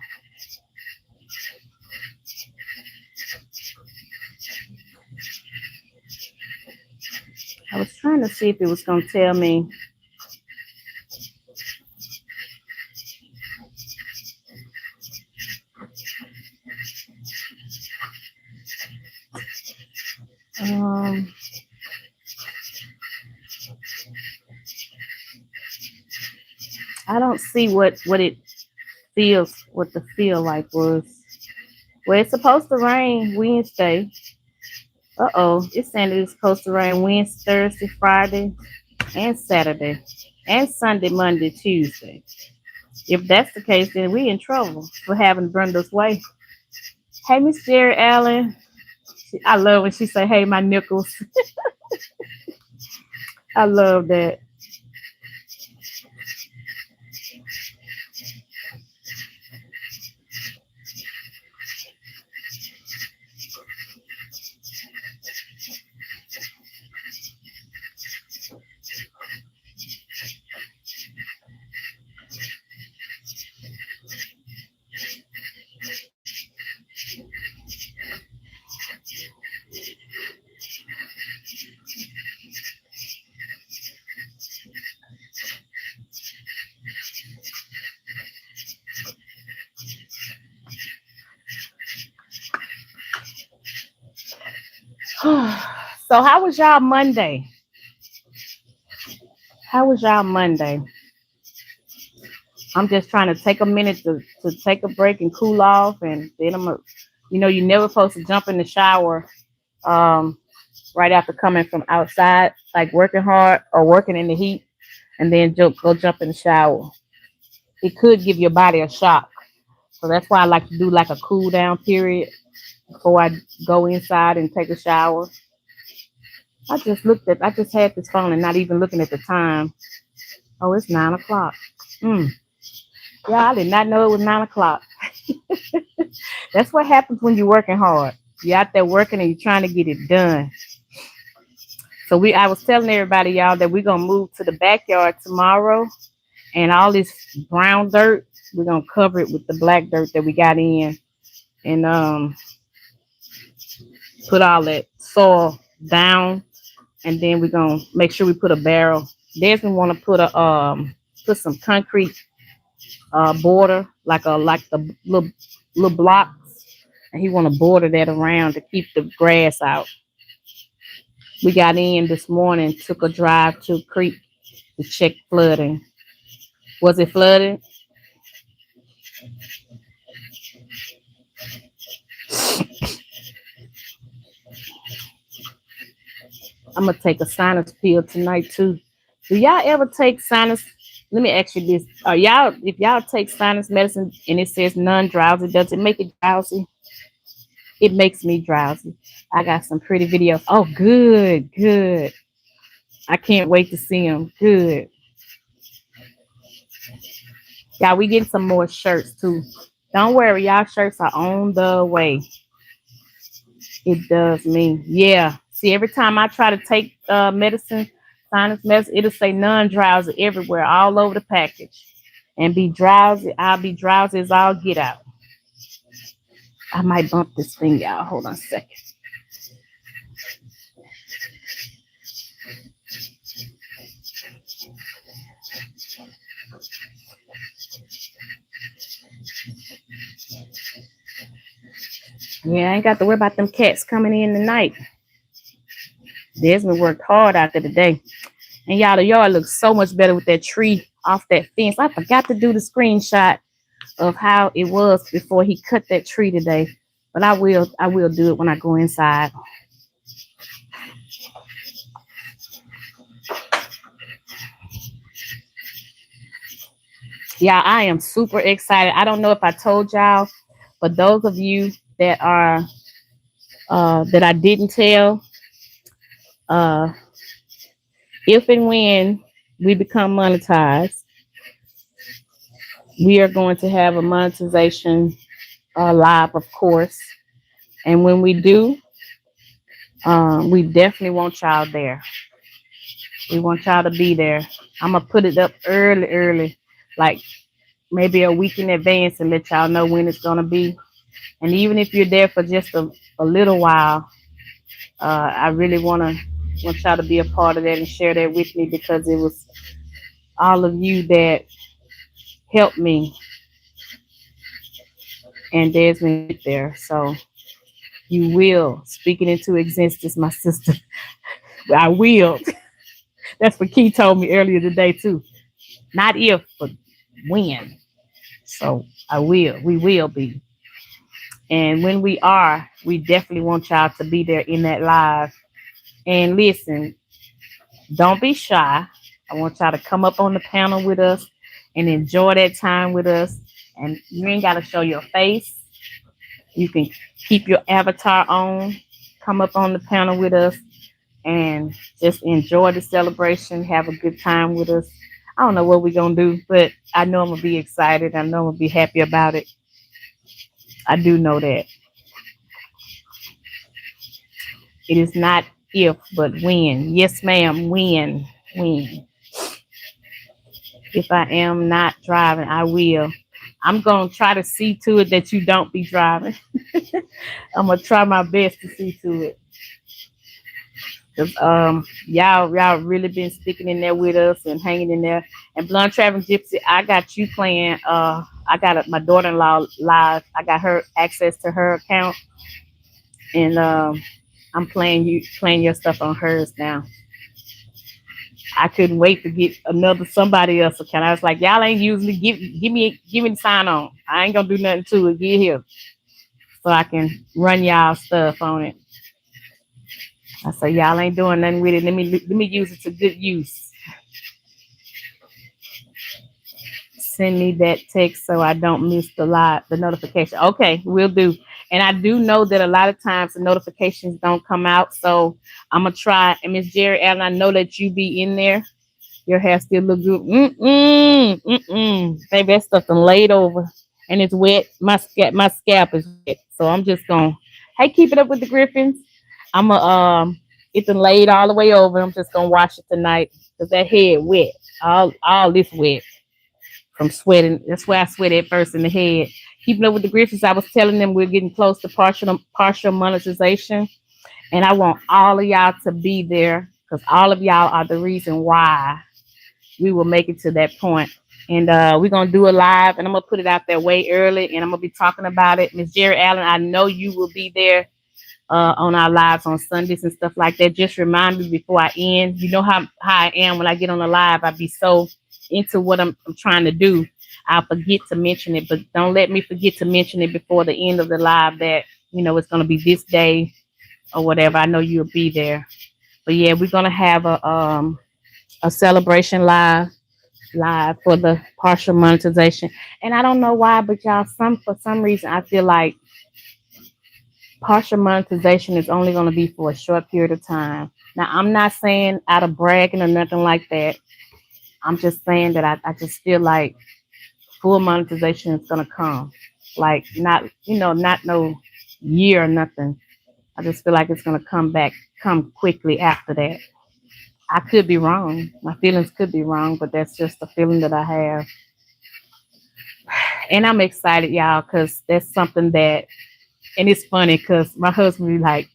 I was trying to see if it was going to tell me. I don't see what it feels, what the feel like was. Well, it's supposed to rain Wednesday. Uh-oh, it's saying it's supposed to rain Wednesday, Thursday, Friday, and Saturday, and Sunday, Monday, Tuesday. If that's the case, then we in trouble for having Brenda's way. Hey, Miss Jerry Allen. I love when she say, hey, my Nichols. I love that. So how was y'all Monday? How was y'all Monday? I'm just trying to take a minute to take a break and cool off, and then you're never supposed to jump in the shower right after coming from outside, like working hard or working in the heat, and then go jump in the shower. It could give your body a shock. So that's why I like to do like a cool down period before I go inside and take a shower. I just had this phone and not even looking at the time. Oh, it's 9 o'clock. Yeah, I did not know it was 9 o'clock. That's what happens when you're working hard. You're out there working and you're trying to get it done. So I was telling everybody, y'all, that we're gonna move to the backyard tomorrow, and all this brown dirt, we're gonna cover it with the black dirt that we got in, and put all that soil down, and then we're gonna make sure we put a barrel. Desmond want to put some concrete border, like the little blocks, and he want to border that around to keep the grass out. We got in this morning, took a drive to a creek to check flooding. Was it flooded? I'm gonna take a sinus pill tonight too. Do y'all ever take sinus? Let me ask you this: if y'all take sinus medicine and it says non-drowsy, does it make it drowsy? It makes me drowsy. I got some pretty videos. Oh, good, good. I can't wait to see them. Good. Y'all, we getting some more shirts too. Don't worry, y'all shirts are on the way. It does me. Yeah. See, every time I try to take medicine, sinus medicine, it'll say non-drowsy everywhere, all over the package. and be drowsy. I'll be drowsy as all get out. I might bump this thing, y'all. Hold on a second. Yeah, I ain't got to worry about them cats coming in tonight. Desmond worked hard out there today. And y'all, the yard looks so much better with that tree off that fence. I forgot to do the screenshot of how it was before he cut that tree today. But I will do it when I go inside. Yeah, I am super excited. I don't know if I told y'all, but those of you that are that I didn't tell, uh, if and when we become monetized, we are going to have a monetization live, of course. And when we do, we definitely want y'all there. We want y'all to be there. I'm gonna put it up early, like maybe a week in advance, and let y'all know when it's gonna be. And even if you're there for just a little while, I really want y'all to be a part of that and share that with me, because it was all of you that helped me, and Desmond there. So you will speak it into existence, my sister. I will. That's what Key told me earlier today too. Not if, but when. So I will. We will be. And when we are, we definitely want y'all to be there in that live. And listen, don't be shy. I want y'all to come up on the panel with us and enjoy that time with us. And you ain't got to show your face. You can keep your avatar on, come up on the panel with us, and just enjoy the celebration. Have a good time with us. I don't know what we're going to do, but I know I'm going to be excited. I know I'm going to be happy about it. I do know that. It is not if, but when. Yes, ma'am, when. When. If I am not driving, I will. I'm going to try to see to it that you don't be driving. I'm going to try my best to see to it. Cause y'all really been sticking in there with us and hanging in there. And Blunt Traveling Gypsy, I got you playing. I got my daughter-in-law live. I got her access to her account, and I'm playing your stuff on hers now. I couldn't wait to get another somebody else account. I was like, y'all ain't usually give me the sign on. I ain't gonna do nothing to it. Get here so I can run y'all stuff on it. I said, y'all ain't doing nothing with it. Let me use it to good use. Send me that text so I don't miss the notification. Okay, will do. And I do know that a lot of times the notifications don't come out. So I'm gonna try. And Miss Jerry Allen, I know that you be in there. Your hair still look good. Baby, that stuff done laid over and it's wet. My scalp is wet. So I'm just gonna, hey, keep it up with the Griffins. I'm gonna it's been laid all the way over. I'm just gonna wash it tonight because that head wet. All this wet from sweating. That's why I sweat at first in the head. Keeping up with the Griffins, I was telling them we're getting close to partial monetization. And I want all of y'all to be there because all of y'all are the reason why we will make it to that point. And we're gonna do a live, and I'm gonna put it out there way early, and I'm gonna be talking about it. Miss Jerry Allen, I know you will be there on our lives on Sundays and stuff like that. Just remind me before I end. You know how I am when I get on the live. I be so into what I'm trying to do. I'll forget to mention it, but don't let me forget to mention it before the end of the live that, it's going to be this day or whatever. I know you'll be there. But yeah, we're going to have a celebration live for the partial monetization. And I don't know why, but y'all, for some reason, I feel like partial monetization is only going to be for a short period of time. Now, I'm not saying out of bragging or nothing like that. I'm just saying that I just feel like full monetization is going to come. Like, not no year or nothing. I just feel like it's going to come quickly after that. I could be wrong. My feelings could be wrong, but that's just the feeling that I have. And I'm excited, y'all, because that's something that, and it's funny because my husband be like,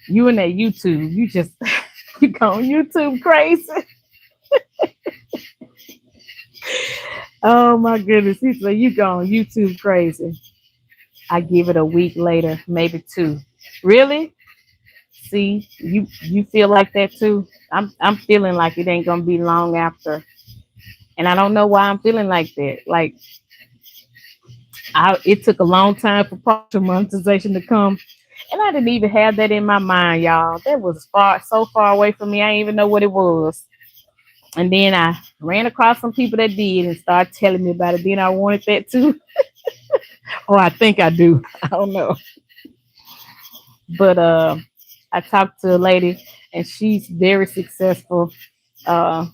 you and that YouTube, you just, you go on YouTube crazy. Oh my goodness. He said, you go on YouTube crazy. I give it a week later, maybe two. Really? See, you feel like that too? I'm feeling like it ain't gonna be long after. And I don't know why I'm feeling like that. Like it took a long time for partial monetization to come. And I didn't even have that in my mind, y'all. That was so far away from me. I didn't even know what it was. And then I ran across some people that did and started telling me about it. Then I wanted that too. Oh, I think I do. I don't know. But I talked to a lady and she's very successful uh,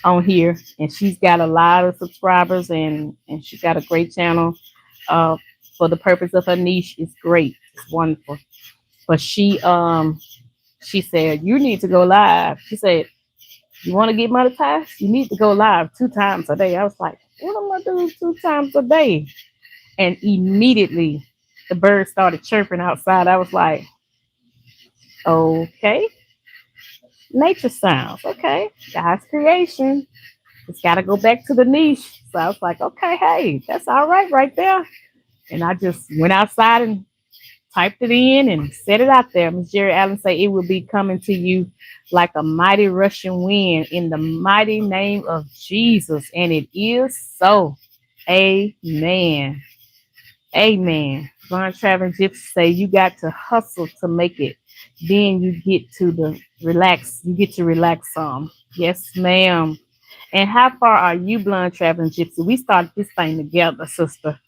on here, and she's got a lot of subscribers, and she's got a great channel. Uh, for the purpose of her niche, it's great. It's wonderful. But she said you need to go live. She said you want to get monetized, you need to go live 2 times a day. I was like, what am I doing 2 times a day? And immediately the birds started chirping outside. I was like, okay, nature sounds. Okay, God's creation. It's got to go back to the niche. So I was like, okay, hey, that's all right there. And I just went outside and typed it in and set it out there. Miss Jerry Allen say it will be coming to you like a mighty rushing wind in the mighty name of Jesus. And it is so. Amen. Amen. Ron Travis Gypsy say you got to hustle to make it. Then you get to the relax. You get to relax some. Yes, ma'am. And how far are you, Blonde Traveling Gypsy? We started this thing together, sister.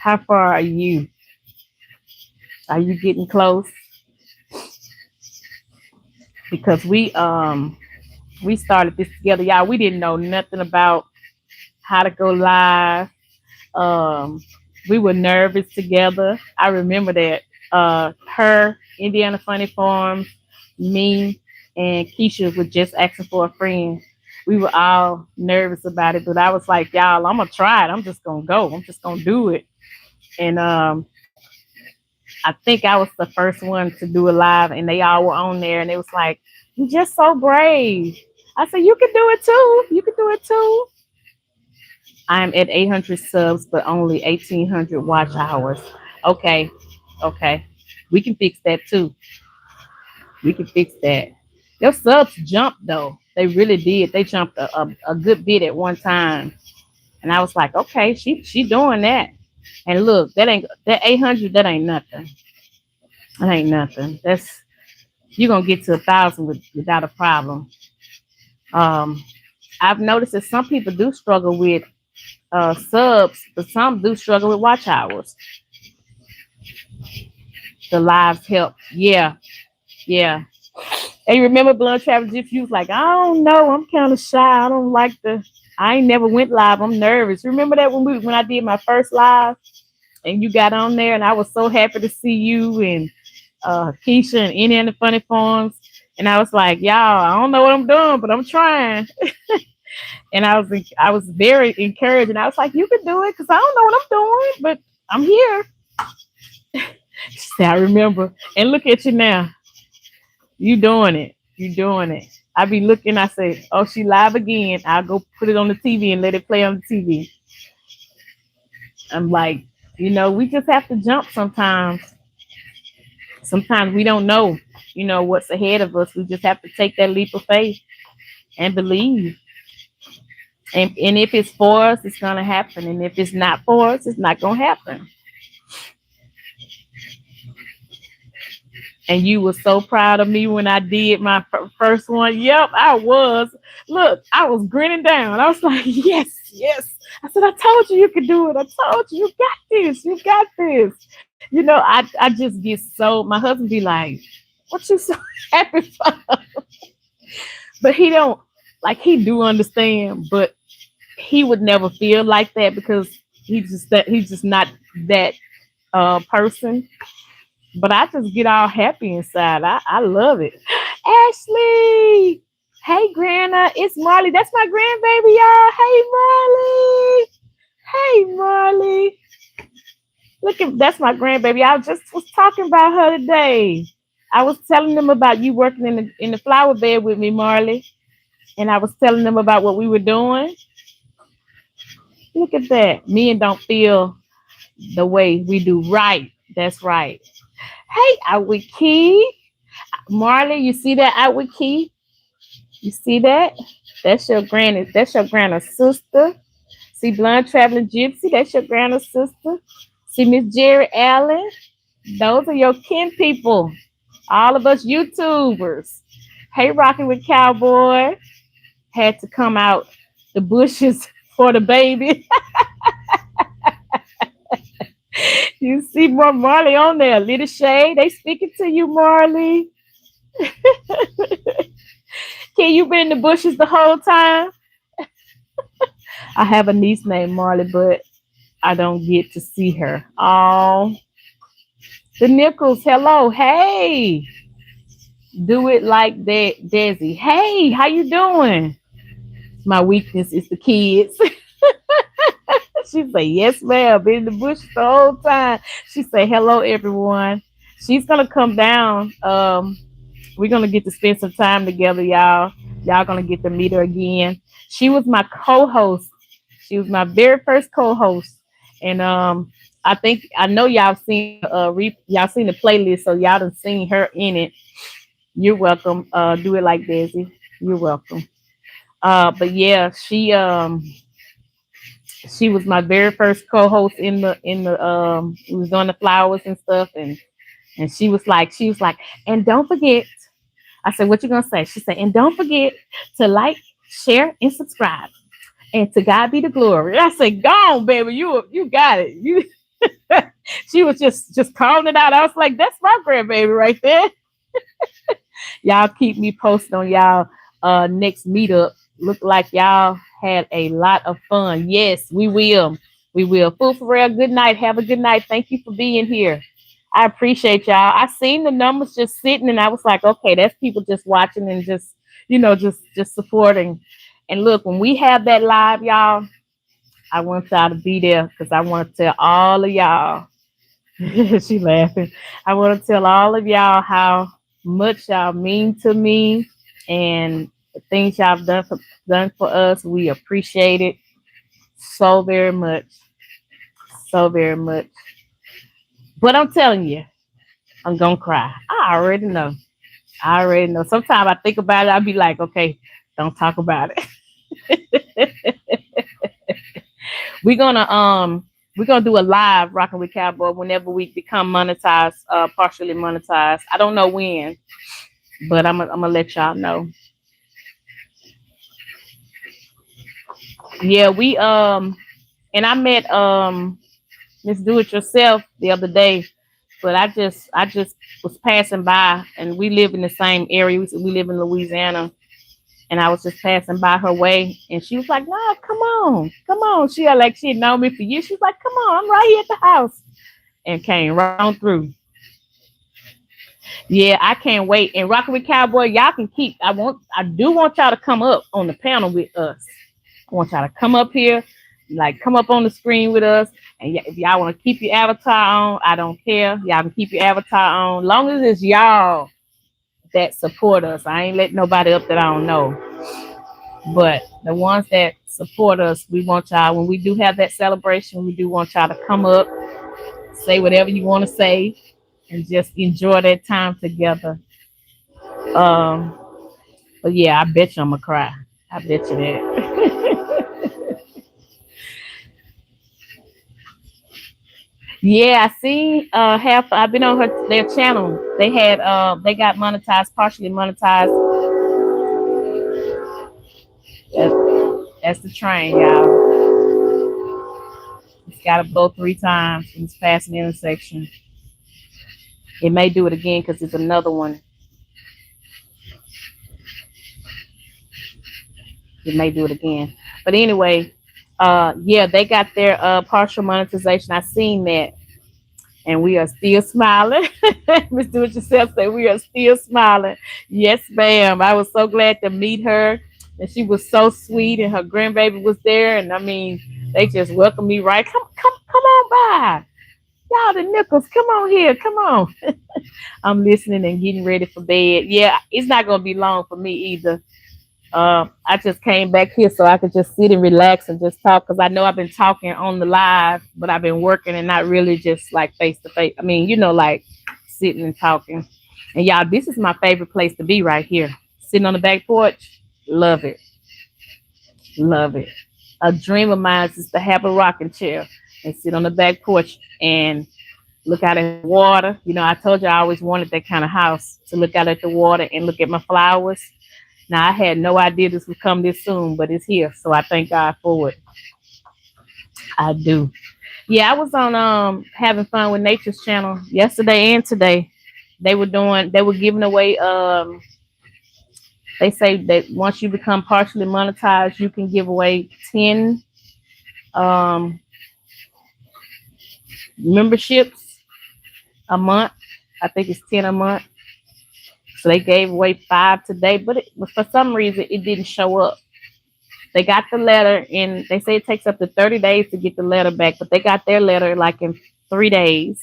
How far are you? Are you getting close? Because we started this together, y'all. We didn't know nothing about how to go live. Um, we were nervous together. I remember that. Her, Indiana Funny Farms, me, and Keisha were just asking for a friend. We were all nervous about it, but I was like, y'all, I'm gonna try it. I'm just gonna go. I'm just gonna do it. And I think I was the first one to do it live, and they all were on there, and it was like, you're just so brave. I said, you can do it too. You can do it too. I'm at 800 subs, but only 1,800 watch hours. Okay, okay. We can fix that too. We can fix that. Your subs jumped though. They really did. They jumped a good bit at one time. And I was like, okay, she doing that. And look, that 800, that ain't nothing. That ain't nothing. That's you're gonna get to 1,000 without a problem. Um, I've noticed that some people do struggle with subs, but some do struggle with watch hours. The lives help. Yeah, yeah. And you remember Blunt Travis if you was like, I don't know, I'm kind of shy. I don't like I ain't never went live. I'm nervous. Remember that when I did my first live and you got on there and I was so happy to see you and Keisha and any of the funny farms. And I was like, y'all, I don't know what I'm doing, but I'm trying. And I was very encouraged. And I was like, you can do it because I don't know what I'm doing, but I'm here. She said, I remember. And look at you now. You doing it. You doing it. I be looking, I say, oh, she live again. I'll go put it on the TV and let it play on the TV. I'm like, we just have to jump sometimes. Sometimes we don't know, what's ahead of us. We just have to take that leap of faith and believe. And if it's for us, it's going to happen. And if it's not for us, it's not going to happen. And you were so proud of me when I did my first one. Yep, I was. Look, I was grinning down. I was like, yes, yes. I said, I told you could do it. I told you, you got this. You got this. I just get my husband be like, what you so happy for? But he don't, he do understand, but he would never feel like that because he's just not that person. But I just get all happy inside. I love it. Ashley. Hey, Grandma. It's Marley. That's my grandbaby, y'all. Hey, Marley. Hey, Look at that's my grandbaby. I just was talking about her today. I was telling them about you working in the flower bed with me, Marley, and I was telling them about what we were doing. Look at that. Men don't feel the way we do. Right. That's right. Hey, out with Key. Marley, you see that out with Key? You see that? That's your granny. That's your grandma's sister. See Blonde Traveling Gypsy. That's your grandma's sister. See Miss Jerry Allen. Those are your kin people. All of us YouTubers. Hey, Rocking with Cowboy. Had to come out the bushes for the baby. You see more Marley on there. Little Shade. They speaking to you, Marley. Can you been in the bushes the whole time? I have a niece named Marley, but I don't get to see her. Oh, the Nichols. Hello. Hey. Do it like that, Desi. Hey, how you doing? My weakness is the kids. She say, yes, ma'am. Been in the bush the whole time. She say, hello, everyone. She's gonna come down. We're gonna get to spend some time together, y'all. Y'all gonna get to meet her again. She was my co-host. She was my very first co-host, and I think I know y'all seen y'all seen the playlist, so y'all done seen her in it. You're welcome. Do it like Daisy. You're welcome. But yeah, she was my very first co-host in the we was doing the flowers and stuff, and she was like, and don't forget. I said, what you gonna say? She said, and don't forget to like, share, and subscribe. And to God be the glory. I said, go on, baby, you got it. You she was just calling it out. I was like, that's my grandbaby right there. Y'all keep me posted on y'all next meetup. Look like y'all had a lot of fun. Yes, we will. We will. Full for real. Good night. Have a good night. Thank you for being here. I appreciate y'all. I seen the numbers just sitting, and I was like, okay, that's people just watching and just, just supporting. And look, when we have that live, y'all, I want y'all to be there because I want to tell all of y'all. She laughing. I want to tell all of y'all how much y'all mean to me and the things y'all done for us. We appreciate it so very much, so very much. But I'm telling you, I'm gonna cry. I already know. I already know. Sometimes I think about it. I'll be like, okay, don't talk about it. we're gonna um we're gonna do a live rocking with Cowboy whenever we become monetized, partially monetized. I don't know when, but I'm gonna let y'all know. Yeah, we and I met Miss Do It Yourself the other day, but I just was passing by, and we live in the same area. We live in Louisiana, and I was just passing by her way, and she was like, "No, come on, come on." She had like she had known me for years. She was like, "Come on, I'm right here at the house," and came right on through. Yeah, I can't wait. And Rockin' with Cowboy, y'all can keep. I do want y'all to come up on the panel with us. I want y'all to come up here, like come up on the screen with us. And if y'all want to keep your avatar on, I don't care. Y'all can keep your avatar on, long as it's y'all that support us. I ain't letting nobody up that I don't know. But the ones that support us, we want y'all. When we do have that celebration, we do want y'all to come up, say whatever you want to say, and just enjoy that time together. Um, but yeah, I bet you I'm gonna cry. I bet you that. Yeah, I see. Half. I've been on their channel. They got monetized, partially monetized. That's the train, y'all. It's got to blow 3 times when it's passing the intersection. It may do it again because it's another one. It may do it again. But anyway, yeah, they got their partial monetization. I seen that. And we are still smiling. Miss Do It Yourself said we are still smiling. Yes, ma'am. I was so glad to meet her. And she was so sweet, and her grandbaby was there. And I mean, they just welcomed me right. Come on by. Y'all, the Nichols, come on here, come on. I'm listening and getting ready for bed. Yeah, it's not gonna be long for me either. I just came back here so I could just sit and relax and just talk because I know I've been talking on the live, but I've been working and not really just like face to face. I mean, like sitting and talking. And y'all, this is my favorite place to be right here. Sitting on the back porch. Love it. Love it. A dream of mine is to have a rocking chair and sit on the back porch and look out at the water. I told you I always wanted that kind of house to look out at the water and look at my flowers. Now I had no idea this would come this soon, but it's here. So I thank God for it. I do. Yeah, I was on having fun with Nature's channel yesterday and today. They were giving away they say that once you become partially monetized, you can give away 10 um memberships a month. I think it's 10 a month. So they gave away 5 today, but for some reason it didn't show up. They got the letter and they say it takes up to 30 days to get the letter back, but they got their letter like in 3 days.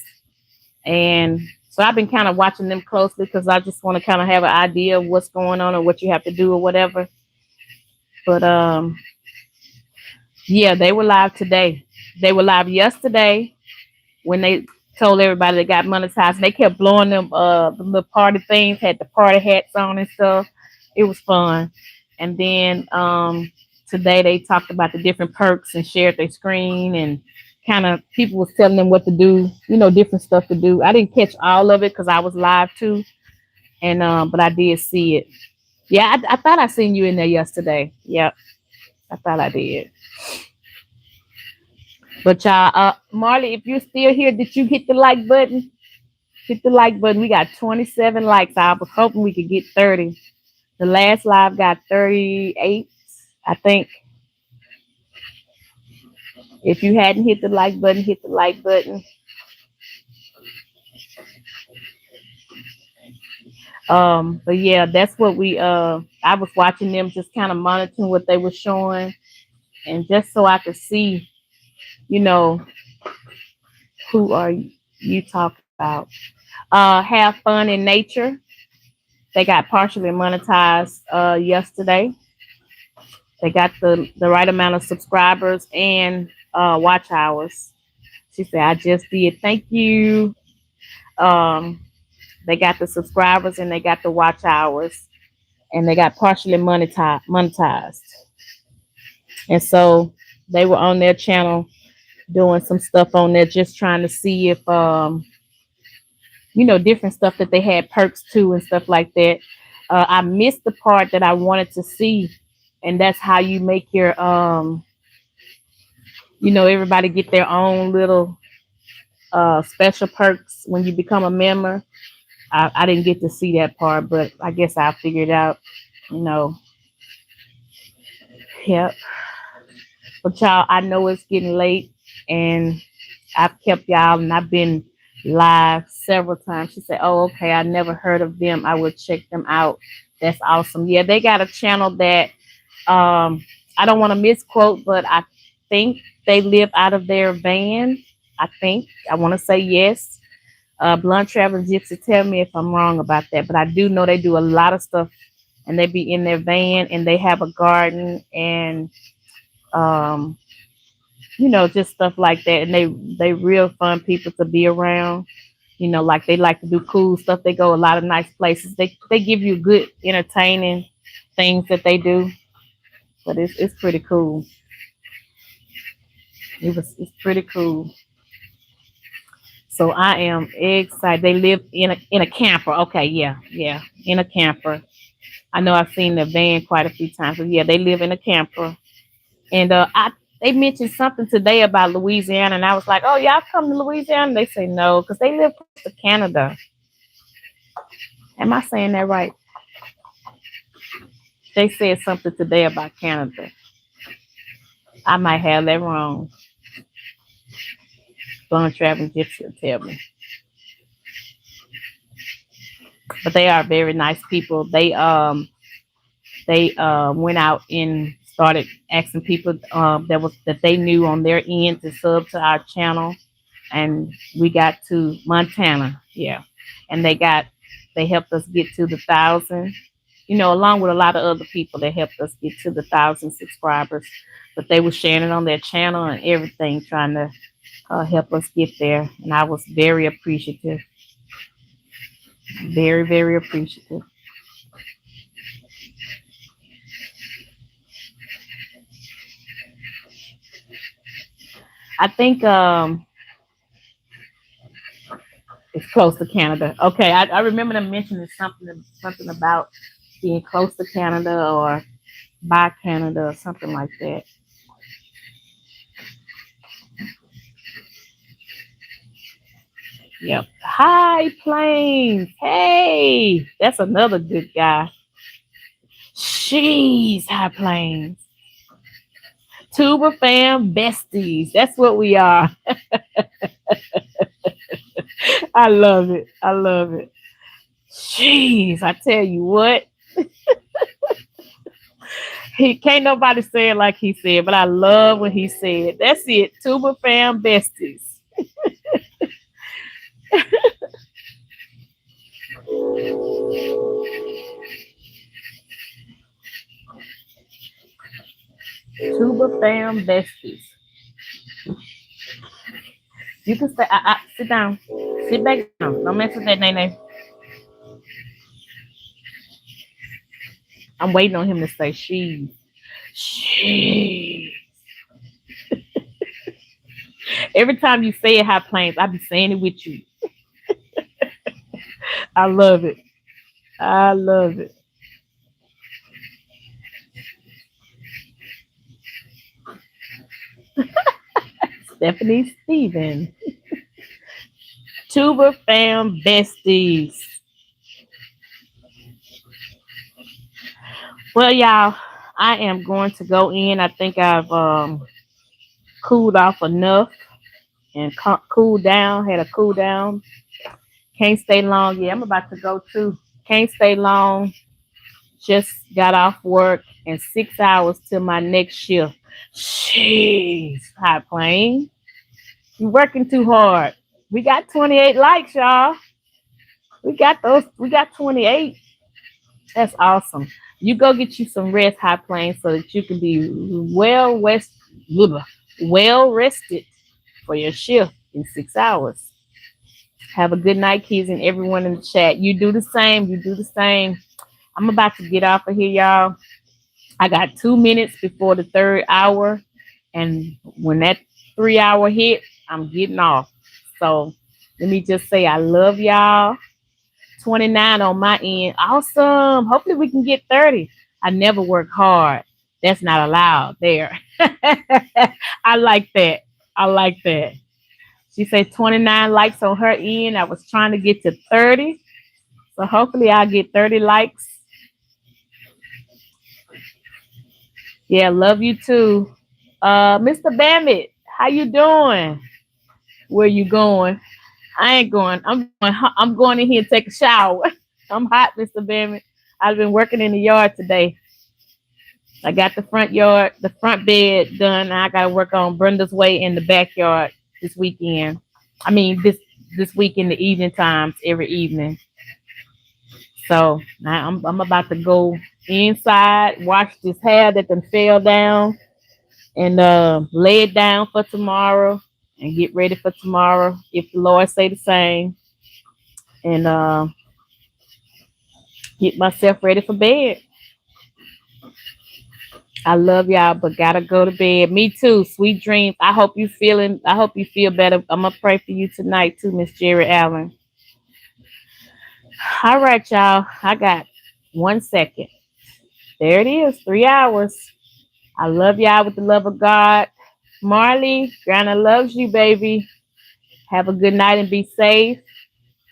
And so I've been kind of watching them closely because I just want to kind of have an idea of what's going on or what you have to do or whatever. But yeah, they were live today. They were live yesterday when they told everybody they got monetized. They kept blowing them the little party things, had the party hats on and stuff. It was fun. And then today they talked about the different perks and shared their screen and kind of people was telling them what to do, different stuff to do. I didn't catch all of it because I was live too. And but I did see it. Yeah, I thought I seen you in there yesterday. Yep, I thought I did. But y'all, Marley, if you're still here, did you hit the like button? Hit the like button. We got 27 likes. I was hoping we could get 30. The last live got 38, I think. If you hadn't hit the like button, hit the like button. But yeah, that's what I was watching them just kind of monitoring what they were showing and just so I could see, you know, who are you talking about? Have fun in nature. They got partially monetized yesterday. They got the right amount of subscribers and watch hours. She said, I just did. Thank you. Um, they got the subscribers and they got the watch hours and they got partially monetized. And so they were on their channel doing some stuff on there, just trying to see if, different stuff that they had perks to and stuff like that. I missed the part that I wanted to see. And that's how you make your, everybody get their own little special perks when you become a member. I didn't get to see that part, but I guess I'll figure it out, you know. Yep. But y'all, I know it's getting late and I've kept y'all and I've been live several times. She said, oh, okay, I never heard of them. I will check them out. That's awesome. Yeah, they got a channel that I don't want to misquote, but I think they live out of their van. I want to say yes. Blunt Travel Gypsy, tell me if I'm wrong about that, but I do know they do a lot of stuff and they be in their van and they have a garden and just stuff like that. And they real fun people to be around. Like they like to do cool stuff. They go a lot of nice places. They give you good entertaining things that they do. But it's pretty cool. It's pretty cool. So I am excited. They live in a camper. Okay, yeah, in a camper. I know I've seen the van quite a few times. But yeah, they live in a camper. And they mentioned something today about Louisiana, and I was like, "Oh, y'all come to Louisiana?" They say no, because they live close to Canada. Am I saying that right? They said something today about Canada. I might have that wrong. Going traveling gypsy will tell me. But they are very nice people. They went out and started asking people that they knew on their end to sub to our channel. and we got to Montana. Yeah, and they helped us get to the 1,000. You know, along with a lot of other people that helped us get to the 1,000 subscribers. But they were sharing it on their channel and everything, trying to help us get there. And I was very appreciative, very, very appreciative. I think it's close to Canada. Okay, I remember them mentioning something about being close to Canada or by Canada or something like that. Yep. High Plains. Hey, that's another good guy. Jeez, High Plains. Tuber fam besties. That's what we are. I love it. I love it. Jeez, I tell you what. He can't nobody say it like he said, but I love what he said. That's it. Tuber fam besties. Tuber fam besties. You can say, sit down. Sit back down. Don't mess with that, Nene. I'm waiting on him to say she. She. Every time you say it, High Plains, I be saying it with you. I love it. I love it. Stephanie Stevens. Tuber fam besties. Well, y'all, I am going to go in. I think I've cooled off enough and cooled down. Had a cool down. Can't stay long. Yeah, I'm about to go too. Can't stay long. Just got off work and 6 hours till my next shift. Jeez, High Plain. You working too hard. We got 28 likes, y'all. We got those. We got 28. That's awesome. You go get you some rest, High Plains, so that you can be well rested for your shift in 6 hours. Have a good night, kids, and everyone in the chat. You do the same. You do the same. I'm about to get off of here, y'all. I got 2 minutes before the third hour. And when that 3 hour hit, I'm getting off. So let me just say I love y'all. 29 on my end. Awesome. Hopefully we can get 30. I never work hard. That's not allowed there. I like that. I like that. She said 29 likes on her end. I was trying to get to 30. So hopefully I'll get 30 likes. Yeah, love you too. Mr. Bammit, how you doing? Where you going? I ain't going. I'm going in here and take a shower. I'm hot, Mr. Bammit. I've been working in the yard today. I got the front bed done. I gotta work on Brenda's Way in the backyard this weekend. I mean this week in the evening times, every evening. So now I'm about to go inside, wash this hair that then fell down, and lay it down for tomorrow and get ready for tomorrow if the Lord say the same. And get myself ready for bed. I love y'all, but gotta go to bed. Me too. Sweet dreams. I hope you feel better. I'm gonna pray for you tonight too, Miss Jerry Allen. All right, y'all. I got 1 second. There it is. 3 hours. I love y'all with the love of God. Marley, Grandma loves you, baby. Have a good night and be safe.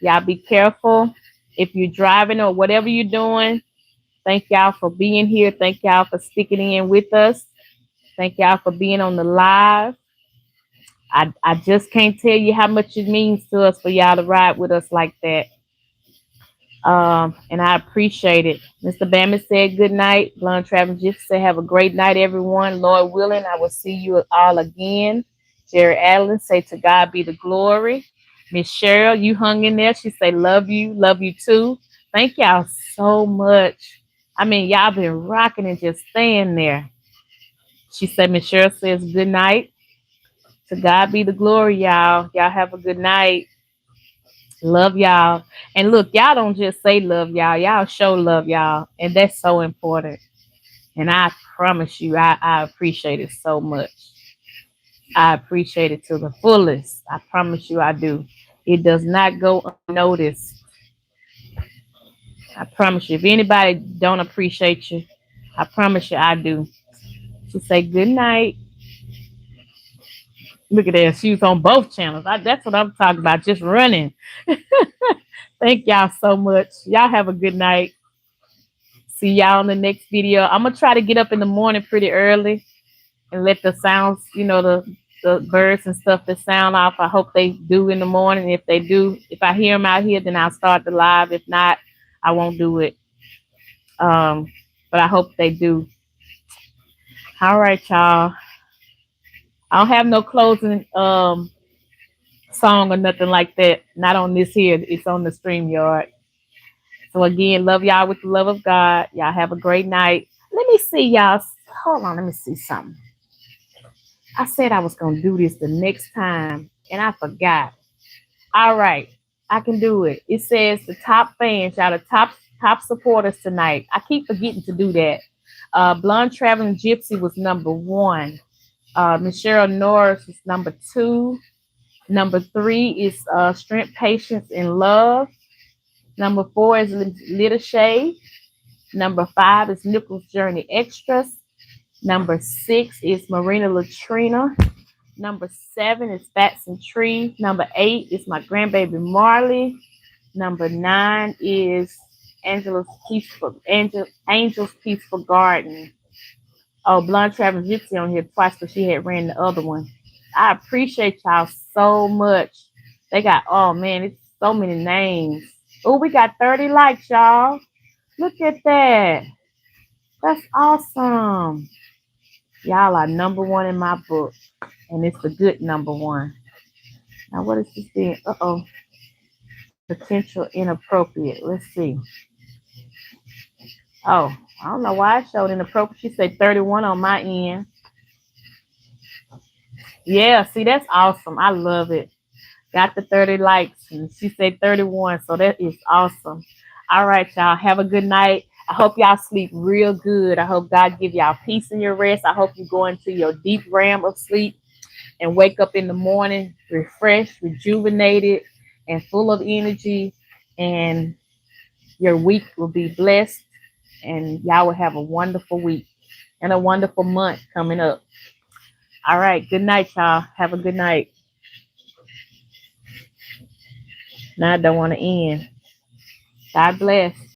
Y'all be careful. If you're driving or whatever you're doing, thank y'all for being here. Thank y'all for sticking in with us. Thank y'all for being on the live. I just can't tell you how much it means to us for y'all to ride with us like that. And I appreciate it. Mr. Bammett said good night. Blonde Traveling Gypsy said have a great night, everyone. Lord willing, I will see you all again Jerry Allen say to God be the glory. Miss Cheryl, you hung in there. She say love you too. Thank y'all so much. I mean, y'all been rocking and just staying there. She said, Miss Cheryl says good night. To God be the glory, y'all. Y'all have a good night. Love y'all. And look, y'all don't just say love y'all. Y'all show love y'all. And that's so important. And I promise you, I appreciate it so much. I appreciate it to the fullest. I promise you I do. It does not go unnoticed. I promise you. If anybody don't appreciate you, I promise you I do. She say good night. Look at that. She was on both channels. That's what I'm talking about. Just running. Thank y'all so much. Y'all have a good night. See y'all in the next video. I'm going to try to get up in the morning pretty early and let the sounds, the birds and stuff that sound off. I hope they do in the morning. If they do, if I hear them out here, then I'll start the live. If not, I won't do it. But I hope they do. All right, y'all. I don't have no closing song or nothing like that. Not on this here. It's on the StreamYard. So again, love y'all with the love of God. Y'all have a great night. Let me see y'all. Hold on. Let me see something. I said I was going to do this the next time, and I forgot. All right. I can do it. It says the top fans, y'all, the top supporters tonight. I keep forgetting to do that. Blonde Traveling Gypsy was number 1. Miss Cheryl Norris is number 2. Number 3 is Strength, Patience, and Love. Number 4 is Little Shay. Number 5 is Nichols Journey Extras. Number 6 is Marina Latrina. Number 7 is Fats and Tree. Number 8 is my grandbaby Marley. Number 9 is Angel's Peaceful Garden. Oh, Blonde Traveling Gypsy on here twice, but she had ran the other one. I appreciate y'all so much. They got, oh man, it's so many names. Oh, we got 30 likes, y'all. Look at that. That's awesome. Y'all are number 1 in my book. And it's the good number 1. Now, what is this thing? Uh-oh. Potential inappropriate. Let's see. Oh, I don't know why I showed inappropriate. She said 31 on my end. Yeah, see, that's awesome. I love it. Got the 30 likes. And she said 31. So that is awesome. All right, y'all. Have a good night. I hope y'all sleep real good. I hope God give y'all peace in your rest. I hope you go into your deep realm of sleep and wake up in the morning refreshed, rejuvenated, and full of energy. And your week will be blessed. And y'all will have a wonderful week and a wonderful month coming up. All right. Good night, y'all. Have a good night. Now I don't want to end. God bless.